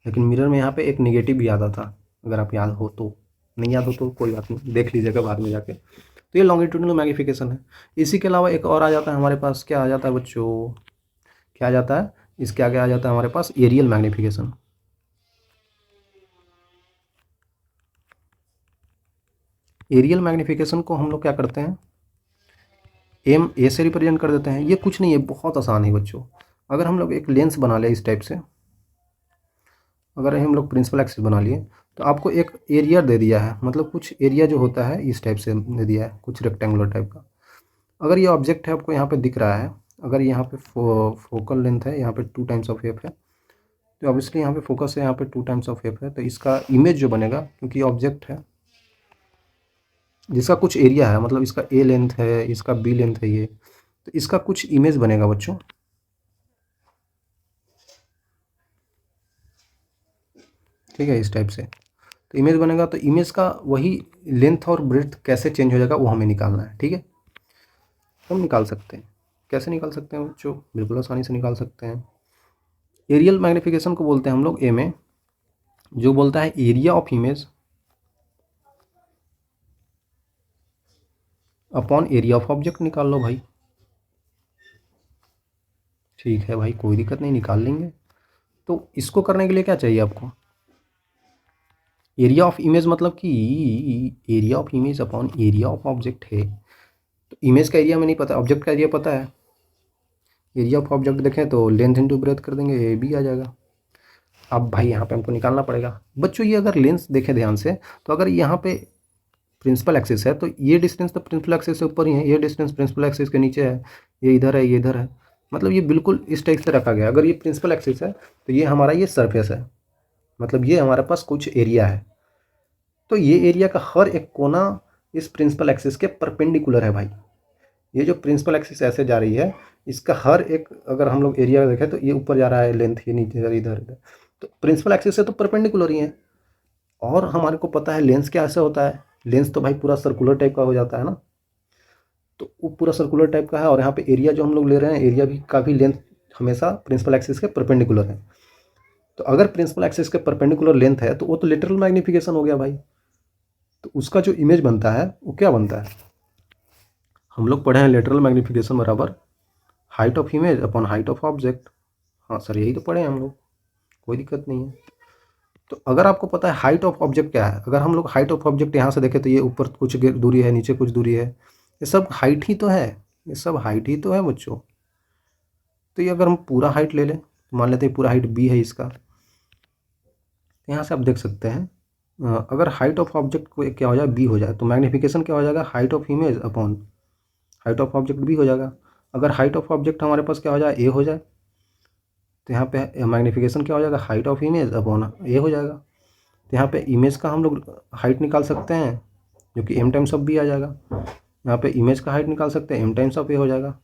लेकिन मिरर में यहाँ पे एक नेगेटिव भी आता था, अगर आप याद हो तो, नहीं याद हो तो कोई बात नहीं, देख लीजिएगा बाद में जाके। तो ये लॉन्गिट्यूडनल मैग्नीफिकेशन है। इसी के अलावा एक और आ जाता है हमारे पास, क्या आ जाता है बच्चों, क्या आ जाता है, इसके आगे आ जाता है हमारे पास एरियल मैग्नीफिकेशन। एरियल मैग्नीफिकेशन को हम लोग क्या करते हैं, ए से रिप्रेजेंट कर देते हैं। ये कुछ नहीं है, बहुत आसान है बच्चों। अगर हम लोग एक लेंस बना लें इस टाइप से, अगर हम लोग प्रिंसिपल एक्सिस बना लिए, तो आपको एक एरिया दे दिया है, मतलब कुछ एरिया जो होता है इस टाइप से दे दिया है, कुछ रेक्टेंगुलर टाइप का। अगर ये ऑब्जेक्ट है आपको यहाँ पे दिख रहा है, अगर यहाँ पे फोकल लेंथ है, यहाँ पे 2 टाइम्स ऑफ एफ है, तो ऑब्वियसली यहाँ पे फोकस है, यहाँ पे 2 टाइम्स ऑफ एफ है, तो इसका इमेज जो बनेगा, क्योंकि ऑब्जेक्ट है जिसका कुछ एरिया है, मतलब इसका ए लेंथ है, इसका बी लेंथ है ये, तो इसका कुछ इमेज बनेगा बच्चों, ठीक है, इस टाइप से। तो इमेज बनेगा तो इमेज का वही लेंथ और ब्रेड्थ कैसे चेंज हो जाएगा वो हमें निकालना है। ठीक है, हम निकाल सकते हैं। कैसे निकाल सकते हैं बच्चों? बिल्कुल आसानी से निकाल सकते हैं। एरियल मैग्नीफिकेशन को बोलते हैं हम लोग ए में, जो बोलता है area of image upon area of object. निकाल लो भाई। ठीक है भाई, कोई दिक्कत नहीं, निकाल लेंगे। तो इसको करने के लिए क्या चाहिए आपको? एरिया ऑफ इमेज मतलब कि area of image upon area of object है। तो इमेज का एरिया में नहीं पता, ऑब्जेक्ट का एरिया पता है। एरिया ऑफ ऑब्जेक्ट देखें तो लेंथ इंटू ब्रेथ कर देंगे, ए बी आ जाएगा। अब भाई यहाँ पे हमको निकालना पड़ेगा बच्चों। ये अगर लेंस देखें ध्यान से, तो अगर यहाँ पे प्रिंसिपल एक्सिस है तो ये डिस्टेंस तो प्रिंसिपल एक्सिस से ऊपर ही है, ये डिस्टेंस प्रिंसिपल एक्सिस के नीचे है, ये इधर है, ये इधर है। मतलब ये बिल्कुल इस टाइप से रखा गया। अगर ये प्रिंसिपल एक्सिस है तो ये हमारा ये सरफेस है, मतलब ये हमारे पास कुछ एरिया है। तो ये एरिया का हर एक कोना इस प्रिंसिपल एक्सिस के परपेंडिकुलर है भाई। ये जो प्रिंसिपल एक्सिस ऐसे जा रही है, इसका हर एक अगर हम लोग एरिया देखें तो ये ऊपर जा रहा है लेंथ, ये नीचे इधर इधर। तो प्रिंसिपल एक्सिस से तो परपेंडिकुलर ही है। और हमारे को पता है लेंस क्या ऐसे होता है, लेंस तो भाई पूरा सर्कुलर टाइप का हो जाता है ना। तो वो पूरा सर्कुलर टाइप का है, और यहाँ पे एरिया जो हम लोग ले रहे हैं, एरिया भी का भी लेंथ हमेशा प्रिंसिपल एक्सिस के परपेंडिकुलर है। तो अगर प्रिंसिपल एक्सिस के परपेंडिकुलर लेंथ है तो वो तो लेटरल मैग्नीफिकेशन हो गया भाई। तो उसका जो इमेज बनता है वो क्या बनता है? हम लोग पढ़े हैं लेटरल मैग्नीफिकेशन बराबर height of image upon height of object. हाँ सर, यही तो पढ़े हैं हम लोग, कोई दिक्कत नहीं है। तो अगर आपको पता है हाइट ऑफ ऑब्जेक्ट क्या है, अगर हम लोग हाइट ऑफ ऑब्जेक्ट यहाँ से देखें तो ये ऊपर कुछ दूरी है, नीचे कुछ दूरी है, ये सब हाइट ही तो है, ये सब हाइट ही तो है बच्चों। तो ये अगर हम पूरा हाइट ले लें तो मान लेते हैं पूरा हाइट बी है इसका। तो यहाँ से आप देख सकते हैं अगर हाइट ऑफ ऑब्जेक्ट को क्या हो जाए, बी हो जाए, तो मैग्नीफिकेशन क्या हो जाएगा, height of image upon height of object B हो जाएगा। अगर हाइट ऑफ ऑब्जेक्ट हमारे पास क्या हो जाए, ए हो जाए, तो यहाँ पे मैग्नीफिकेशन क्या हो जाएगा, हाइट ऑफ इमेज अपॉन ए हो जाएगा। तो यहाँ पे इमेज का हम लोग हाइट निकाल सकते हैं, जो कि एम टाइम्स ऑफ बी आ जाएगा। यहाँ पे इमेज का हाइट निकाल सकते हैं, एम टाइम्स ऑफ ए हो जाएगा।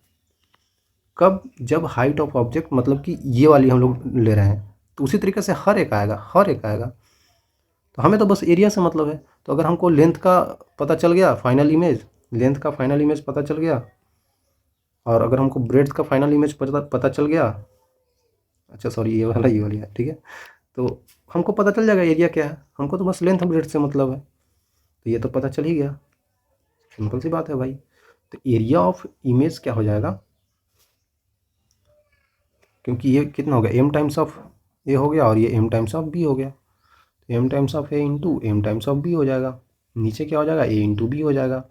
कब? जब हाइट ऑफ ऑब्जेक्ट मतलब कि ये वाली हम लोग ले रहे हैं, तो उसी तरीके से हर एक आएगा, हर एक आएगा। तो हमें तो बस एरिया से मतलब है। तो अगर हमको लेंथ का पता चल गया, फाइनल इमेज, लेंथ का फाइनल इमेज पता चल गया, और अगर हमको ब्रेड्थ का फाइनल इमेज पता चल गया, अच्छा सॉरी ये वाली है, ठीक है। तो हमको पता चल जाएगा एरिया क्या है। हमको तो बस लेंथ और ब्रेड्थ से मतलब है, तो ये तो पता चल ही गया। सिंपल सी बात है भाई। तो एरिया ऑफ इमेज क्या हो जाएगा, क्योंकि ये कितना हो गया, एम टाइम्स ऑफ ए हो गया, और ये एम टाइम्स ऑफ बी हो गया। M times of A into m times of B हो जाएगा। नीचे क्या हो जाएगा, ए इंटू बी हो जाएगा।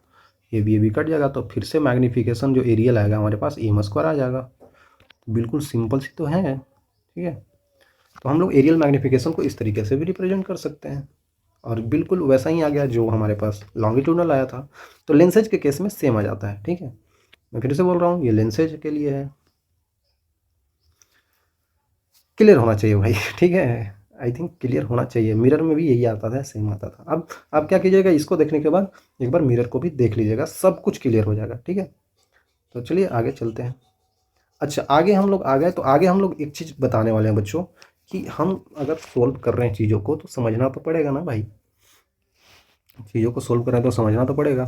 ये भी कट जाएगा, तो फिर से मैग्नीफिकेशन जो एरियल आएगा हमारे पास, एम स्क्वायर आ जाएगा। बिल्कुल सिंपल सी तो है, ठीक है। तो हम लोग एरियल मैग्नीफिकेशन को इस तरीके से भी रिप्रेजेंट कर सकते हैं, और बिल्कुल वैसा ही आ गया जो हमारे पास लॉन्गिट्यूडनल आया था। तो लेंसेज के केस में सेम आ जाता है, ठीक है। मैं फिर से बोल रहा हूँ, ये लेंसेज के लिए है। क्लियर होना चाहिए भाई ठीक है, आई थिंक क्लियर होना चाहिए। मिरर में भी यही आता था, सेम आता था। अब आप क्या कीजिएगा, इसको देखने के बाद एक बार मिरर को भी देख लीजिएगा, सब कुछ क्लियर हो जाएगा, ठीक है। तो चलिए आगे चलते हैं। अच्छा, आगे हम लोग आ गए, तो आगे हम लोग एक चीज़ बताने वाले हैं बच्चों, कि हम अगर सोल्व कर रहे हैं चीज़ों को तो समझना तो पड़ेगा ना भाई। चीज़ों को सोल्व कर रहे हैं तो समझना तो पड़ेगा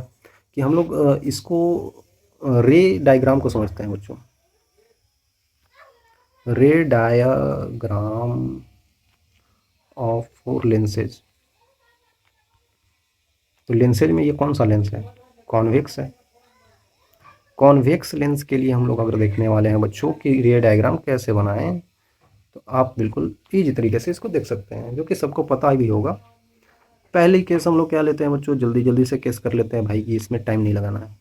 कि हम लोग इसको रे डायग्राम को समझते हैं बच्चों। रे डायाग्राम ऑफ फोर लेंसेज। तो लेंसेज में ये कौन सा लेंस है, कॉन्वेक्स है। कॉन्वेक्स लेंस के लिए हम लोग अगर देखने वाले हैं बच्चों कि रे डायग्राम कैसे बनाएं, तो आप बिल्कुल ईजी तरीके से इसको देख सकते हैं, जो कि सबको पता भी होगा। पहले केस हम लोग क्या लेते हैं बच्चों, जल्दी जल्दी से केस कर लेते हैं भाई, कि इसमें टाइम नहीं लगाना है।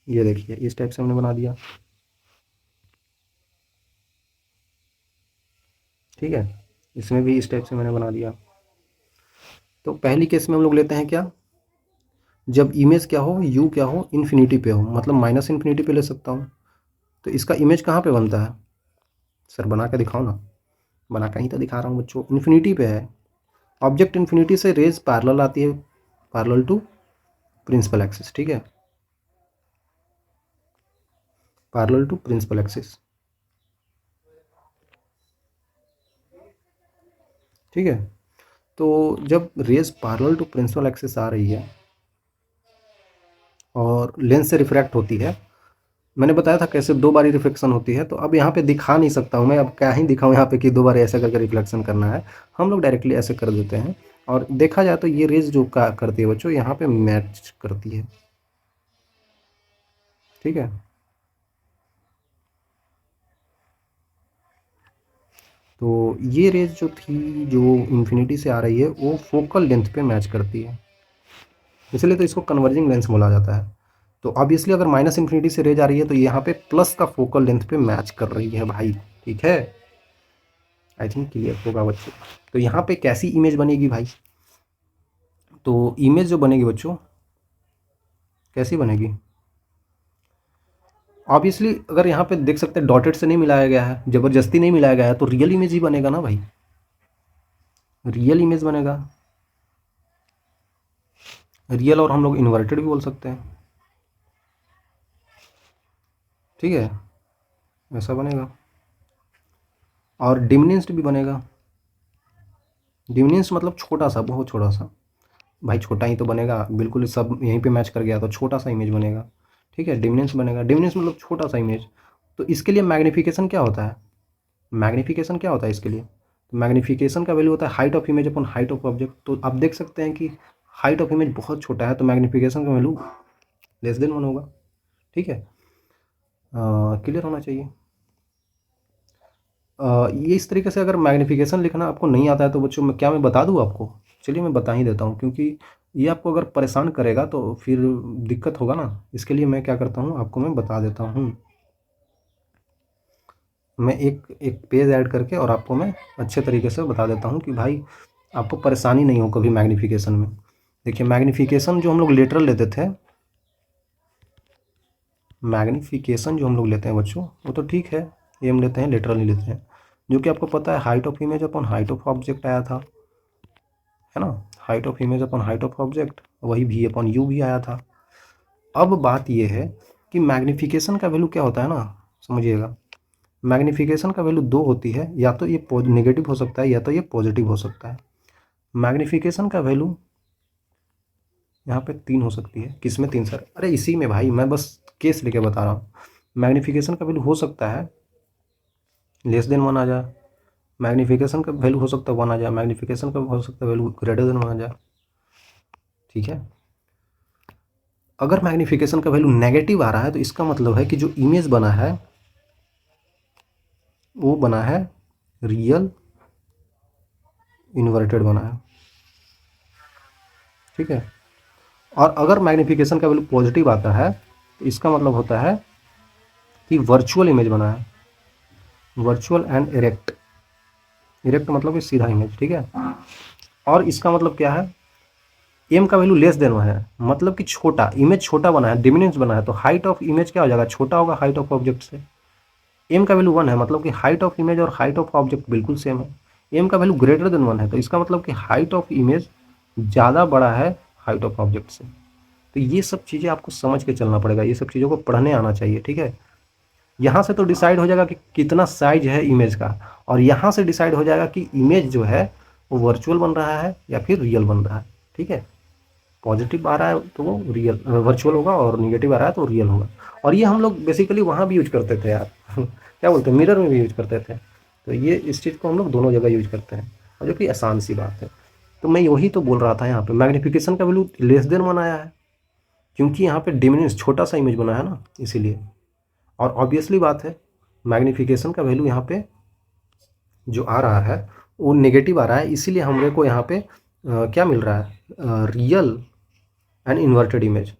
ये देखिए इस टाइप से हमने बना दिया, ठीक है। इसमें भी इस टाइप से मैंने बना दिया। तो पहली केस में हम लोग लेते हैं क्या, जब इमेज क्या हो, यू क्या हो, इन्फिनिटी पे हो, मतलब माइनस इन्फिनिटी पे ले सकता हूँ। तो इसका इमेज कहाँ पे बनता है, सर बना के दिखाओ ना। बना के ही तो दिखा रहा हूँ बच्चों, इन्फिनिटी पे है। ऑब्जेक्ट इन्फिनिटी से रेज पैरेलल आती है, पैरेलल टू प्रिंसिपल एक्सिस, ठीक है, पैरेलल टू प्रिंसिपल एक्सिस, ठीक है। तो जब rays parallel to principal axis आ रही है और लेंस से रिफ्रैक्ट होती है, मैंने बताया था कैसे 2 बारी रिफ्लेक्शन होती है, तो अब यहाँ पे दिखा नहीं सकता हूँ मैं, अब क्या ही दिखाऊँ यहाँ पे कि 2 बार ऐसा करके रिफ्लेक्शन करना है। हम लोग डायरेक्टली ऐसे कर देते हैं और देखा जाए तो ये रेज जो का करती है बच्चों, यहाँ पे मैच करती है, ठीक है। तो ये रेज जो थी, जो इन्फिनिटी से आ रही है, वो फोकल लेंथ पे मैच करती है, इसलिए तो इसको कन्वर्जिंग लेंस बोला जाता है। तो ऑब्वियसली अगर माइनस इन्फिनिटी से रेज आ रही है तो यहाँ पे प्लस का फोकल लेंथ पे मैच कर रही है भाई, ठीक है। आई थिंक क्लियर होगा बच्चों। तो यहाँ पे कैसी इमेज बनेगी भाई, तो इमेज जो बनेगी बच्चों कैसी बनेगी, ऑब्वियसली अगर यहाँ पे देख सकते हैं डॉटेड से नहीं मिलाया गया है, ज़बरदस्ती नहीं मिलाया गया है, तो रियल इमेज ही बनेगा ना भाई, रियल इमेज बनेगा। रियल और हम लोग इन्वर्टेड भी बोल सकते हैं, ठीक है, ऐसा बनेगा। और डिमिनिस्ड भी बनेगा। डिमिनिस्ड मतलब छोटा सा, बहुत छोटा सा भाई, छोटा ही तो बनेगा, बिल्कुल सब यहीं पे मैच कर गया तो छोटा सा इमेज बनेगा, ठीक है। डिमिनिश बनेगा, डिमिनिश मतलब छोटा सा इमेज। तो इसके लिए मैग्नीफिकेशन क्या होता है, मैग्नीफिकेशन क्या होता है इसके लिए, तो मैग्नीफिकेशन का वैल्यू होता है height of image upon height of object. तो आप देख सकते हैं कि हाइट ऑफ इमेज बहुत छोटा है, तो मैग्नीफिकेशन का वैल्यू लेस देन 1 होगा, ठीक है। क्लियर होना चाहिए। ये इस तरीके से अगर मैग्नीफिकेशन लिखना आपको नहीं आता है तो बच्चों मैं क्या मैं बता दूँ आपको, चलिए मैं बता ही देता हूँ, क्योंकि ये आपको अगर परेशान करेगा तो फिर दिक्कत होगा ना, इसके लिए मैं क्या करता हूँ आपको मैं बता देता हूँ। मैं एक एक पेज ऐड करके और आपको मैं अच्छे तरीके से बता देता हूँ कि भाई आपको परेशानी नहीं हो कभी मैग्नीफिकेशन में। देखिए मैग्नीफिकेशन जो हम लोग लेटरल लेते थे, मैग्नीफिकेशन जो हम लोग लेते हैं बच्चों वो तो ठीक है, ये हम लेते हैं, लेटरल नहीं लेते हैं, जो कि आपको पता है height of image upon height of object आया था, है ना। Height of image upon height of object, वही भी अपॉन यू भी आया था। अब बात ये है कि मैग्नीफिकेशन का वैल्यू क्या होता है ना, समझिएगा। मैग्नीफिकेशन का वैल्यू 2 होती है, या तो ये नेगेटिव हो सकता है या तो ये पॉजिटिव हो सकता है। मैग्नीफिकेशन का वैल्यू यहाँ पे 3 हो सकती है, किस में 3 सर, अरे इसी में भाई, मैं बस केस लेके बता रहा हूँ। मैग्नीफिकेशन का वैल्यू हो सकता है लेस देन 1 आ जाए, मैग्नीफिकेशन का वैल्यू हो सकता है 1 आ जाए, मैग्नीफिकेशन का हो सकता है वैल्यू ग्रेटर देन 1 आ जाए, ठीक है। अगर मैग्नीफिकेशन का वैल्यू नेगेटिव आ रहा है तो इसका मतलब है कि जो इमेज बना है वो बना है रियल इन्वर्टेड बना है, ठीक है। और अगर मैग्नीफिकेशन का वैल्यू पॉजिटिव आता है तो इसका मतलब होता है कि वर्चुअल इमेज बना है, वर्चुअल एंड इरेक्ट, इरेक्ट मतलब कि सीधा इमेज, ठीक है। और इसका मतलब क्या है, एम का वैल्यू लेस देन है, मतलब कि छोटा इमेज, छोटा बना है, डिमिनिश बना है, तो हाइट ऑफ इमेज क्या हो जाएगा, छोटा होगा हाइट ऑफ ऑब्जेक्ट से। एम का वैल्यू 1 है, मतलब कि हाइट ऑफ इमेज और हाइट ऑफ ऑब्जेक्ट बिल्कुल सेम है। एम का वैल्यू ग्रेटर देन 1 है, तो इसका मतलब कि हाइट ऑफ इमेज ज़्यादा बड़ा है हाइट ऑफ ऑब्जेक्ट से। तो ये सब चीज़ें आपको समझ के चलना पड़ेगा, ये सब चीज़ों को पढ़ने आना चाहिए, ठीक है। यहाँ से तो डिसाइड हो जाएगा कि कितना साइज है इमेज का, और यहाँ से डिसाइड हो जाएगा कि इमेज जो है वो वर्चुअल बन रहा है या फिर रियल बन रहा है, ठीक है। पॉजिटिव आ रहा है तो वो रियल वर्चुअल होगा, और निगेटिव आ रहा है तो रियल होगा। और ये हम लोग बेसिकली वहाँ भी यूज करते थे यार क्या बोलते हैं, मिरर में भी यूज करते थे। तो ये इस चीज़ को हम लोग दोनों जगह यूज करते हैं, और जो कि आसान सी बात है। तो मैं वही तो बोल रहा था, यहाँ पे मैग्नीफिकेशन का वैल्यू लेस देन 1 आया है, क्योंकि यहाँ पे डिमिनिश छोटा सा इमेज बना है ना, इसीलिए। और ऑब्वियसली बात है मैग्नीफिकेशन का वैल्यू यहाँ पे जो आ रहा है वो नेगेटिव आ रहा है, इसीलिए हमरे को यहाँ पे क्या मिल रहा है, रियल एंड इन्वर्टेड इमेज।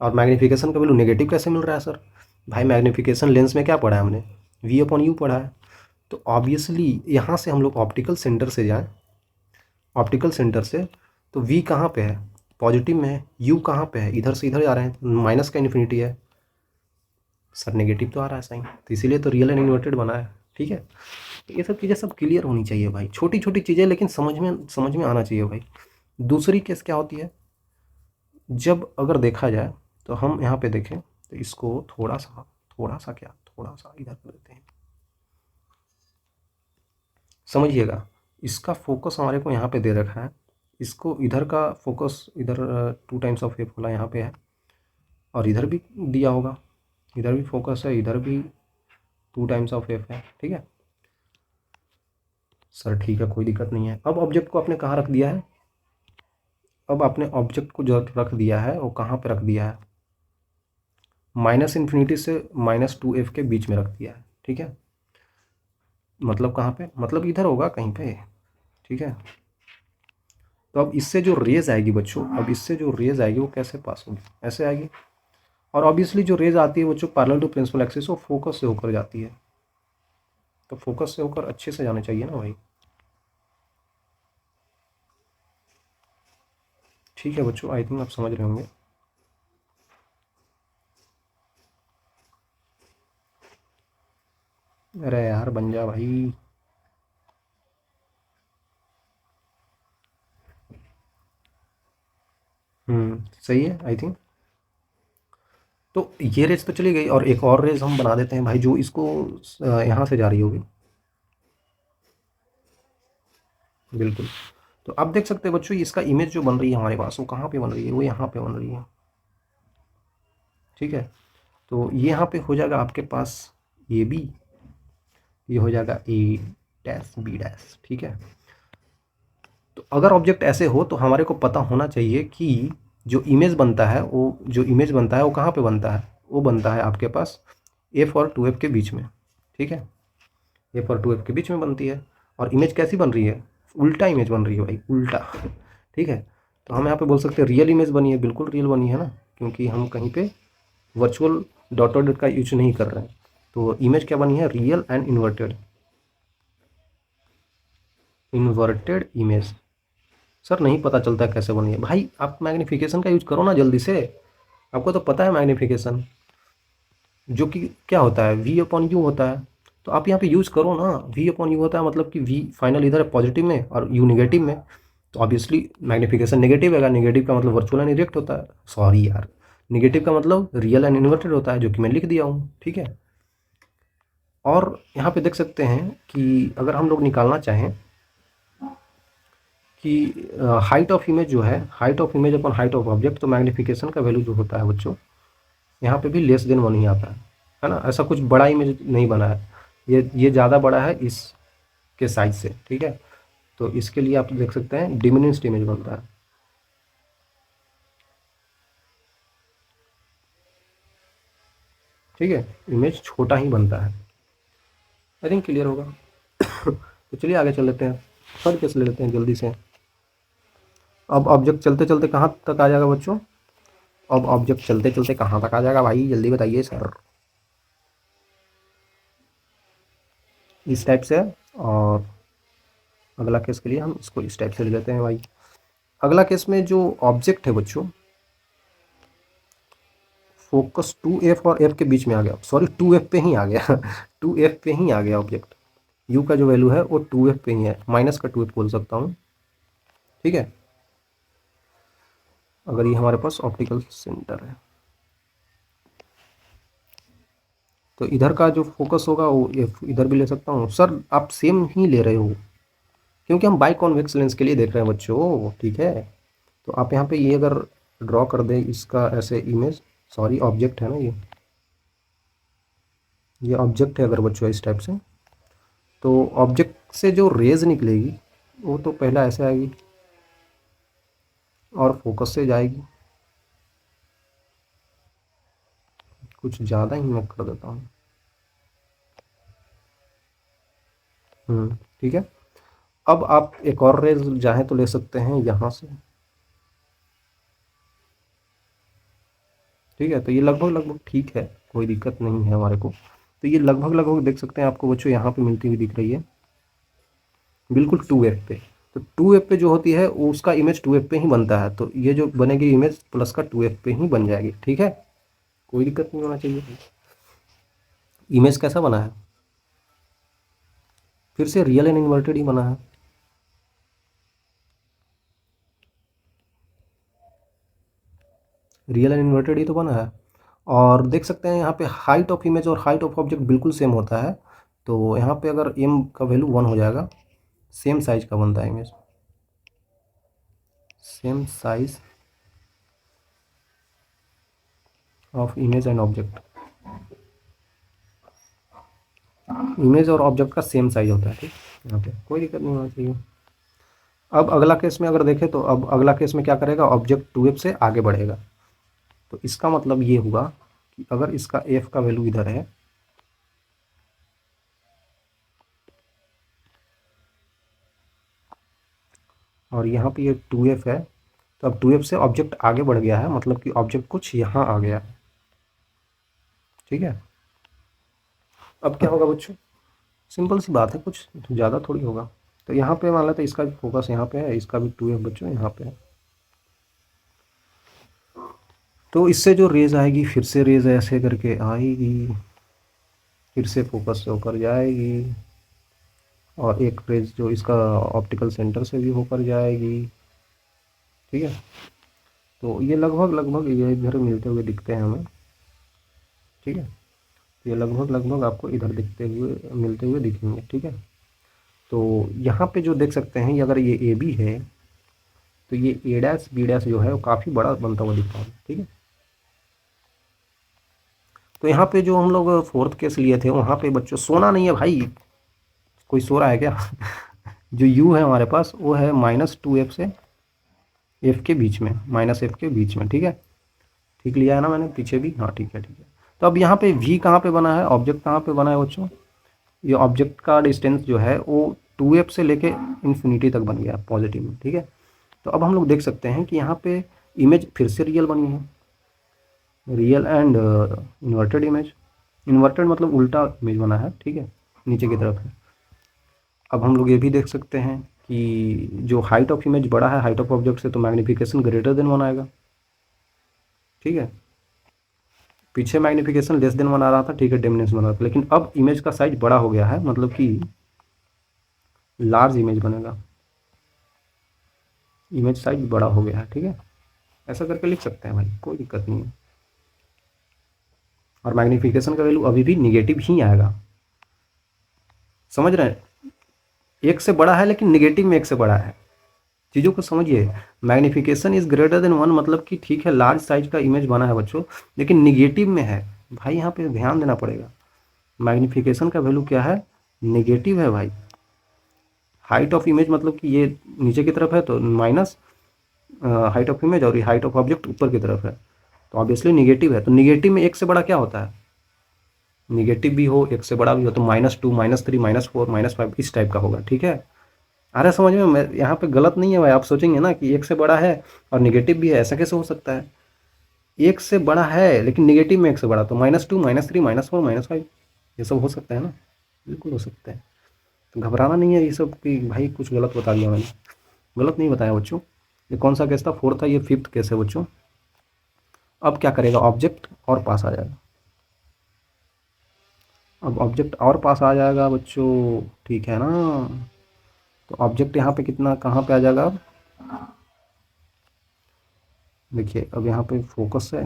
और मैग्नीफिकेशन का वैल्यू नेगेटिव कैसे मिल रहा है सर, भाई मैग्नीफिकेशन लेंस में क्या पढ़ा है हमने, वी अपॉन यू पढ़ा है। तो ऑब्वियसली यहाँ से हम लोग ऑप्टिकल सेंटर से जाएँ, ऑप्टिकल सेंटर से, तो वी कहाँ पे है, पॉजिटिव में है, यू कहाँ पे है, इधर से इधर आ रहे हैं, माइनस का इन्फिनिटी है सर, नेगेटिव तो आ रहा है साइन, तो इसीलिए तो रियल एंड इन्वर्टेड बना है, ठीक है। तो ये सब चीज़ें सब क्लियर होनी चाहिए भाई, छोटी छोटी चीज़ें, लेकिन समझ में आना चाहिए भाई। दूसरी केस क्या होती है, जब अगर देखा जाए तो हम यहाँ पे देखें तो इसको थोड़ा सा क्या, थोड़ा सा इधर कर देते हैं, समझिएगा। इसका फोकस हमारे को यहाँ पे दे रखा है, इसको इधर का फोकस इधर 2 टाइम्स ऑफ एफ वाला यहाँ पे है, और इधर भी दिया होगा, इधर भी फोकस है, इधर भी 2 टाइम्स ऑफ एफ है। ठीक है सर, ठीक है, कोई दिक्कत नहीं है। अब ऑब्जेक्ट को आपने कहाँ रख दिया है? अब आपने ऑब्जेक्ट को जो रख दिया है वो कहाँ पे रख दिया है? -∞ से -2f के बीच में रख दिया है। ठीक है, मतलब कहाँ पे? मतलब इधर होगा कहीं पे। ठीक है, तो अब इससे जो रेज आएगी बच्चों, अब इससे जो रेज आएगी वो कैसे पास होगी? ऐसे आएगी। और ऑब्वियसली जो रेज आती है बच्चों पैरेलल टू प्रिंसिपल एक्सिस, वो फोकस से होकर जाती है, तो फोकस से होकर अच्छे से जाने चाहिए ना भाई। ठीक है बच्चों, आई थिंक आप समझ रहे होंगे। अरे यार बन जा भाई। सही है आई थिंक। तो ये रेस तो चली गई, और एक और रेस हम बना देते हैं भाई, जो इसको यहाँ से जा रही होगी। बिल्कुल। तो आप देख सकते हैं बच्चों, इसका इमेज जो बन रही है हमारे पास, वो कहाँ पे बन रही है? वो यहाँ पे बन रही है। ठीक है, तो ये यहाँ पे हो जाएगा आपके पास ए बी, ये हो जाएगा ए डैश बी डैश। ठीक है, तो अगर ऑब्जेक्ट ऐसे हो तो हमारे को पता होना चाहिए कि जो इमेज बनता है वो कहाँ पे बनता है? वो बनता है आपके पास एफ और 2f के बीच में। ठीक है, एफ और 2f के बीच में बनती है, और इमेज कैसी बन रही है? उल्टा इमेज बन रही है भाई, उल्टा। ठीक है, तो हम यहाँ पे बोल सकते हैं रियल इमेज बनी है, बिल्कुल रियल बनी है ना, क्योंकि हम कहीं पे वर्चुअल डॉट डॉट का यूज नहीं कर रहे हैं। तो इमेज क्या बनी है? Real and inverted, inverted image. Sir नहीं पता चलता कैसे बनी है भाई, आप मैग्नीफिकेशन का यूज करो ना जल्दी से, आपको तो पता है मैग्नीफिकेशन जो कि क्या होता है, V/U होता है। तो आप यहाँ पे यूज करो ना, V/U होता है, मतलब कि V फाइनल इधर है पॉजिटिव में और U नेगेटिव में, तो ऑब्वियसली मैग्नीफिकेशन नेगेटिव है। नेगेटिव का मतलब वर्चुअल एंड इरेक्ट होता है, सॉरी यार, नेगेटिव का मतलब रियल एंड इन्वर्टेड होता है, जो कि मैं लिख दिया हूँ। ठीक है, और यहाँ पे देख सकते हैं कि अगर हम लोग निकालना चाहें कि हाइट ऑफ इमेज जो है, height of image upon height of object, तो मैग्नीफिकेशन का वैल्यू जो होता है बच्चों, यहाँ पे भी लेस देन 1 ही आता है ना। ऐसा कुछ बड़ा इमेज नहीं बना है, ये ज़्यादा बड़ा है इसके साइज से। ठीक है, तो इसके लिए आप देख सकते हैं डिमिनिश्ड इमेज बनता है। ठीक है, इमेज छोटा ही बनता है। आई थिंक क्लियर होगा। तो चलिए आगे चल लेते हैं, थर्ड केस ले लेते हैं जल्दी से। अब ऑब्जेक्ट चलते चलते कहाँ तक आ जाएगा बच्चों? अब ऑब्जेक्ट चलते चलते कहाँ तक आ जाएगा भाई, जल्दी बताइए सर। इस टाइप से, और अगला केस के लिए हम इसको इस टाइप से ले लेते हैं भाई। अगला केस में जो ऑब्जेक्ट है बच्चों, फोकस 2f और f के बीच में आ गया, सॉरी 2f पे ही आ गया। 2f पे ही आ गया ऑब्जेक्ट, u का जो वैल्यू है वो 2f पे ही है, माइनस का 2f बोल सकता हूँ। ठीक है, अगर ये हमारे पास ऑप्टिकल सेंटर है, तो इधर का जो फोकस होगा वो f इधर भी ले सकता हूँ। सर आप सेम ही ले रहे हो, क्योंकि हम बाई कॉन्वेक्स लेंस के लिए देख रहे हैं बच्चों। ठीक है, तो आप यहाँ पे ये अगर ड्रॉ कर दें इसका ऐसे इमेज, सॉरी ऑब्जेक्ट है ना, ये ऑब्जेक्ट है अगर बच्चों इस टाइप से, तो ऑब्जेक्ट से जो रेज निकलेगी वो तो पहला ऐसे आएगी और फोकस से जाएगी। कुछ ज़्यादा ही मैं कर देता हूँ। ठीक है, अब आप एक और रेज चाहें तो ले सकते हैं यहाँ से। ठीक है, तो ये लगभग लगभग ठीक है, कोई दिक्कत नहीं है हमारे को। तो ये लगभग लगभग देख सकते हैं आपको बच्चों, यहाँ पे मिलती हुई दिख रही है बिल्कुल 2f पे। तो 2f पे जो होती है वो उसका इमेज 2f पे ही बनता है, तो ये जो बनेगी इमेज प्लस का 2f पे ही बन जाएगी। ठीक है, कोई दिक्कत नहीं होना चाहिए। इमेज कैसा बना है? फिर से रियल एंड इन्वर्टेड ही बना है। रियल एंड इन्वर्टेड ही तो बना है, और देख सकते हैं यहाँ पे हाइट ऑफ इमेज और हाइट ऑफ ऑब्जेक्ट बिल्कुल सेम होता है। तो यहाँ पे अगर m का वैल्यू 1 हो जाएगा, सेम साइज का बनता है image, same size of image and object. Image और ऑब्जेक्ट का सेम साइज होता है, ठीक। यहाँ पे कोई दिक्कत नहीं होना चाहिए। अब अगला केस में अगर देखें तो अब अगला केस में क्या करेगा, ऑब्जेक्ट 2f से आगे बढ़ेगा। तो इसका मतलब ये हुआ कि अगर इसका f का वैल्यू इधर है, और यहाँ पे ये 2f है, तो अब 2f से ऑब्जेक्ट आगे बढ़ गया है, मतलब कि ऑब्जेक्ट कुछ यहाँ आ गया है, ठीक है। अब क्या होगा बच्चों, सिंपल सी बात है, कुछ ज़्यादा थोड़ी होगा। तो यहाँ पे मान लेते हैं इसका भी फोकस यहाँ पे है, इसका भी 2f बच्चों यहाँ पे है। तो इससे जो रेज आएगी, फिर से रेज ऐसे करके आएगी, फिर से फोकस से होकर जाएगी, और एक रेज जो इसका ऑप्टिकल सेंटर से भी होकर जाएगी, ठीक है। तो ये लगभग लगभग ये इधर मिलते हुए दिखते हैं हमें, ठीक है। ये लगभग लगभग आपको इधर दिखते हुए मिलते हुए दिखेंगे, ठीक है। तो यहाँ पे जो देख सकते हैं, अगर ये ए बी है तो ये ए डैश बी डैश जो है वो काफ़ी बड़ा बनता हुआ दिखता है, ठीक है। तो यहाँ पे जो हम लोग फोर्थ केस लिए थे, वहाँ पे बच्चों सोना नहीं है भाई, कोई सो रहा है क्या? जो यू है हमारे पास वो है -2f से f के बीच में, -f के बीच में, ठीक है। ठीक लिया है ना मैंने पीछे भी, हाँ ठीक है ठीक है। तो अब यहाँ पे v कहाँ पे बना है, ऑब्जेक्ट कहाँ पे बना है बच्चों, ये ऑब्जेक्ट का डिस्टेंस जो है वो 2f से लेके इन्फिनिटी तक बन गया पॉजिटिव में, ठीक है। तो अब हम लोग देख सकते हैं कि यहाँ पे इमेज फिर से रियल बनी है, real and inverted image. Inverted मतलब उल्टा इमेज बना है, ठीक है, नीचे की तरफ है। अब हम लोग ये भी देख सकते हैं कि जो हाइट ऑफ इमेज बड़ा है हाइट ऑफ ऑब्जेक्ट से, तो मैग्नीफिकेशन ग्रेटर देन 1 आएगा, ठीक है। पीछे मैग्नीफिकेशन लेस देन 1 आ रहा था, ठीक है, डिमिनिश बन रहा था, लेकिन अब इमेज का साइज बड़ा हो गया है, मतलब कि लार्ज इमेज बनेगा, इमेज साइज बड़ा हो गया है, ठीक है। ऐसा करके लिख सकते हैं भाई, कोई दिक्कत नहीं है। और मैग्नीफिकेशन का वैल्यू अभी भी निगेटिव ही आएगा, समझ रहे हैं, एक से बड़ा है लेकिन निगेटिव में एक से बड़ा है, चीज़ों को समझिए। मैग्नीफिकेशन इज ग्रेटर देन 1 मतलब कि ठीक है लार्ज साइज का इमेज बना है बच्चों, लेकिन निगेटिव में है भाई, यहाँ पे ध्यान देना पड़ेगा। मैग्नीफिकेशन का वैल्यू क्या है, निगेटिव है भाई। हाइट ऑफ इमेज मतलब कि ये नीचे की तरफ है तो माइनस हाइट ऑफ इमेज, और ये हाइट ऑफ ऑब्जेक्ट ऊपर की तरफ है, तो ऑब्वियसली निगेटिव है। तो निगेटिव में एक से बड़ा क्या होता है, निगेटिव भी हो एक से बड़ा भी हो तो -2 -3 -4 -5 इस टाइप का होगा, ठीक है। आ रहा है समझ में, मैं यहाँ पे गलत नहीं है भाई। आप सोचेंगे ना कि एक से बड़ा है और निगेटिव भी है, ऐसा कैसे हो सकता है, एक से बड़ा है लेकिन निगेटिव में एक से बड़ा, तो -2 -3 -4 -5 ये सब हो सकता है ना, बिल्कुल हो सकता है। तो घबराना नहीं है ये सब कि भाई कुछ गलत बता दिया मैंने, गलत नहीं बताया बच्चों। ये कौन सा केस था, फोर्थ था, ये फिफ्थ केस है बच्चों। अब क्या करेगा, ऑब्जेक्ट और पास आ जाएगा, अब ऑब्जेक्ट और पास आ जाएगा बच्चों, ठीक है ना। तो ऑब्जेक्ट यहाँ पे कितना कहाँ पे आ जाएगा, अब देखिए, अब यहाँ पे फोकस है,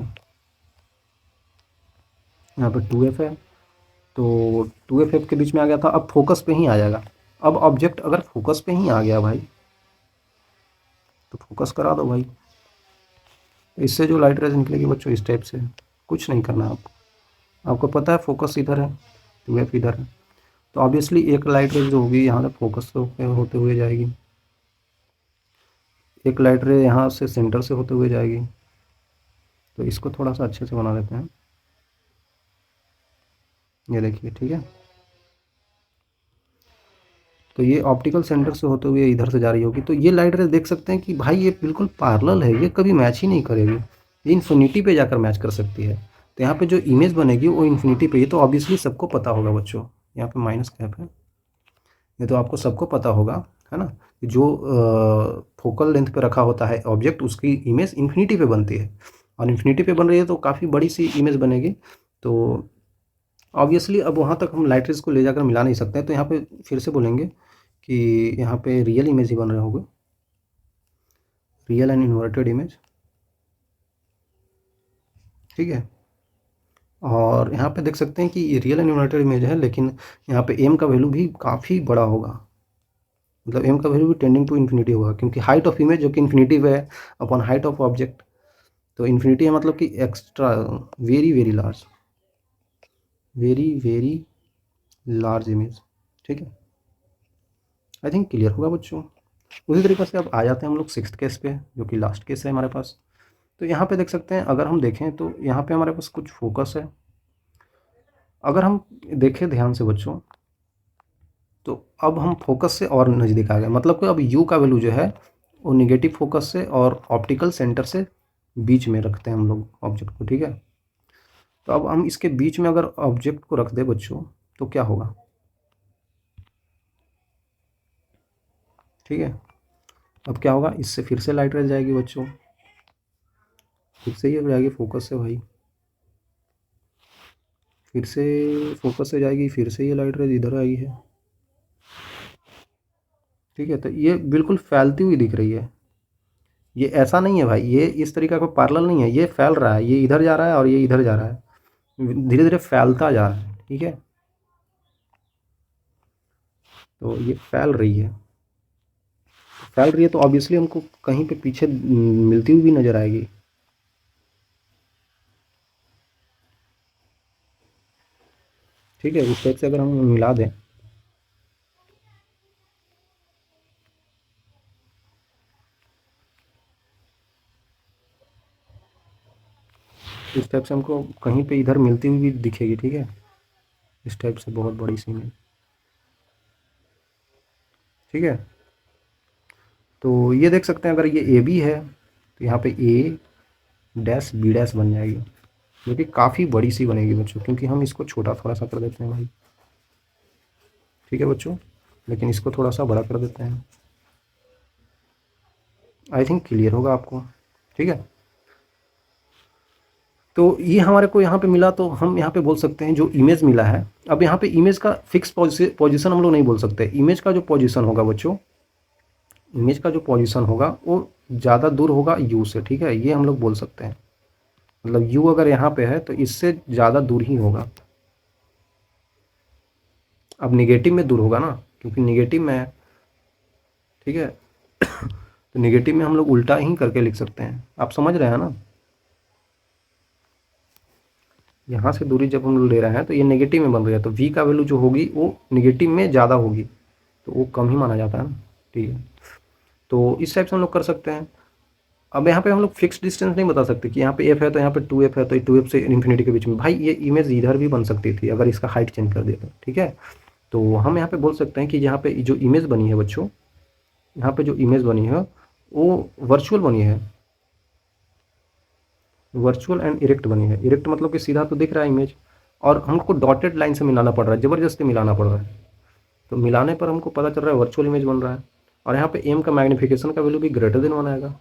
यहाँ पे 2f है, तो 2f के बीच में आ गया था, अब फोकस पे ही आ जाएगा। अब ऑब्जेक्ट अगर फोकस पे ही आ गया भाई, तो फोकस करा दो भाई, इससे जो लाइट रेज निकलेगी बच्चों इस टाइप से, कुछ नहीं करना आपको, आपको पता है फोकस इधर है, 2f इधर है, तो ऑब्वियसली एक लाइट रेज जो होगी यहाँ से फोकस से होते हुए जाएगी, एक लाइट रे यहाँ से सेंटर से होते हुए जाएगी। तो इसको थोड़ा सा अच्छे से बना लेते हैं, ये देखिए, ठीक है। तो ये ऑप्टिकल सेंटर से होते हुए इधर से जा रही होगी, तो ये लाइट रेज देख सकते हैं कि भाई ये बिल्कुल पैरेलल है, ये कभी मैच ही नहीं करेगी, ये इन्फिनिटी पे जाकर मैच कर सकती है। तो यहाँ पे जो इमेज बनेगी वो इन्फिनिटी पे, ये तो ऑब्वियसली सबको पता होगा बच्चों, यहाँ पे माइनस कैप है, ये तो आपको सबको पता होगा, है ना। जो फोकल लेंथ पे रखा होता है ऑब्जेक्ट, उसकी इमेज इन्फिनिटी पे बनती है, और इन्फिनिटी पे बन रही है तो काफ़ी बड़ी सी इमेज बनेगी। तो ऑब्वियसली अब वहाँ तक हम लाइट रेज को ले जाकर मिला नहीं सकते हैं, तो यहाँ पे फिर से बोलेंगे कि यहाँ पे रियल इमेज ही बन रहे होंगे, रियल एंड इन्वर्टेड इमेज, ठीक है। और यहाँ पे देख सकते हैं कि ये रियल एंड इन्वर्टेड इमेज है, लेकिन यहाँ पे एम का वैल्यू भी काफ़ी बड़ा होगा, मतलब एम का वैल्यू भी टेंडिंग टू इन्फिनिटी होगा, क्योंकि हाइट ऑफ इमेज जो कि इन्फिनिटी है अपॉन हाइट ऑफ ऑब्जेक्ट, तो इन्फिनिटी है मतलब कि extra very very large, very very large image. ठीक है, आई थिंक क्लियर होगा बच्चों। उसी तरीके से अब आ जाते हैं हम लोग सिक्स्थ केस पे, जो कि लास्ट केस है हमारे पास। तो यहाँ पे देख सकते हैं, अगर हम देखें तो यहाँ पे हमारे पास कुछ फोकस है। अगर हम देखें ध्यान से बच्चों, तो अब हम फोकस से और नज़दीक आ गए, मतलब कि अब यू का वैल्यू जो है वो निगेटिव फोकस से और ऑप्टिकल सेंटर से बीच में रखते हैं हम लोग ऑब्जेक्ट को। ठीक है, तो अब हम इसके बीच में अगर ऑब्जेक्ट को रख दें बच्चों, तो क्या होगा? ठीक है, अब क्या होगा, इससे फिर से लाइट रह जाएगी बच्चों, फिर से ये जाएगी फोकस से भाई, फिर से फोकस से जाएगी, फिर से ये लाइट रेज इधर आई है। ठीक है, तो ये बिल्कुल फैलती हुई दिख रही है। ये ऐसा नहीं है भाई, ये इस तरीका का पैरेलल नहीं है, ये फैल रहा है, ये इधर जा रहा है और ये इधर जा रहा है, धीरे धीरे फैलता जा रहा है। ठीक है, तो ये फैल रही है तो ऑब्वियसली हमको कहीं पे पीछे मिलती हुई भी नज़र आएगी। ठीक है, इस टाइप से अगर हम मिला दें, इस टाइप से हमको कहीं पे इधर मिलती हुई भी दिखेगी। ठीक है, इस टाइप से बहुत बड़ी सी में। ठीक है, तो ये देख सकते हैं, अगर ये ए बी है तो यहाँ पे ए डैश बी डैश बन जाएगी, जो कि काफ़ी बड़ी सी बनेगी बच्चों, क्योंकि हम इसको छोटा थोड़ा सा कर देते हैं भाई। ठीक है बच्चों, लेकिन इसको थोड़ा सा बड़ा कर देते हैं। आई थिंक क्लियर होगा आपको। ठीक है, तो ये हमारे को यहाँ पे मिला, तो हम यहाँ पे बोल सकते हैं जो इमेज मिला है। अब यहाँ पे इमेज का फिक्स पोजीशन हम लोग नहीं बोल सकते। इमेज का जो पोजीशन होगा बच्चों, इमेज का जो पोजीशन होगा वो ज़्यादा दूर होगा यू से। ठीक है, ये हम लोग बोल सकते हैं, मतलब यू अगर यहाँ पे है तो इससे ज़्यादा दूर ही होगा। अब निगेटिव में दूर होगा ना, क्योंकि निगेटिव में है। ठीक है, तो निगेटिव में हम लोग उल्टा ही करके लिख सकते हैं, आप समझ रहे हैं ना। यहाँ से दूरी जब हम लोग ले रहे हैं तो ये नेगेटिव में बन रही है, तो वी का वैल्यू जो होगी वो निगेटिव में ज़्यादा होगी, तो वो कम ही माना जाता है ना। ठीक है, तो इस टाइप से हम लोग कर सकते हैं। अब यहाँ पे हम लोग फिक्स डिस्टेंस नहीं बता सकते कि यहाँ पे एफ है तो यहाँ पे 2f है, तो 2f से इन्फिनिटी के बीच में भाई ये इमेज इधर भी बन सकती थी अगर इसका हाइट चेंज कर दिया तो। ठीक है, तो हम यहाँ पे बोल सकते हैं कि यहाँ पे जो इमेज बनी है बच्चों, यहाँ पे जो इमेज बनी है वो वर्चुअल बनी है, वर्चुअल एंड इरेक्ट बनी है। इरेक्ट मतलब कि सीधा तो दिख रहा है इमेज, और हमको डॉटेड लाइन से मिलाना पड़ रहा है, ज़बरदस्ती मिलाना पड़ रहा है। तो मिलाने पर हमको पता चल रहा है वर्चुअल इमेज बन रहा है। और यहाँ पे एम का मैग्नीफिकेशन का वैल्यू भी ग्रेटर देन 1 आएगा।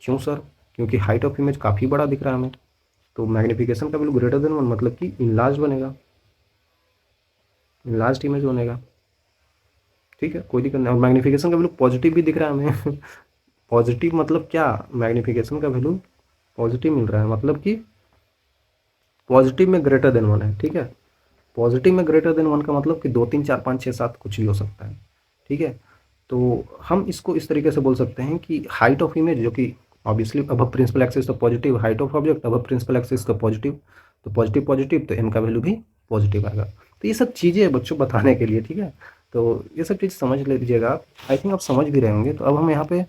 क्यों सर? क्योंकि हाइट ऑफ इमेज काफ़ी बड़ा दिख रहा है हमें, तो मैग्नीफिकेशन का वैल्यू ग्रेटर देन 1 मतलब कि इनलार्ज बनेगा, इनलार्ज इमेज बनेगा। ठीक है, कोई दिक्कत नहीं। और मैग्नीफिकेशन का वैल्यू पॉजिटिव भी दिख रहा है हमें पॉजिटिव मतलब क्या? मैग्नीफिकेशन का वैल्यू पॉजिटिव मिल रहा है, मतलब कि पॉजिटिव में ग्रेटर देन 1 है। ठीक है, पॉजिटिव में ग्रेटर देन 1 का मतलब कि 2 3 4 5 6 7 कुछ भी हो सकता है। ठीक है, तो हम इसको इस तरीके से बोल सकते हैं कि हाइट ऑफ इमेज जो कि ऑब्वियसली अब प्रिंसिपल एक्सिस तो पॉजिटिव, हाइट ऑफ ऑब्जेक्ट अब प्रिंसिपल एक्सिस का पॉजिटिव, तो पॉजिटिव पॉजिटिव तो एम का वैल्यू भी पॉजिटिव आएगा। तो ये सब चीज़ें बच्चों बताने के लिए। ठीक है, तो ये सब चीज़ समझ लीजिएगा आप, आई थिंक आप समझ भी रहे होंगे। तो अब हम यहाँ पे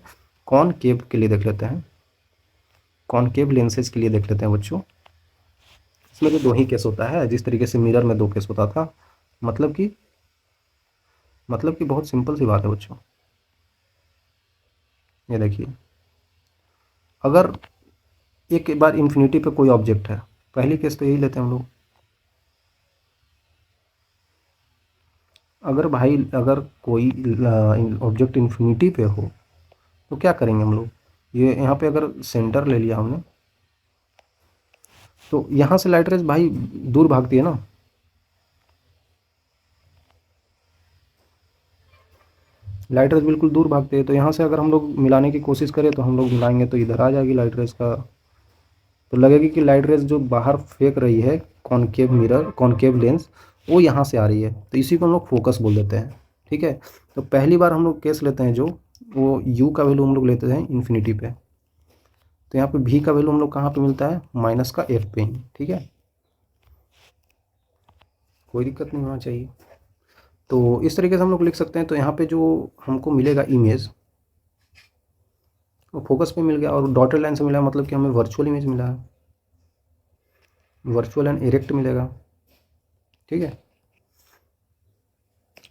कॉनकेव के लिए देख लेते हैं, कॉनकेव लेंसेज के लिए देख लेते हैं बच्चों। इसमें तो 2 ही केस होता है, जिस तरीके से मिरर में 2 केस होता था। मतलब कि बहुत सिंपल सी बात है बच्चों। ये देखिए, अगर एक बार इन्फिनिटी पे कोई ऑब्जेक्ट है, पहली केस तो यही लेते हैं हम लोग। अगर कोई ऑब्जेक्ट इन्फिनिटी पे हो तो क्या करेंगे हम लोग? ये यहाँ पे अगर सेंटर ले लिया हमने, तो यहाँ से लाइट रेज भाई दूर भागती है ना, लाइट रेज बिल्कुल दूर भागते हैं। तो यहाँ से अगर हम लोग मिलाने की कोशिश करें तो हम लोग मिलाएंगे तो इधर आ जाएगी लाइट रेज का, तो लगेगी कि लाइट रेज जो बाहर फेंक रही है कॉनकेव मिरर, कॉनकेव लेंस, वो यहाँ से आ रही है, तो इसी को हम लोग फोकस बोल देते हैं। ठीक है, तो पहली बार हम लोग केस लेते हैं जो, वो u का वैल्यू हम लोग लेते हैं इन्फिनिटी पे। तो यहाँ पे v का वैल्यू हम लोग कहाँ पे मिलता है, माइनस का f पे ही, ठीक है, कोई दिक्कत नहीं होना चाहिए। तो इस तरीके से हम लोग लिख सकते हैं। तो यहाँ पे जो हमको मिलेगा इमेज, वो फोकस पे मिल गया और डॉटेड लाइन से मिला, मतलब कि हमें वर्चुअल इमेज मिला है, वर्चुअल एंड इरेक्ट मिलेगा, ठीक है।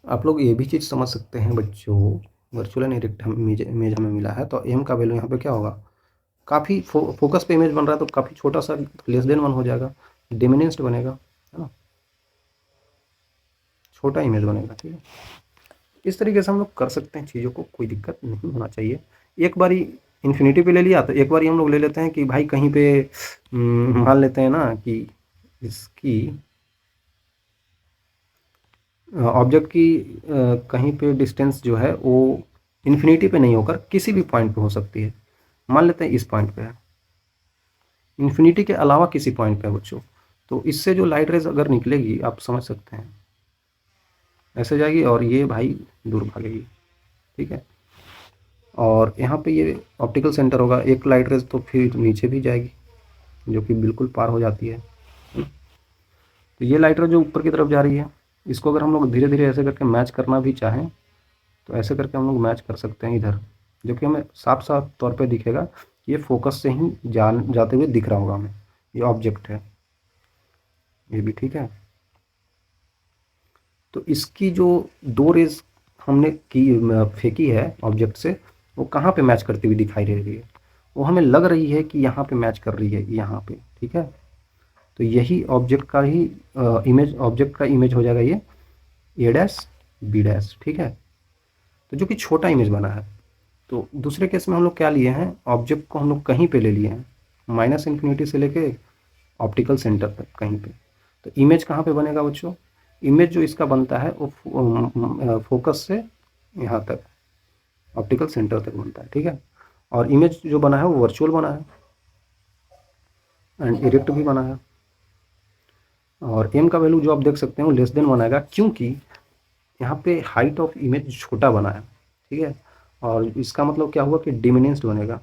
आप लोग ये भी चीज़ समझ सकते हैं बच्चों, वर्चुअल एंड इरेक्ट इमेज हमें मिला है, तो एम का वैल्यू यहाँ पे क्या होगा, काफ़ी फोकस पे इमेज बन रहा है तो काफ़ी छोटा सा लेस देन 1 हो जाएगा, डिमिनिश्ड बनेगा, है ना, छोटा इमेज बनेगा, ठीक है। इस तरीके से हम लोग कर सकते हैं चीज़ों को, कोई दिक्कत नहीं होना चाहिए। एक बारी इन्फिनिटी पे ले लिया तो एक बारी हम लोग ले लेते हैं कि भाई कहीं पे मान लेते हैं ना कि इसकी ऑब्जेक्ट की कहीं पे डिस्टेंस जो है वो इन्फिनिटी पे नहीं होकर किसी भी पॉइंट पे हो सकती है। मान लेते हैं इस पॉइंट पे है, इन्फिनिटी के अलावा किसी पॉइंट पे है बच्चों, तो इससे जो लाइट रेज अगर निकलेगी आप समझ सकते हैं, ऐसे जाएगी और ये भाई दूर भागेगी, ठीक है। और यहाँ पे ये ऑप्टिकल सेंटर होगा, एक लाइट रेज तो फिर नीचे भी जाएगी जो कि बिल्कुल पार हो जाती है। तो ये लाइट रेज जो ऊपर की तरफ जा रही है, इसको अगर हम लोग धीरे धीरे ऐसे करके मैच करना भी चाहें तो ऐसे करके हम लोग मैच कर सकते हैं इधर, जो कि हमें साफ साफ तौर पे दिखेगा। ये फोकस से ही जाते हुए दिख रहा होगा हमें, ये ऑब्जेक्ट है, ये भी ठीक है। तो इसकी जो दो रेज हमने की फेंकी है ऑब्जेक्ट से, वो कहाँ पे मैच करती हुई दिखाई दे रही है, वो हमें लग रही है कि यहाँ पे मैच कर रही है, यहाँ पे, ठीक है। तो यही ऑब्जेक्ट का ही इमेज, ऑब्जेक्ट का इमेज हो जाएगा ये ए डैश बी डैश, ठीक है। तो जो कि छोटा इमेज बना है। तो दूसरे केस में हम लोग क्या लिए हैं, ऑब्जेक्ट को हम लोग कहीं पे ले लिए हैं, माइनस इन्फिनिटी से लेके ऑप्टिकल सेंटर तक कहीं पे। तो इमेज कहाँ पे बनेगा बच्चों, इमेज जो इसका बनता है वो फोकस से यहाँ तक ऑप्टिकल सेंटर तक बनता है, ठीक है। और इमेज जो बना है वो वर्चुअल बना है एंड इरेक्ट भी बना है। और एम का वैल्यू जो आप देख सकते हैं वो लेस देन 1 आएगा, क्योंकि यहाँ पे हाइट ऑफ इमेज छोटा बना है, ठीक है। और इसका मतलब क्या हुआ कि डिमिनिश्ड बनेगा,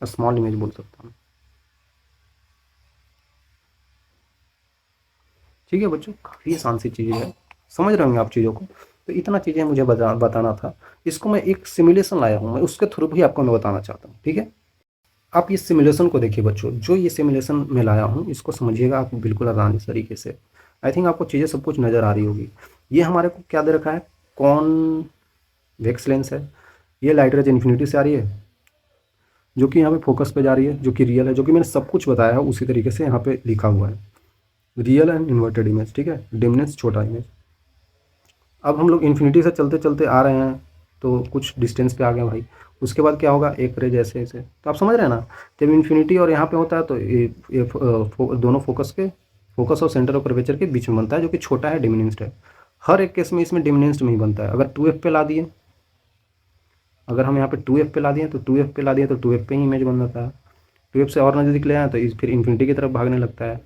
स्मॉल इमेज बोल सकता हूँ, ठीक है बच्चों। काफ़ी आसान सी चीज़ है, समझ रहे होंगे आप चीज़ों को। तो इतना चीज़ें मुझे बताना था, इसको मैं एक सिमुलेशन लाया हूँ, मैं उसके थ्रू भी आपको मैं बताना चाहता हूँ, ठीक है। आप इस सिमुलेशन को देखिए बच्चों, जो ये सिमुलेशन मैं लाया हूँ इसको समझिएगा आप बिल्कुल आसानी तरीके से। आई थिंक आपको चीज़ें सब कुछ नज़र आ रही होगी। ये हमारे को क्या दे रखा है, कॉन्वेक्स लेंस है, ये लाइट रेज इन्फिनिटी से आ रही है, जो कि यहाँ पे फोकस पे जा रही है, जो कि रियल है, जो कि मैंने सब कुछ बताया है उसी तरीके से यहाँ पे लिखा हुआ है, रियल एंड इन्वर्टेड इमेज, ठीक है, डिमनेस छोटा इमेज। अब हम लोग इन्फिनिटी से चलते चलते आ रहे हैं तो कुछ डिस्टेंस पे आ गए भाई, उसके बाद क्या होगा, एक रेज ऐसे ऐसे, तो आप समझ रहे हैं ना। जब इन्फिनिटी और यहाँ पे होता है तो ये दोनों फोकस और सेंटर ऑफ कर्वेचर के बीच में बनता है, जो कि छोटा है, डिमिनिश्ड है। हर एक केस में इसमें डिमिनिश्ड में ही बनता है। अगर 2f पे ला दिए, अगर हम यहाँ पे 2f पे ला दिए तो 2f पे ला दिए तो 2f पे ही इमेज बन जाता है। 2f से और नज़दीक ले आए तो फिर इन्फिनिटी की तरफ भागने लगता है।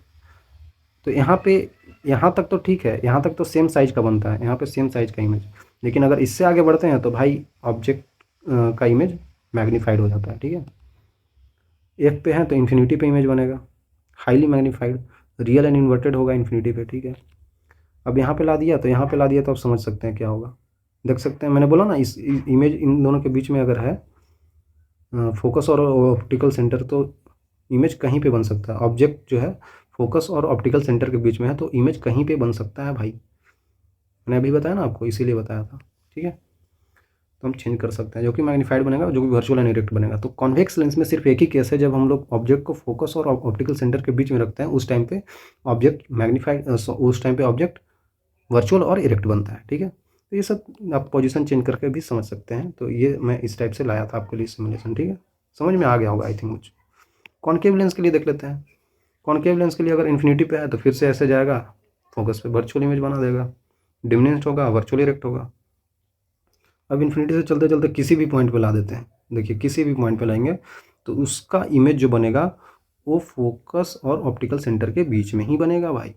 तो यहाँ पे, यहाँ तक तो ठीक है, यहाँ तक तो सेम साइज का बनता है, यहाँ पे सेम साइज का इमेज। लेकिन अगर इससे आगे बढ़ते हैं तो भाई ऑब्जेक्ट का इमेज मैग्नीफाइड हो जाता है, ठीक है। एफ पे है तो इन्फिनिटी पे इमेज बनेगा, highly magnified, real and inverted होगा इन्फिनिटी पे, ठीक है। अब यहाँ पे ला दिया तो यहाँ पे ला दिया तो आप समझ सकते हैं क्या होगा, देख सकते हैं, मैंने बोला ना इस इमेज इन दोनों के बीच में अगर है फोकस और ऑप्टिकल सेंटर, तो इमेज कहीं पे बन सकता है। ऑब्जेक्ट जो है फोकस और ऑप्टिकल सेंटर के बीच में है तो इमेज कहीं पे बन सकता है भाई, मैंने अभी बताया ना आपको, इसीलिए बताया था, ठीक है। तो हम चेंज कर सकते हैं, जो कि मैग्नीफाइड बनेगा, जो कि वर्चुअल एंड इरेक्ट बनेगा। तो कॉन्वेक्स लेंस में सिर्फ एक ही केस है, जब हम लोग ऑब्जेक्ट को फोकस और ऑप्टिकल सेंटर के बीच में रखते हैं, उस टाइम पे ऑब्जेक्ट मैग्नीफाइड, उस टाइम पे ऑब्जेक्ट वर्चुअल और इरेक्ट बनता है, ठीक है। तो ये सब आप पोजीशन चेंज करके भी समझ सकते हैं। तो ये मैं इस टाइप से लाया था आपके लिए सिमुलेशन, ठीक है, समझ में आ गया होगा आई थिंक मुझे। कॉनकेव लेंस के लिए देख लेते हैं। कॉनकेव लेंस के लिए अगर इन्फिनिटी पे है तो फिर से ऐसे जाएगा, फोकस पे वर्चुअल इमेज बना देगा, डिमिनिश्ड होगा, वर्चुअल इरेक्ट होगा। अब इन्फिनिटी से चलते चलते किसी भी पॉइंट पे ला देते हैं, देखिए किसी भी पॉइंट पे लाएंगे तो उसका इमेज जो बनेगा वो फोकस और ऑप्टिकल सेंटर के बीच में ही बनेगा भाई,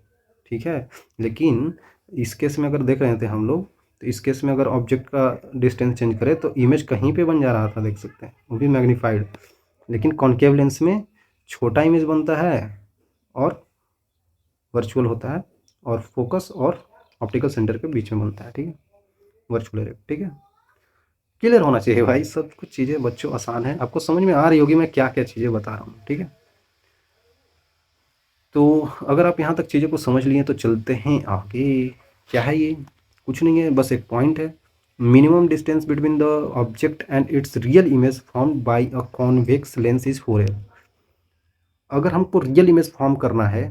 ठीक है। लेकिन इस केस में अगर देख रहे थे हम लोग, तो इस केस में अगर ऑब्जेक्ट का डिस्टेंस चेंज करें तो इमेज कहीं पे बन जा रहा था, देख सकते हैं, वो भी मैग्नीफाइड। लेकिन कॉन्केव लेंस में छोटा इमेज बनता है और वर्चुअल होता है, और फोकस और ऑप्टिकल सेंटर के बीच में बनता है, ठीक है, वर्चुअल एरे, ठीक है। क्लियर होना चाहिए भाई, सब कुछ चीज़ें बच्चों आसान है, आपको समझ में आ रही होगी मैं क्या क्या चीज़ें बता रहा हूँ, ठीक है। तो अगर आप यहाँ तक चीज़ों को समझ लिए तो चलते हैं आगे। क्या है ये? कुछ नहीं है, बस एक पॉइंट है। Minimum distance between the object and it's real image form by a convex lens is 4L। अगर हमको रियल इमेज फॉर्म करना है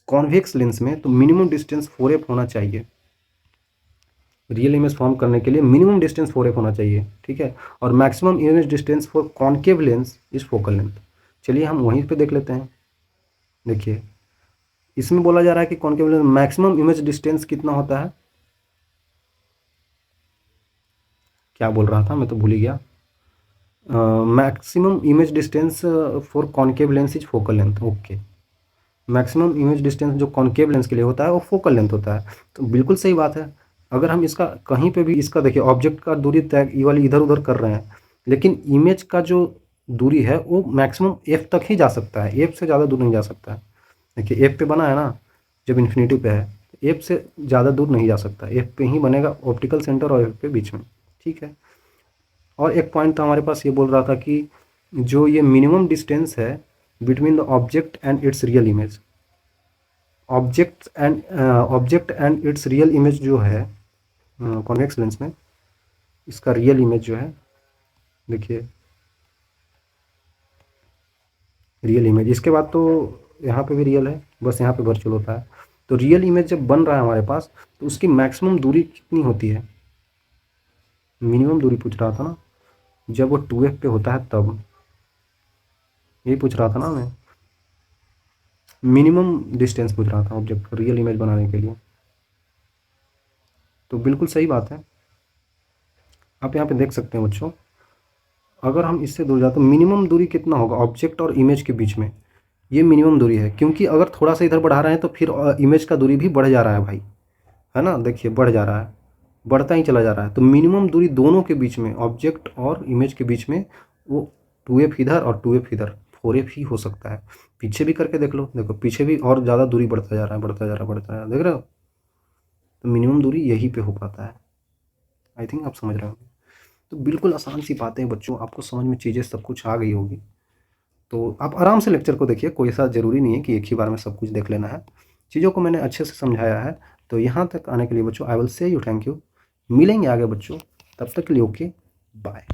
कॉन्वेक्स लेंस में तो मिनिमम डिस्टेंस 4F होना चाहिए। रियल इमेज फॉर्म करने के लिए मिनिमम डिस्टेंस 4F होना चाहिए, ठीक है। और maximum image distance for concave lens is focal length. चलिए हम वहीं पे देख लेते हैं। देखिए इसमें बोला जा रहा है कि concave lens maximum image distance कितना होता है, क्या बोल रहा था मैं तो भूल ही गया। Maximum image distance for concave lens is focal length, okay. Maximum image distance जो कॉन्केव लेंस के लिए होता है वो फोकल लेंथ होता है, तो बिल्कुल सही बात है। अगर हम इसका कहीं पे भी इसका देखिए ऑब्जेक्ट का दूरी तय ये वाली इधर उधर कर रहे हैं, लेकिन इमेज का जो दूरी है वो मैक्सिमम एफ तक ही जा सकता है, एफ से ज़्यादा दूर नहीं जा सकता है। देखिए एफ पे बना है ना, जब इन्फिनिटी पे है, एफ से ज़्यादा दूर नहीं जा सकता, एफ पे ही बनेगा ऑप्टिकल सेंटर और एफ पे बीच में, ठीक है। और एक पॉइंट था हमारे पास, ये बोल रहा था कि जो ये मिनिमम डिस्टेंस है between the object and it's real image, object and it's real image जो है कॉन्वेक्स लेंस में, इसका रियल इमेज जो है, देखिए रियल इमेज, इसके बाद तो यहाँ पे भी रियल है, बस यहाँ पे वर्चुअल होता है। तो रियल इमेज जब बन रहा है हमारे पास तो उसकी मैक्सिमम दूरी कितनी होती है, मिनिमम दूरी पूछ रहा था ना, जब वो 2F पे होता है तब, यही पूछ रहा था ना मैं, मिनिमम डिस्टेंस पूछ रहा था ऑब्जेक्ट रियल इमेज बनाने के लिए। तो बिल्कुल सही बात है, आप यहाँ पे देख सकते हैं बच्चों। अगर हम इससे दूर जाते तो मिनिमम दूरी कितना होगा ऑब्जेक्ट और इमेज के बीच में, ये मिनिमम दूरी है, क्योंकि अगर थोड़ा सा इधर बढ़ा रहे हैं तो फिर इमेज का दूरी भी बढ़ जा रहा है भाई, है ना, देखिए बढ़ जा रहा है, बढ़ता ही चला जा रहा है। तो मिनिमम दूरी दोनों के बीच में, ऑब्जेक्ट और इमेज के बीच में, वो 2F इधर और 2F इधर, 4F ही हो सकता है। पीछे भी करके देख लो, देखो पीछे भी और ज़्यादा दूरी बढ़ता जा रहा है, बढ़ता जा रहा है, बढ़ता जा रहा है, देख रहे हो। तो मिनिमम दूरी यहीं पे हो पाता है, आई थिंक आप समझ रहे हो। तो बिल्कुल आसान सी बातें बच्चों, आपको समझ में चीज़ें सब कुछ आ गई होगी। तो आप आराम से लेक्चर को देखिए, कोई ऐसा ज़रूरी नहीं है कि एक ही बार में सब कुछ देख लेना है। चीज़ों को मैंने अच्छे से समझाया है। तो यहाँ तक आने के लिए बच्चों I will say you thank you. मिलेंगे आगे बच्चों, तब तक के लिए ओके बाय।